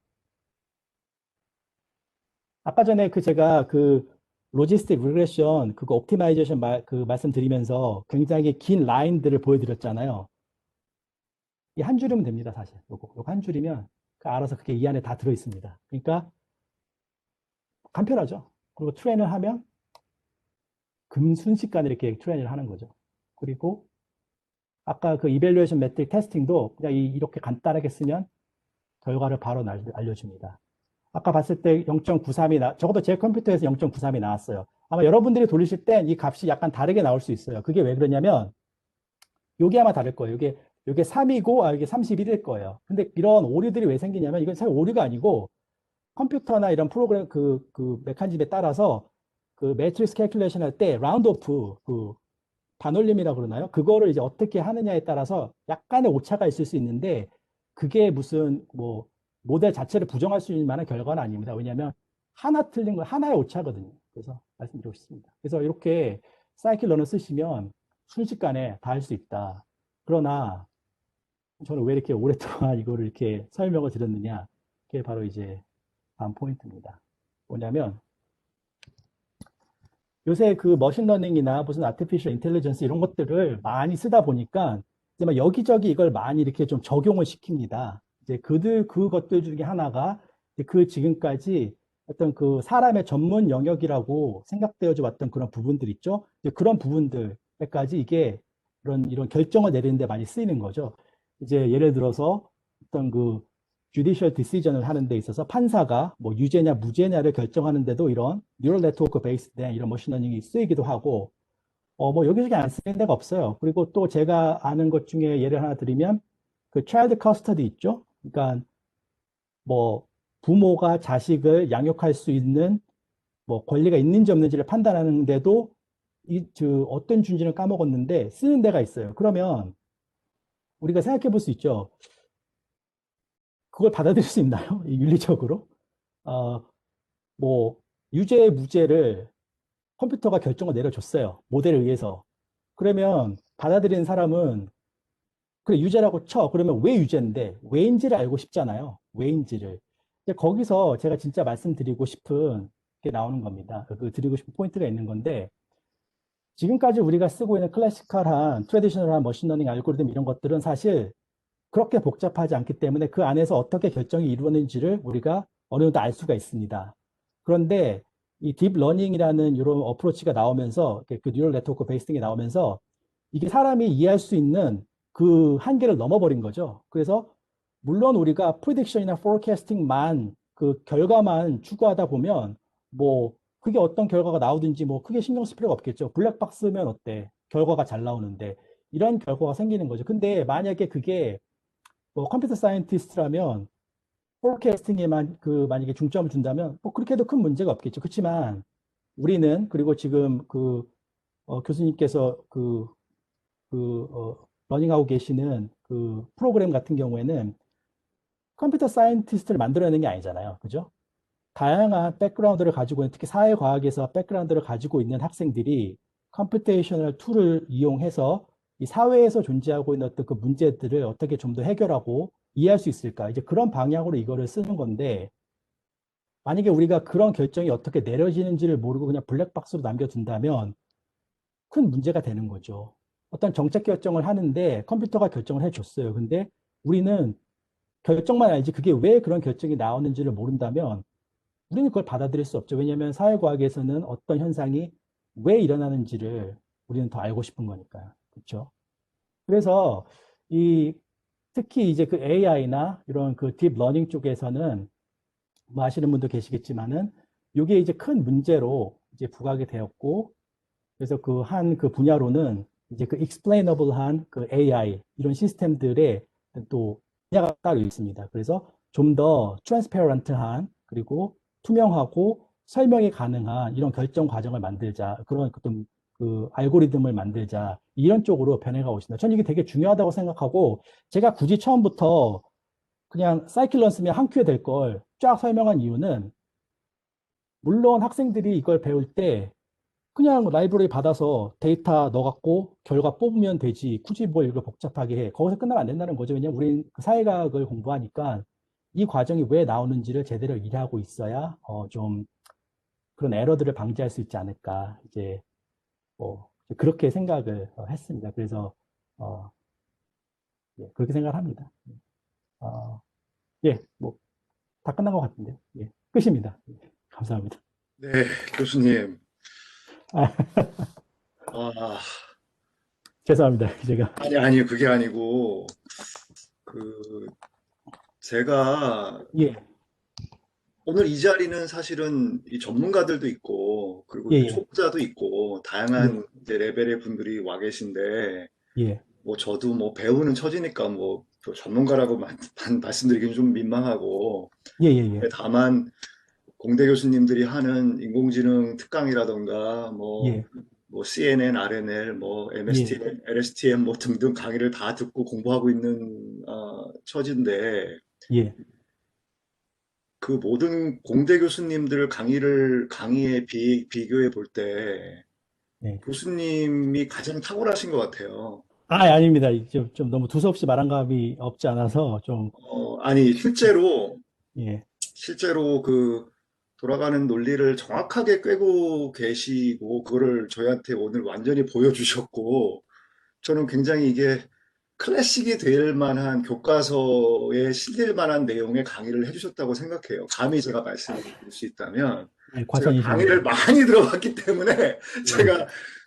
아까 전에 제가 로지스틱 리그레션 그거 옵티마이제이션 말씀드리면서 굉장히 긴 라인들을 보여드렸잖아요. 이 한 줄이면 됩니다, 사실. 요거 한 줄이면 알아서 그게 이 안에 다 들어 있습니다. 그러니까 간편하죠. 그리고 트레인을 하면 순식간에 이렇게 트레인을 하는 거죠. 그리고 아까 그 이밸류에이션 매트릭 테스팅도 그냥 이렇게 간단하게 쓰면 결과를 바로 알려줍니다. 아까 봤을 때 0.93이 적어도 제 컴퓨터에서 0.93이 나왔어요. 아마 여러분들이 돌리실 땐 이 값이 약간 다르게 나올 수 있어요. 그게 왜 그러냐면 요게 아마 다를 거예요. 요게 3이고 이게 31일 거예요. 근데 이런 오류들이 왜 생기냐면 이건 사실 오류가 아니고 컴퓨터나 이런 프로그램 그 메커니즘에 따라서 그 매트릭스 캘큘레이션 할 때 라운드 오프 반올림이라고 그러나요? 그거를 이제 어떻게 하느냐에 따라서 약간의 오차가 있을 수 있는데 그게 무슨 뭐 모델 자체를 부정할 수 있는 만한 결과는 아닙니다. 왜냐하면 하나 틀린 건 하나의 오차거든요. 그래서 말씀드리고 싶습니다. 그래서 이렇게 사이클 러너 쓰시면 순식간에 다 할 수 있다. 그러나 저는 왜 이렇게 오랫동안 이거를 이렇게 설명을 드렸느냐? 그게 바로 이제 다음 포인트입니다. 뭐냐면 요새 그 머신러닝이나 무슨 아티피셜 인텔리전스 이런 것들을 많이 쓰다 보니까 이제 막 여기저기 이걸 많이 이렇게 좀 적용을 시킵니다. 이제 그것들 중에 하나가 그 지금까지 어떤 그 사람의 전문 영역이라고 생각되어져 왔던 그런 부분들 있죠. 이제 그런 부분들까지 이게 이런 결정을 내리는데 많이 쓰이는 거죠. 이제 예를 들어서 어떤 주디셜 디시전을 하는 데 있어서 판사가 뭐 유죄냐 무죄냐를 결정하는데도 이런 뉴럴 네트워크 베이스된 이런 머신러닝이 쓰이기도 하고 뭐 여기저기 안 쓰는 데가 없어요. 그리고 또 제가 아는 것 중에 예를 하나 드리면 그 child custody 있죠. 그러니까 뭐 부모가 자식을 양육할 수 있는 뭐 권리가 있는지 없는지를 판단하는데도 어떤 준지는 까먹었는데 쓰는 데가 있어요. 그러면 우리가 생각해 볼 수 있죠. 그걸 받아들일 수 있나요? 윤리적으로? 어, 뭐 유죄 무죄를 컴퓨터가 결정을 내려줬어요. 모델에 의해서. 그러면 받아들이는 사람은 그래, 유죄라고 쳐. 그러면 왜 유죄인데? 왜인지를 알고 싶잖아요. 왜인지를. 근데 거기서 제가 진짜 말씀드리고 싶은 게 나오는 겁니다. 드리고 싶은 포인트가 있는 건데, 지금까지 우리가 쓰고 있는 클래시컬한, 트레디셔널한 머신러닝 알고리즘 이런 것들은 사실 그렇게 복잡하지 않기 때문에 그 안에서 어떻게 결정이 이루어지는지를 우리가 어느 정도 알 수가 있습니다. 그런데 이 딥러닝이라는 이런 어프로치가 나오면서 그 뉴럴 네트워크 베이스딩이 나오면서 이게 사람이 이해할 수 있는 그 한계를 넘어버린 거죠. 그래서 물론 우리가 프리딕션이나 포캐스팅만 그 결과만 추구하다 보면 뭐 그게 어떤 결과가 나오든지 뭐 크게 신경 쓸 필요가 없겠죠. 블랙박스면 어때? 결과가 잘 나오는데 이런 결과가 생기는 거죠. 근데 만약에 그게 뭐 컴퓨터 사이언티스트라면 포캐스팅에만 만약에 중점을 둔다면 뭐 그렇게 해도 큰 문제가 없겠죠. 그렇지만 우리는 그리고 지금 교수님께서 러닝하고 계시는 그 프로그램 같은 경우에는 컴퓨터 사이언티스트를 만들어내는 게 아니잖아요. 그죠? 다양한 백그라운드를 가지고 있는, 특히 사회과학에서 백그라운드를 가지고 있는 학생들이 컴퓨테이셔널 툴을 이용해서 이 사회에서 존재하고 있는 어떤 그 문제들을 어떻게 좀 더 해결하고 이해할 수 있을까? 이제 그런 방향으로 이거를 쓰는 건데, 만약에 우리가 그런 결정이 어떻게 내려지는지를 모르고 그냥 블랙박스로 남겨둔다면 큰 문제가 되는 거죠. 어떤 정책 결정을 하는데 컴퓨터가 결정을 해줬어요. 근데 우리는 결정만 알지 그게 왜 그런 결정이 나오는지를 모른다면 우리는 그걸 받아들일 수 없죠. 왜냐하면 사회과학에서는 어떤 현상이 왜 일어나는지를 우리는 더 알고 싶은 거니까요. 그렇죠? 그래서 이 특히 이제 그 AI나 이런 그 딥러닝 쪽에서는 뭐 아시는 분도 계시겠지만은 이게 이제 큰 문제로 이제 부각이 되었고 그래서 그 분야로는 이제 그 explainable한 그 AI 이런 시스템들의 또 분야가 따로 있습니다. 그래서 좀 더 transparent한 그리고 투명하고 설명이 가능한 이런 결정 과정을 만들자. 그런 어떤 그 알고리즘을 만들자. 이런 쪽으로 변해가 오신다. 저는 이게 되게 중요하다고 생각하고 제가 굳이 처음부터 그냥 사이클론 쓰면 한 큐에 될 걸 쫙 설명한 이유는 물론 학생들이 이걸 배울 때 그냥 라이브러리 받아서 데이터 넣어갖고 결과 뽑으면 되지. 굳이 뭘 이걸 복잡하게 해. 거기서 끝나면 안 된다는 거죠. 왜냐면 우린 그 사회과학을 공부하니까 이 과정이 왜 나오는지를 제대로 이해하고 있어야 좀 그런 에러들을 방지할 수 있지 않을까. 이제 뭐 그렇게 생각을 했습니다. 그래서 어, 예, 그렇게 생각을 합니다. 어, 예, 뭐 다 끝난 것 같은데. 예, 끝입니다. 예, 감사합니다. 네, 교수님. 아, 아, 죄송합니다. 제가 아니, 그게 아니고, 그, 제가 예, 오늘 이 자리는 사실은 이 전문가들도 있고, 그리고 예, 이제 예, 초보자도 있고, 예, 다양한 이제 레벨의 분들이 와 계신데, 예, 뭐 저도 뭐 배우는 처지니까 뭐또 전문가라고 말씀드리기는 좀 민망하고, 예, 예, 예, 다만 공대 교수님들이 하는 인공지능 특강이라던가 예, 뭐 CNN, RNL, 뭐 예. MSTM, LSTM 뭐 등등 강의를 다 듣고 공부하고 있는 처지인데 예, 그 모든 공대 교수님들 강의에 비교해 볼 때 네. 교수님이 가장 탁월하신 것 같아요. 아닙니다. 좀 너무 두서없이 말한 감이 없지 않아서 좀, 아니 예, 실제로 그 돌아가는 논리를 정확하게 꿰고 계시고 그거를 저희한테 오늘 완전히 보여주셨고 저는 굉장히 이게 클래식이 될 만한 교과서에 실릴 만한 내용의 강의를 해주셨다고 생각해요. 감히 제가 말씀드릴 수 있다면 예, 제가 과찬이십니다. 강의를 많이 들어봤기 때문에 예,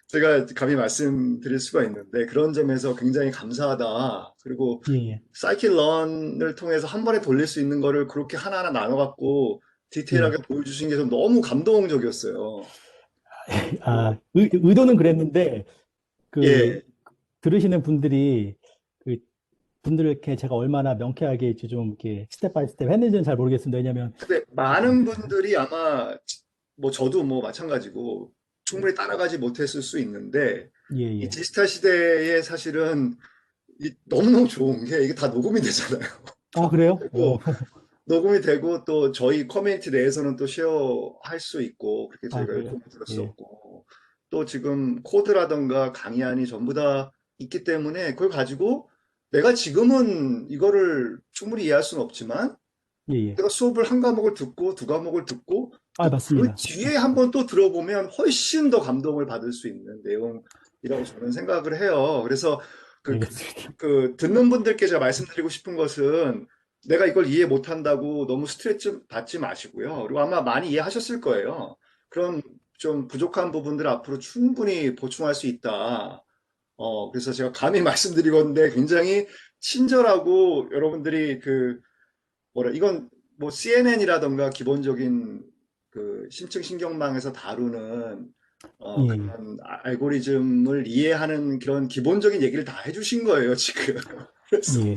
제가 감히 말씀드릴 수가 있는데 그런 점에서 굉장히 감사하다. 그리고 예, 예, 사이클런을 통해서 한 번에 돌릴 수 있는 거를 그렇게 하나하나 나눠갖고 예. 디테일하게 보여주신 게 좀 너무 감동적이었어요. 그리고 의도는 그랬는데, 그, 예, 들으시는 분들이, 그, 분들께 제가 얼마나 명쾌하게 이제 좀 이렇게 스텝 바이 스텝 했는지는 잘 모르겠습니다. 왜냐면, 근데 많은 분들이 아마 뭐 저도 뭐 마찬가지고 충분히 따라가지 못했을 수 있는데 예, 이 예. 디지털 시대에 사실은 너무너무 좋은 게 이게 다 녹음이 되잖아요. 아, 그래요? 그리고 녹음이 되고 또 저희 커뮤니티 내에서는 또 쉐어할 수 있고 그렇게 아, 저희가 그래요? 요청을 예, 드렸었고 또 지금 코드라던가 강의안이 전부 다 있기 때문에 그걸 가지고 내가 지금은 이거를 충분히 이해할 수는 없지만 예, 예. 내가 수업을 한 과목을 듣고 두 과목을 듣고 아, 또 그 맞습니다. 뒤에 한번 또 들어보면 훨씬 더 감동을 받을 수 있는 내용이라고 저는 생각을 해요. 그래서 그, 알겠습니다. 듣는 분들께 제가 말씀드리고 싶은 것은 내가 이걸 이해 못한다고 너무 스트레스 받지 마시고요. 그리고 아마 많이 이해하셨을 거예요. 그런 좀 부족한 부분들 앞으로 충분히 보충할 수 있다. 그래서 제가 감히 말씀드리건데 굉장히 친절하고 여러분들이 이건 뭐 CNN이라던가 기본적인 그 심층신경망에서 다루는 예, 예. 그런 알고리즘을 이해하는 그런 기본적인 얘기를 다 해주신 거예요, 지금. 그래서 예.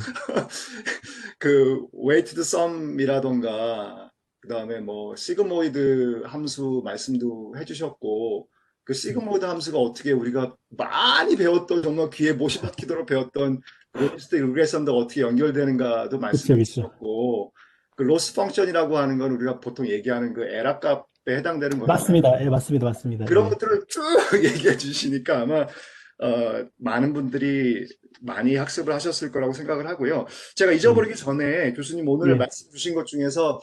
그 weighted sum이라던가 그다음에 뭐 시그모이드 함수 말씀도 해주셨고 그 시그모이드 함수가 어떻게 우리가 많이 배웠던 정말 귀에 못이 박히도록 배웠던 로지스틱 리그레션과 어떻게 연결되는가도 말씀해 그쵸, 그쵸. 주셨고 그 로스 펑션이라고 하는 건 우리가 보통 얘기하는 그 에라 값에 해당되는 거잖아요. 맞습니다. 예, 맞습니다. 맞습니다. 그런 예. 것들을 쭉 얘기해 주시니까 아마 많은 분들이 많이 학습을 하셨을 거라고 생각을 하고요. 제가 예. 잊어버리기 전에 교수님 오늘 예. 말씀 주신 것 중에서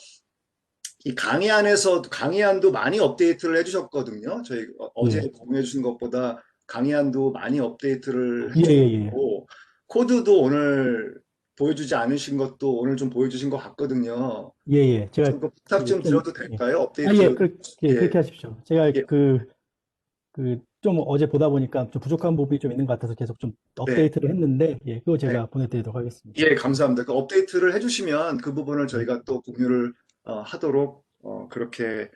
이 강의안에서 강의안도 많이 업데이트를 해주셨거든요. 저희 어제 예. 공유해 주신 것보다 강의안도 많이 업데이트를 예, 예, 예. 해주셨고 코드도 오늘 보여주지 않으신 것도 오늘 좀 보여주신 것 같거든요. 예, 예. 제가 좀 부탁 좀 좀, 드려도 예. 될까요? 아, 예, 업데이트. 예, 그렇게 하십시오. 제가 예, 좀 어제 보다 보니까 좀 부족한 부분이 좀 있는 것 같아서 계속 좀 네, 업데이트를 했는데, 예, 그거 네. 제가 보내드리도록 하겠습니다. 예, 감사합니다. 그 업데이트를 해주시면 그 부분을 예, 저희가 또 공유를 하도록 그렇게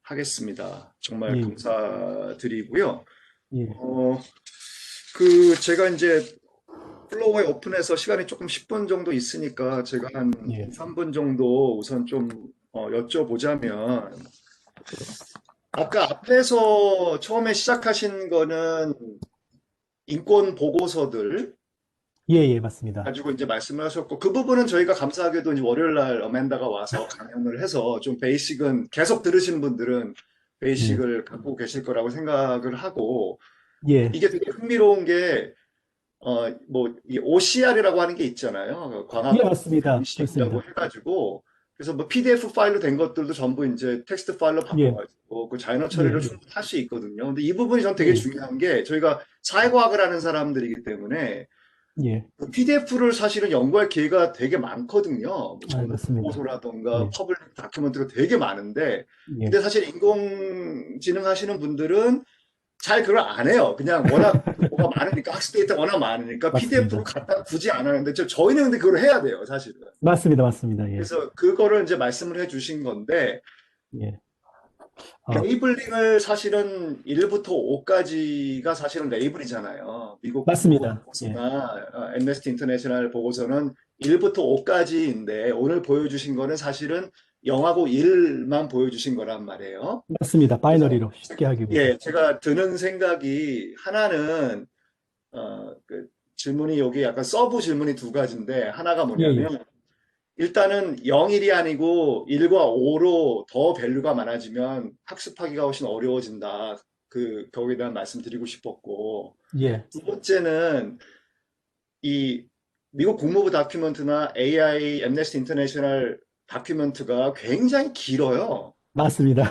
하겠습니다. 정말 예, 감사드리고요. 예, 어, 제가 이제 플로우에 오픈해서 시간이 조금 10분 정도 있으니까 제가 한 예, 2, 3분 정도 우선 좀 여쭤보자면 아까 앞에서 처음에 시작하신 거는 인권 보고서들 예, 예, 맞습니다. 가지고 이제 말씀을 하셨고 그 부분은 저희가 감사하게도 이제 월요일 날 어멘다가 와서 강연을 해서 좀 베이식은 계속 들으신 분들은 예, 베이식을 갖고 계실 거라고 생각을 하고 예, 이게 되게 흥미로운 게 뭐, 이 OCR이라고 하는 게 있잖아요. 그 예, 광학 맞습니다. 방식이라고 그렇습니다. 해가지고, 그래서 뭐 PDF 파일로 된 것들도 전부 이제 텍스트 파일로 예, 바꿔가지고, 그 자연어 예, 처리를 예, 충분히 할 수 있거든요. 근데 이 부분이 전 되게 예, 중요한 게, 저희가 사회과학을 하는 사람들이기 때문에, 예, PDF를 사실은 연구할 기회가 되게 많거든요. 뭐 아, 전문 맞습니다. 보고서라던가 예, 퍼블릭 다큐멘트가 되게 많은데, 예, 근데 사실 인공지능 하시는 분들은 잘 그걸 안 해요. 그냥 워낙 뭐가 많으니까 학습 데이터가 워낙 많으니까 PDF로 맞습니다. 갖다 굳이 안 하는데 저희는 근데 그걸 해야 돼요, 사실은. 맞습니다. 맞습니다. 예, 그래서 그거를 이제 말씀을 해주신 건데 예, 아, 레이블링을 사실은 1부터 5까지가 사실은 레이블이잖아요. 미국 국보 맞습니다. 예, 보고서나 엠네스티 인터내셔널 보고서는 1부터 5까지인데 오늘 보여주신 거는 사실은 0하고 1만 보여주신 거란 말이에요. 맞습니다. 그래서 바이너리로 쉽게 하기 위해서. 예, 제가 드는 생각이 하나는 그 질문이 여기 약간 서브 질문이 두 가지인데 하나가 예, 예, 뭐냐면 일단은 0, 1이 아니고 1과 5로 더 밸류가 많아지면 학습하기가 훨씬 어려워진다. 거기에 대한 말씀 드리고 싶었고 예, 두 번째는 이 미국 국무부 다큐멘트나 AI 엠네스티 인터내셔널 다큐멘트가 굉장히 길어요. 맞습니다.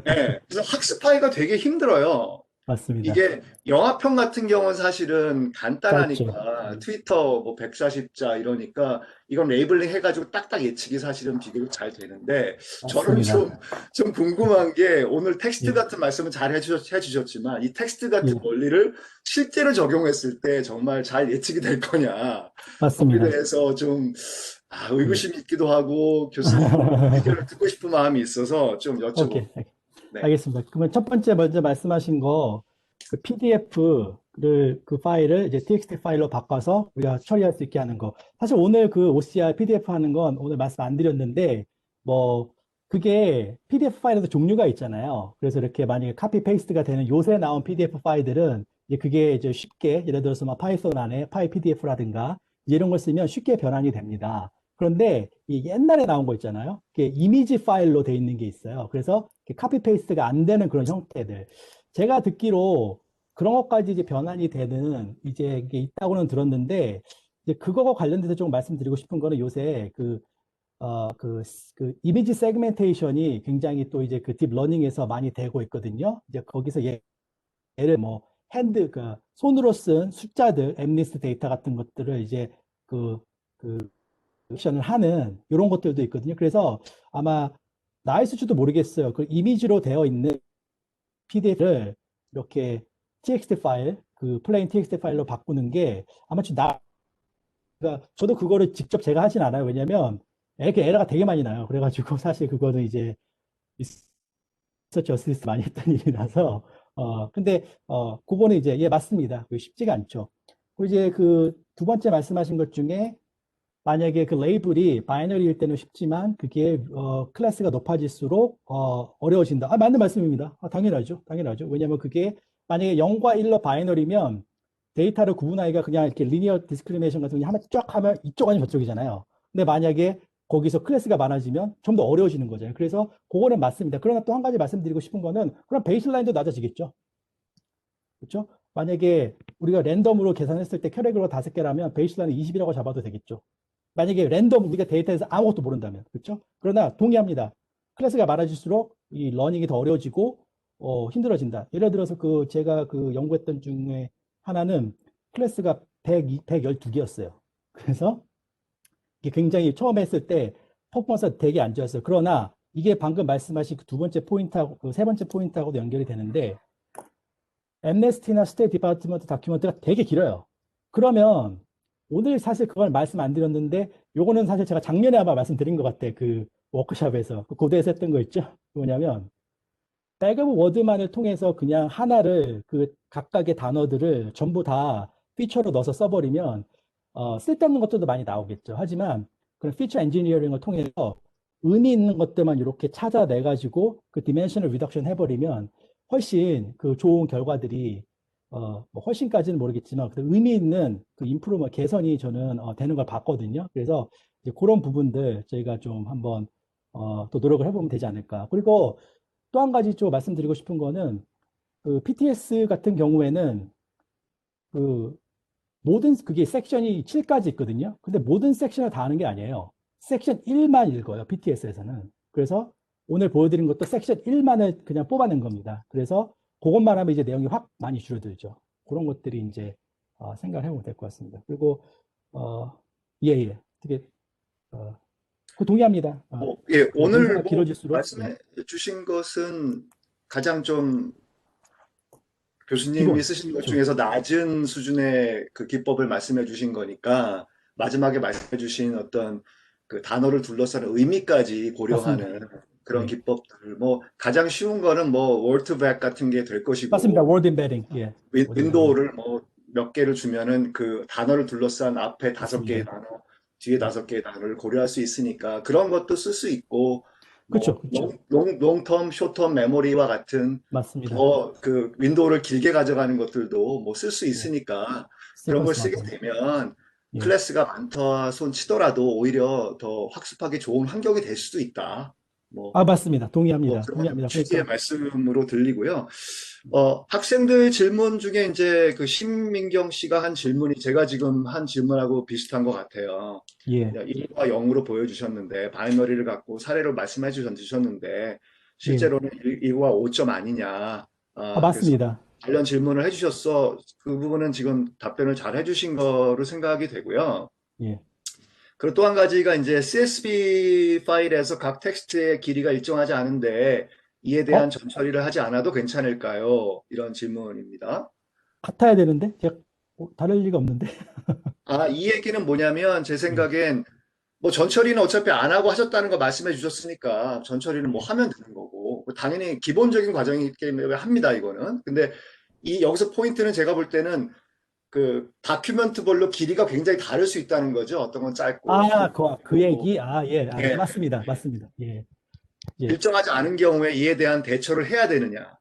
예, 그래서 학습하기가 되게 힘들어요. 맞습니다. 이게 영화편 같은 경우는 사실은 짧죠. 간단하니까 트위터 뭐 140자 이러니까 이건 레이블링 해가지고 딱딱 예측이 사실은 비교가 잘 되는데 저는 맞습니다. 좀 궁금한 게 오늘 텍스트 예, 같은 말씀은 잘 해주셨지만 이 텍스트 같은 예, 원리를 실제로 적용했을 때 정말 잘 예측이 될 거냐 거기에 맞습니다. 대해서 좀 예. 의구심이 있기도 하고 교수님 의견을 듣고 싶은 마음이 있어서 좀 여쭤보고 오케이. 네. 알겠습니다. 그러면 첫 번째 먼저 말씀하신 거, 그 PDF를, 그 파일을 이제 TXT 파일로 바꿔서 우리가 처리할 수 있게 하는 거. 사실 오늘 그 OCR PDF 하는 건 오늘 말씀 안 드렸는데, 뭐, 그게 PDF 파일에도 종류가 있잖아요. 그래서 이렇게 만약에 카피 페이스트가 되는 요새 나온 PDF 파일들은 이제 그게 이제 쉽게, 예를 들어서 막 파이썬 안에 파이 PDF라든가 이런 걸 쓰면 쉽게 변환이 됩니다. 그런데 이 옛날에 나온 거 있잖아요. 그게 이미지 파일로 돼 있는 게 있어요. 그래서 카피 페이스트가 안 되는 그런 형태들. 제가 듣기로 그런 것까지 이제 변환이 되는 이제 이게 있다고는 들었는데 이제 그거와 관련돼서 좀 말씀드리고 싶은 거는 요새 그 이미지 세그멘테이션이 굉장히 또 이제 그 딥러닝에서 많이 되고 있거든요. 이제 거기서 얘를 뭐 손으로 쓴 숫자들, 엠니스트 데이터 같은 것들을 이제 그, 그, 액션을 하는 이런 것들도 있거든요. 그래서 아마 나있을지도 모르겠어요. 그 이미지로 되어 있는 PDF를 이렇게 TXT 파일, 그 플레인 TXT 파일로 바꾸는 게 아마 그러니까 저도 그거를 직접 제가 하진 않아요. 왜냐면 이렇게 에러가 되게 많이 나요. 그래가지고 사실 그거는 이제 리서치 어시스트 많이 했던 일이라서 근데 그거는 이제 예 맞습니다. 그게 쉽지가 않죠. 그리고 이제 그 두 번째 말씀하신 것 중에 만약에 그 레이블이 바이너리일 때는 쉽지만 그게 클래스가 높아질수록 어려워진다. 아, 맞는 말씀입니다. 아, 당연하죠. 당연하죠. 왜냐하면 그게 만약에 0과 1로 바이너리면 데이터를 구분하기가 그냥 이렇게 리니어 디스크리미네이션 같은 거 하면 쫙 하면 이쪽 아니면 저쪽이잖아요. 근데 만약에 거기서 클래스가 많아지면 좀 더 어려워지는 거죠. 그래서 그거는 맞습니다. 그러나 또 한 가지 말씀드리고 싶은 거는 그럼 베이스라인도 낮아지겠죠. 그렇죠? 만약에 우리가 랜덤으로 계산했을 때 캐레그로 5개라면 베이스라인은 20이라고 잡아도 되겠죠. 만약에 랜덤 우리가 데이터에서 아무것도 모른다면 그렇죠? 그러나 동의합니다. 클래스가 많아질수록 이 러닝이 더 어려워지고 힘들어진다. 예를 들어서 그 제가 그 연구했던 중에 하나는 클래스가 112개였어요. 그래서 이게 굉장히 처음 했을 때 퍼포먼스가 되게 안 좋았어요. 그러나 이게 방금 말씀하신 그 두 번째 포인트하고 그 세 번째 포인트하고도 연결이 되는데 엠네스티나 스테이트 디파트먼트 다큐멘트가 되게 길어요. 그러면 오늘 사실 그걸 말씀 안 드렸는데 요거는 사실 제가 작년에 아마 말씀드린 것 같아. 그 워크숍에서 그 고대에서 했던 거 있죠. 뭐냐면 백업 워드만을 통해서 그냥 하나를 그 각각의 단어들을 전부 다 피처로 넣어서 써버리면 쓸데없는 것들도 많이 나오겠죠. 하지만 그런 피처 엔지니어링을 통해서 의미 있는 것들만 이렇게 찾아내 가지고 그 디멘셔널 리덕션 해버리면 훨씬 그 좋은 결과들이 뭐 훨씬까지는 모르겠지만 그 의미 있는 그 임프루먼 개선이 저는 되는 걸 봤거든요. 그래서 이제 그런 부분들 저희가 좀 한번 또 노력을 해보면 되지 않을까. 그리고 또 한 가지 좀 말씀드리고 싶은 거는 그 PTS 같은 경우에는 그 모든 그게 섹션이 7까지 있거든요. 근데 모든 섹션을 다 하는 게 아니에요. 섹션 1만 읽어요. PTS에서는. 그래서 오늘 보여드린 것도 섹션 1만을 그냥 뽑아낸 겁니다. 그래서 그것만 하면 이제 내용이 확 많이 줄어들죠. 그런 것들이 이제 생각을 해보면 될 것 같습니다. 그리고 예, 예. 되게 그 동의합니다. 예, 그 오늘 문서가 뭐 길어질수록 예, 말씀해 주신 것은 가장 좀 교수님이 기본. 쓰신 것 그렇죠. 중에서 낮은 수준의 그 기법을 말씀해 주신 거니까 마지막에 말씀해 주신 어떤 그 단어를 둘러싸는 의미까지 맞습니다. 고려하는 그런 예. 기법들, 뭐 가장 쉬운 거는 뭐 월트백 같은 게 될 맞습니다. 것이고 워드 임베딩. 예. 워드 임베딩. 윈도우를 뭐 몇 개를 주면은 그 단어를 둘러싼 앞에 5개의 맞습니다. 단어, 뒤에 예. 5개의 단어를 고려할 수 있으니까 그런 것도 쓸 수 있고 그렇죠. 뭐 그렇죠. 롱텀, 쇼텀 메모리와 같은 맞습니다. 더 그 윈도우를 길게 가져가는 것들도 뭐 쓸 수 예. 있으니까 그런 걸 시퀀스 쓰게 많고. 되면 예. 클래스가 많다 손 치더라도 오히려 더 학습하기 좋은 환경이 될 수도 있다. 뭐 아, 맞습니다. 뭐 동의합니다. 그런 동의합니다. 취지의 그러니까, 말씀으로 들리고요. 학생들 질문 중에 이제 그 신민경 씨가 한 질문이 제가 지금 한 질문하고 비슷한 것 같아요. 예. 1과 0으로 보여주셨는데, 바이너리를 갖고 사례로 말씀해 주셨는데, 예. 실제로는 1과 5점 아니냐. 아, 그래서 맞습니다. 관련 질문을 해주셨어. 그 부분은 지금 답변을 잘 해주신 거로 생각이 되고요. 예. 그리고 또 한 가지가 이제 CSV 파일에서 각 텍스트의 길이가 일정하지 않은데 이에 대한 어? 전처리를 하지 않아도 괜찮을까요? 이런 질문입니다. 같아야 되는데? 제가, 다를 리가 없는데? 이 얘기는 뭐냐면 제 예. 생각엔 뭐 전처리는 어차피 안 하고 하셨다는 거 말씀해 주셨으니까 전처리는 뭐 예. 하면 되는 거고 당연히 기본적인 과정이기 때문에 합니다, 이거는. 근데 여기서 포인트는 제가 볼 때는 그 다큐멘트별로 길이가 굉장히 다를 수 있다는 거죠. 어떤 건 짧고 어떤 아, 건 그 길고. 얘기? 아, 예. 아, 예. 맞습니다. 맞습니다. 예. 예. 일정하지 않은 경우에 이에 대한 대처를 해야 되느냐.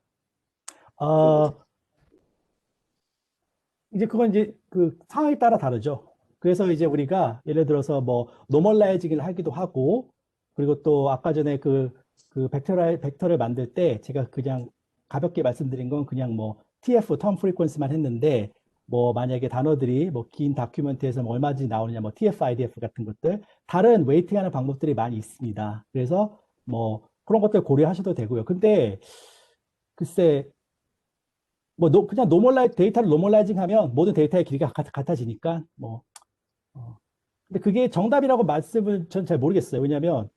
그 어, 이제 그건 이제 그 상황에 따라 다르죠. 그래서 이제 우리가 예를 들어서 뭐 노멀라이징을 하기도 하고 그리고 또 아까 전에 그 벡터를 만들 때 제가 그냥 가볍게 말씀드린 건 그냥 뭐 TF 텀 프리퀀스만 했는데 뭐 만약에 단어들이 뭐 긴 다큐멘트에서 뭐 얼마든지 나오느냐, 뭐 TF-IDF 같은 것들, 다른 웨이팅하는 방법들이 많이 있습니다. 그래서 뭐 그런 것들 고려하셔도 되고요. 근데 글쎄 뭐 그냥 데이터를 노멀라이징 하면 모든 데이터의 길이가 같아지니까 뭐 근데 그게 정답이라고 말씀을 전 잘 모르겠어요. 왜냐하면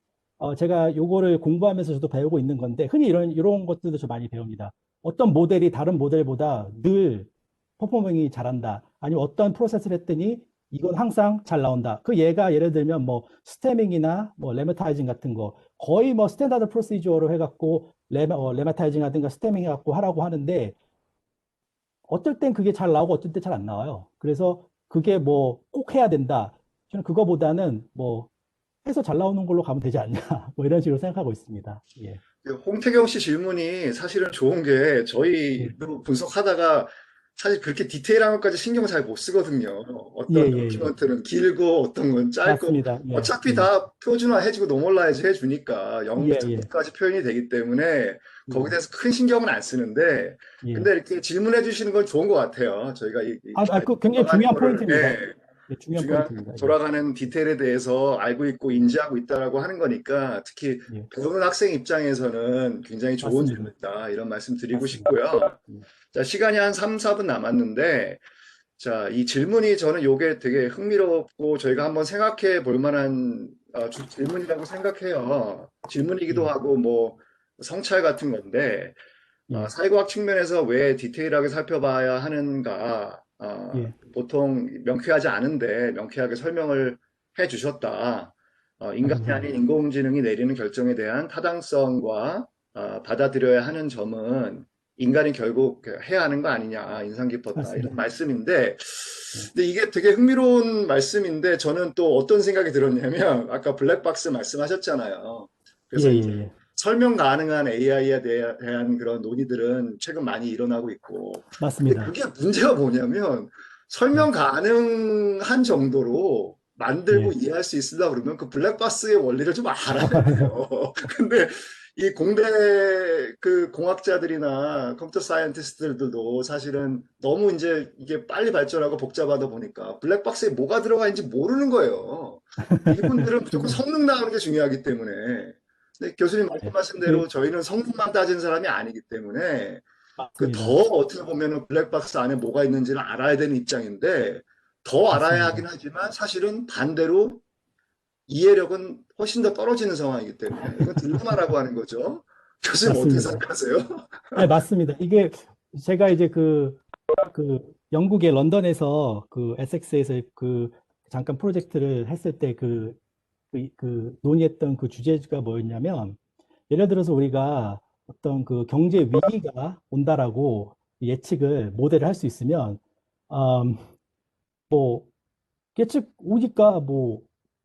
제가 요거를 공부하면서 저도 배우고 있는 건데 흔히 이런 것들도 좀 많이 배웁니다. 어떤 모델이 다른 모델보다 늘 퍼포밍이 잘한다. 아니면 어떤 프로세스를 했더니 이건 항상 잘 나온다. 그 예가 예를 들면 뭐 스태밍이나 뭐 레메타이징 같은 거 거의 뭐 스탠다드 프로시저로 해갖고 레메타이징 하든가 스태밍 해갖고 하라고 하는데 어떨 땐 그게 잘 나오고 어떨 때 잘 안 나와요. 그래서 그게 뭐 꼭 해야 된다. 저는 그거보다는 뭐 해서 잘 나오는 걸로 가면 되지 않냐. 뭐 이런 식으로 생각하고 있습니다. 예. 그 홍태경 씨 질문이 사실은 좋은 게 예. 저희도 분석하다가 사실 그렇게 디테일한 것까지 신경 잘 못 쓰거든요. 예, 어떤 예, 예. 다큐멘트는 길고 어떤 건 짧고 맞습니다. 예. 어차피 예. 다 표준화 해주고 노멀라이즈 해주니까 예, 0부터 예. 9까지 표현이 되기 때문에 거기에 예. 대해서 큰 신경은 안 쓰는데 예. 근데 이렇게 질문해 주시는 건 좋은 것 같아요. 저희가 그 굉장히 돌아가는 중요한 거를 포인트입니다. 예, 중요한 중요한 포인트입니다. 예. 돌아가는 디테일에 대해서 알고 있고 인지하고 있다라고 하는 거니까 특히 예. 배우는 학생 입장에서는 굉장히 좋은 맞습니다. 질문이다 이런 말씀 드리고 맞습니다. 싶고요. 예. 자, 시간이 한 3, 4분 남았는데 자, 이 질문이 저는 요게 되게 흥미롭고 저희가 한번 생각해 볼 만한 질문이라고 생각해요. 질문이기도 예. 하고 뭐 성찰 같은 건데 예. 사회과학 측면에서 왜 디테일하게 살펴봐야 하는가? 예. 보통 명쾌하지 않은데 명쾌하게 설명을 해 주셨다. 아, 인간이 아닌 감사합니다. 인공지능이 내리는 결정에 대한 타당성과 받아들여야 하는 점은 인간이 결국 해야 하는 거 아니냐, 인상 깊었다, 이런 맞습니다. 말씀인데, 예. 근데 이게 되게 흥미로운 말씀인데, 저는 또 어떤 생각이 들었냐면, 아까 블랙박스 말씀하셨잖아요. 예, 그래서 이제 예, 예. 설명 가능한 AI에 대한 그런 논의들은 최근 많이 일어나고 있고, 근데 맞습니다. 그게 문제가 뭐냐면, 설명 예. 가능한 정도로 만들고 예. 이해할 수 있으려 그러면 그 블랙박스의 원리를 좀 알아야 돼요. 근데 이 공대 그 공학자들이나 컴퓨터 사이언티스트들도 사실은 너무 이제 이게 빨리 발전하고 복잡하다 보니까 블랙박스에 뭐가 들어가 있는지 모르는 거예요. 이분들은 무조건 그게, 성능 나오는 게 중요하기 때문에. 근데 교수님 예. 말씀하신 대로 그게 저희는 성능만 따지는 사람이 아니기 때문에 그 더 맞습니다. 어떻게 보면은 블랙박스 안에 뭐가 있는지를 알아야 되는 입장인데 더 알아야 하긴 맞습니다. 하지만 사실은 반대로 이해력은 훨씬 더 떨어지는 상황이기 때문에 이건 딜레마라고 하는 거죠. 교수님 어떻게 맞습니다. 생각하세요? 네, 맞습니다. 이게 제가 이제 영국의 런던에서 그 에섹스에서 그 잠깐 프로젝트를 했을 때 논의했던 그 주제가 뭐였냐면 예를 들어서 우리가 어떤 그 경제 위기가 온다라고 예측을 모델을 할 수 있으면 음, 뭐 예측 오니까 뭐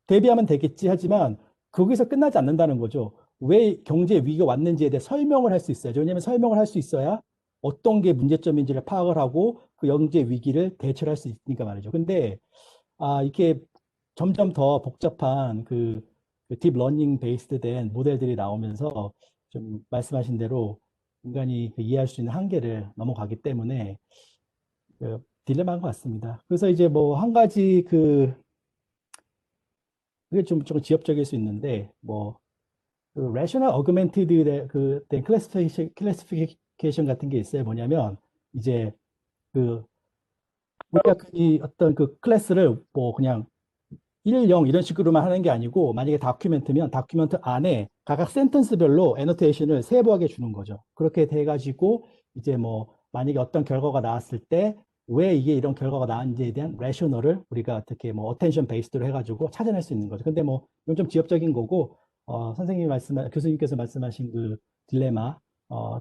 대비하면 되겠지 하지만 거기서 끝나지 않는다는 거죠. 왜 경제 위기가 왔는지에 대해 설명을 할 수 있어야죠. 왜냐하면 설명을 할 수 있어야 어떤 게 문제점인지를 파악을 하고 그 경제 위기를 대처를 할 수 있으니까 말이죠. 근데 이게 점점 더 복잡한 딥러닝 베이스드 된 모델들이 나오면서 좀 말씀하신 대로 인간이 이해할 수 있는 한계를 넘어가기 때문에 딜레마인 것 같습니다. 그래서 이제 뭐 한 가지 그게 좀 지엽적일 수 있는데 rational augmented 클래시피케이션 같은 게 있어요. 뭐냐면 이제 그 우리가 이 어떤 그 클래스를 뭐 그냥 1, 0 이런 식으로만 하는 게 아니고 만약에 다큐멘트면 다큐멘트 안에 각각 센텐스별로 애노테이션을 세부하게 주는 거죠. 그렇게 돼가지고 이제 뭐 만약에 어떤 결과가 나왔을 때 왜 이게 이런 결과가 나왔는지에 대한 레셔널을 우리가 어떻게 뭐 어텐션 베이스드로 해가지고 찾아낼 수 있는 거죠. 근데 뭐 이건 좀 지엽적인 거고 교수님께서 말씀하신 그 딜레마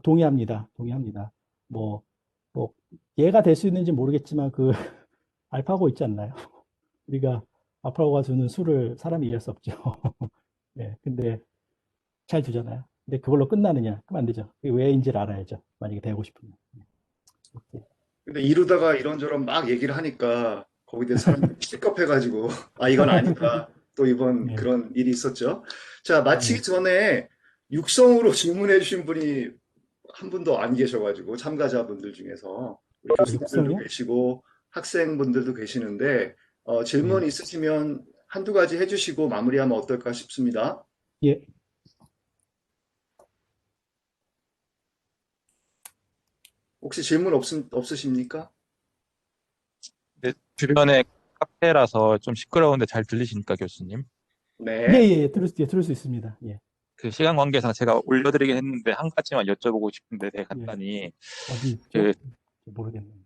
동의합니다. 동의합니다. 뭐, 뭐 얘가 될 수 있는지 모르겠지만 그 알파고 있지 않나요? 우리가 알파고가 주는 수를 사람이 이해할 수 없죠. 예, 근데 잘 주잖아요. 근데 그걸로 끝나느냐? 그럼 안 되죠. 그게 왜인지를 알아야죠. 만약에 배우고 싶으면. 이렇게. 근데 이루다가 이런저런 막 얘기를 하니까 거기에 대해서 사람들이 삐걱해가지고 이건 아니다. 또 이번 예, 그런 일이 있었죠. 자, 예. 마치기 전에 육성으로 질문해 주신 분이 한 분도 안 계셔가지고 참가자분들 중에서 우리 교수님들도 육성이요? 계시고 학생분들도 계시는데, 질문 예, 있으시면 한두 가지 해주시고 마무리하면 어떨까 싶습니다. 예, 혹시 질문 없으십니까? 네, 주변에 카페라서 좀 시끄러운데 잘 들리십니까, 교수님? 예, 네. 예, 들을 수 있습니다. 예, 그 시간 관계상 제가 올려드리긴 했는데 한 가지만 여쭤보고 싶은데 되게 예, 간단히 어디 그 있죠? 모르겠네요.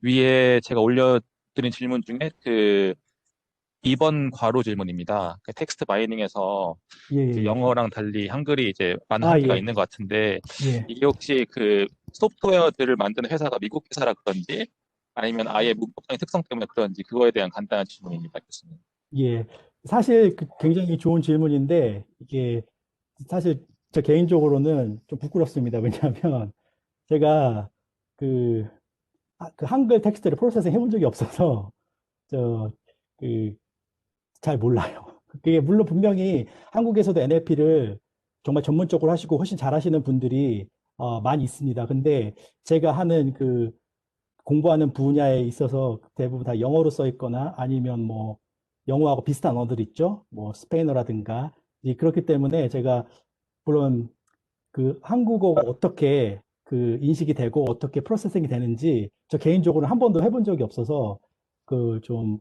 위에 제가 올려드린 질문 중에 그 2번 괄호 질문입니다. 그 텍스트 마이닝에서 예, 그 예, 예. 영어랑 달리 한글이 이제 많은 아, 한계가 예, 있는 것 같은데 예, 이게 혹시 그 소프트웨어들을 만드는 회사가 미국 회사라 그런지 아니면 아예 문법적인 특성 때문에 그런지 그거에 대한 간단한 질문입니다, 교수님. 예. 사실 굉장히 좋은 질문인데, 이게 사실 저 개인적으로는 좀 부끄럽습니다. 왜냐하면 제가 그, 그 한글 텍스트를 프로세싱 해본 적이 없어서, 저, 그, 잘 몰라요. 그게 물론 분명히 한국에서도 NLP를 정말 전문적으로 하시고 훨씬 잘하시는 분들이 많이 있습니다. 근데 제가 하는 그 공부하는 분야에 있어서 대부분 다 영어로 써 있거나 아니면 뭐 영어하고 비슷한 언어들 있죠. 뭐 스페인어라든가. 그렇기 때문에 제가 물론 그 한국어가 어떻게 그 인식이 되고 어떻게 프로세싱이 되는지 저 개인적으로 한 번도 해본 적이 없어서 그 좀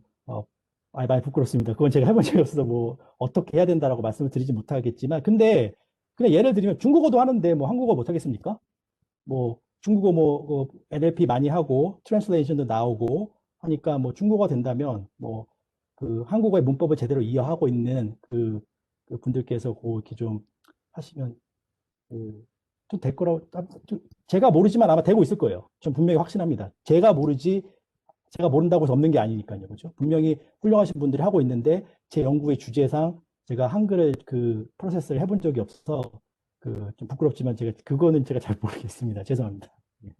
많이 부끄럽습니다. 그건 제가 해본 적이 없어서 뭐 어떻게 해야 된다라고 말씀을 드리지 못하겠지만 근데 그냥 예를 들면 중국어도 하는데 뭐 한국어 못 하겠습니까? 뭐 중국어 뭐 NLP 많이 하고 트랜슬레이션도 나오고 하니까 뭐 중국어가 된다면 뭐 그 한국어의 문법을 제대로 이해하고 있는 그 분들께서 그 이렇게 좀 하시면 또될 거라고 제가 모르지만 아마 되고 있을 거예요. 전 분명히 확신합니다. 제가 모른다고 해서 없는 게 아니니까요. 그죠? 분명히 훌륭하신 분들이 하고 있는데 제 연구의 주제상 제가 한글을 그 프로세스를 해본 적이 없어서 그 좀 부끄럽지만 그거는 제가 잘 모르겠습니다. 죄송합니다. 예.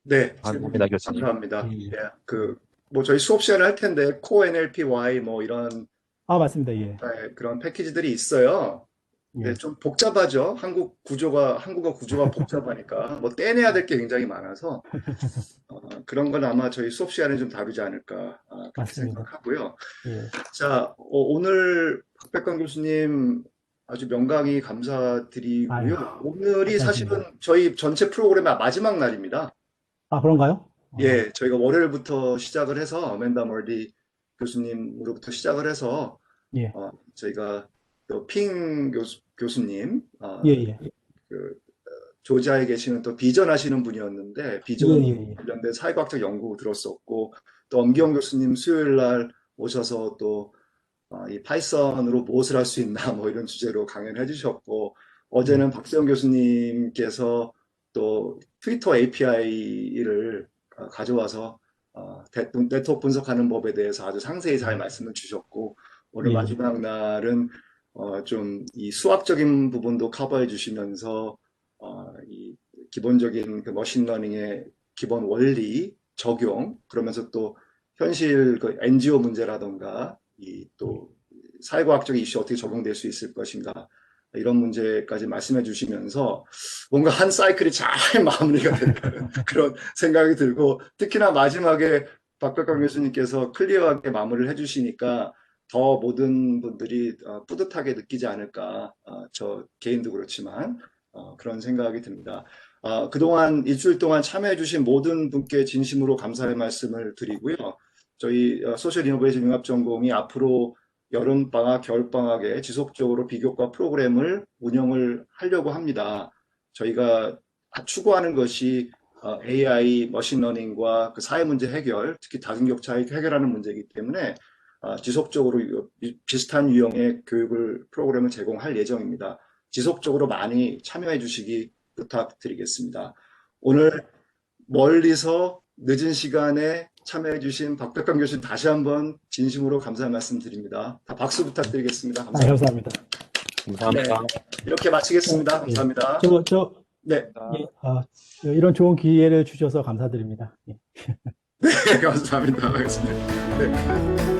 네, 감사합니다, 질문 교수님. 예, 감사합니다. 예. 예, 뭐 저희 수업 시간에 할 텐데, 코 NLPY 뭐 이런 아, 맞습니다. 예. 그런 패키지들이 있어요. 네, 예. 좀 복잡하죠. 한국어 구조가 복잡하니까 뭐 떼내야 될 게 굉장히 많아서 그런 건 아마 저희 수업 시간에 좀 다루지 않을까 그렇게 맞습니다. 생각하고요. 예. 자, 오늘 박백관 교수님 아주 명강의 아유, 감사드리고요. 오늘이 감사하십니다. 사실은 저희 전체 프로그램의 마지막 날입니다. 아, 그런가요? 예, 저희가 월요일부터 시작을 해서 어멘다 멀디 교수님으로부터 시작을 해서 예. 저희가 또 핑 교수님, 예, 예. 그 조지아에 계시는 또 비전 하시는 분이었는데 예, 비전 예, 예. 관련된 사회과학적 연구 들었었고 또 엄기영 교수님 수요일 날 오셔서 또 이 파이썬으로 무엇을 할 수 있나 뭐 이런 주제로 강연해 주셨고 예. 어제는 박세영 교수님께서 또 트위터 API를 가져와서 네트워크 분석하는 법에 대해서 아주 상세히 잘 예. 말씀을 주셨고 오늘 예, 예. 마지막 날은 좀 이 수학적인 부분도 커버해 주시면서 이 기본적인 그 머신러닝의 기본 원리 적용 그러면서 또 현실 그 NGO 문제라던가 이 또 사회과학적 이슈 어떻게 적용될 수 있을 것인가 이런 문제까지 말씀해 주시면서 뭔가 한 사이클이 잘 마무리가 된다는 그런 생각이 들고 특히나 마지막에 박백관 교수님께서 클리어하게 마무리를 해주시니까 더 모든 분들이 뿌듯하게 느끼지 않을까 저 개인도 그렇지만 그런 생각이 듭니다. 그동안 일주일 동안 참여해주신 모든 분께 진심으로 감사의 말씀을 드리고요. 저희 소셜 이노베이션 융합전공이 앞으로 여름방학, 겨울방학에 지속적으로 비교과 프로그램을 운영을 하려고 합니다. 저희가 추구하는 것이 AI, 머신러닝과 그 사회 문제 해결, 특히 다중격차 해결하는 문제이기 때문에 지속적으로 비슷한 유형의 교육을 프로그램을 제공할 예정입니다. 지속적으로 많이 참여해 주시기 부탁드리겠습니다. 오늘 멀리서 늦은 시간에 참여해주신 박백관 교수님 다시 한번 진심으로 감사 말씀드립니다. 다 박수 부탁드리겠습니다. 아, 감사합니다. 감사합니다. 네, 감사합니다. 이렇게 마치겠습니다. 예. 감사합니다. 네, 예, 이런 좋은 기회를 주셔서 감사드립니다. 예. 감사합니다. 알겠습니다. 네.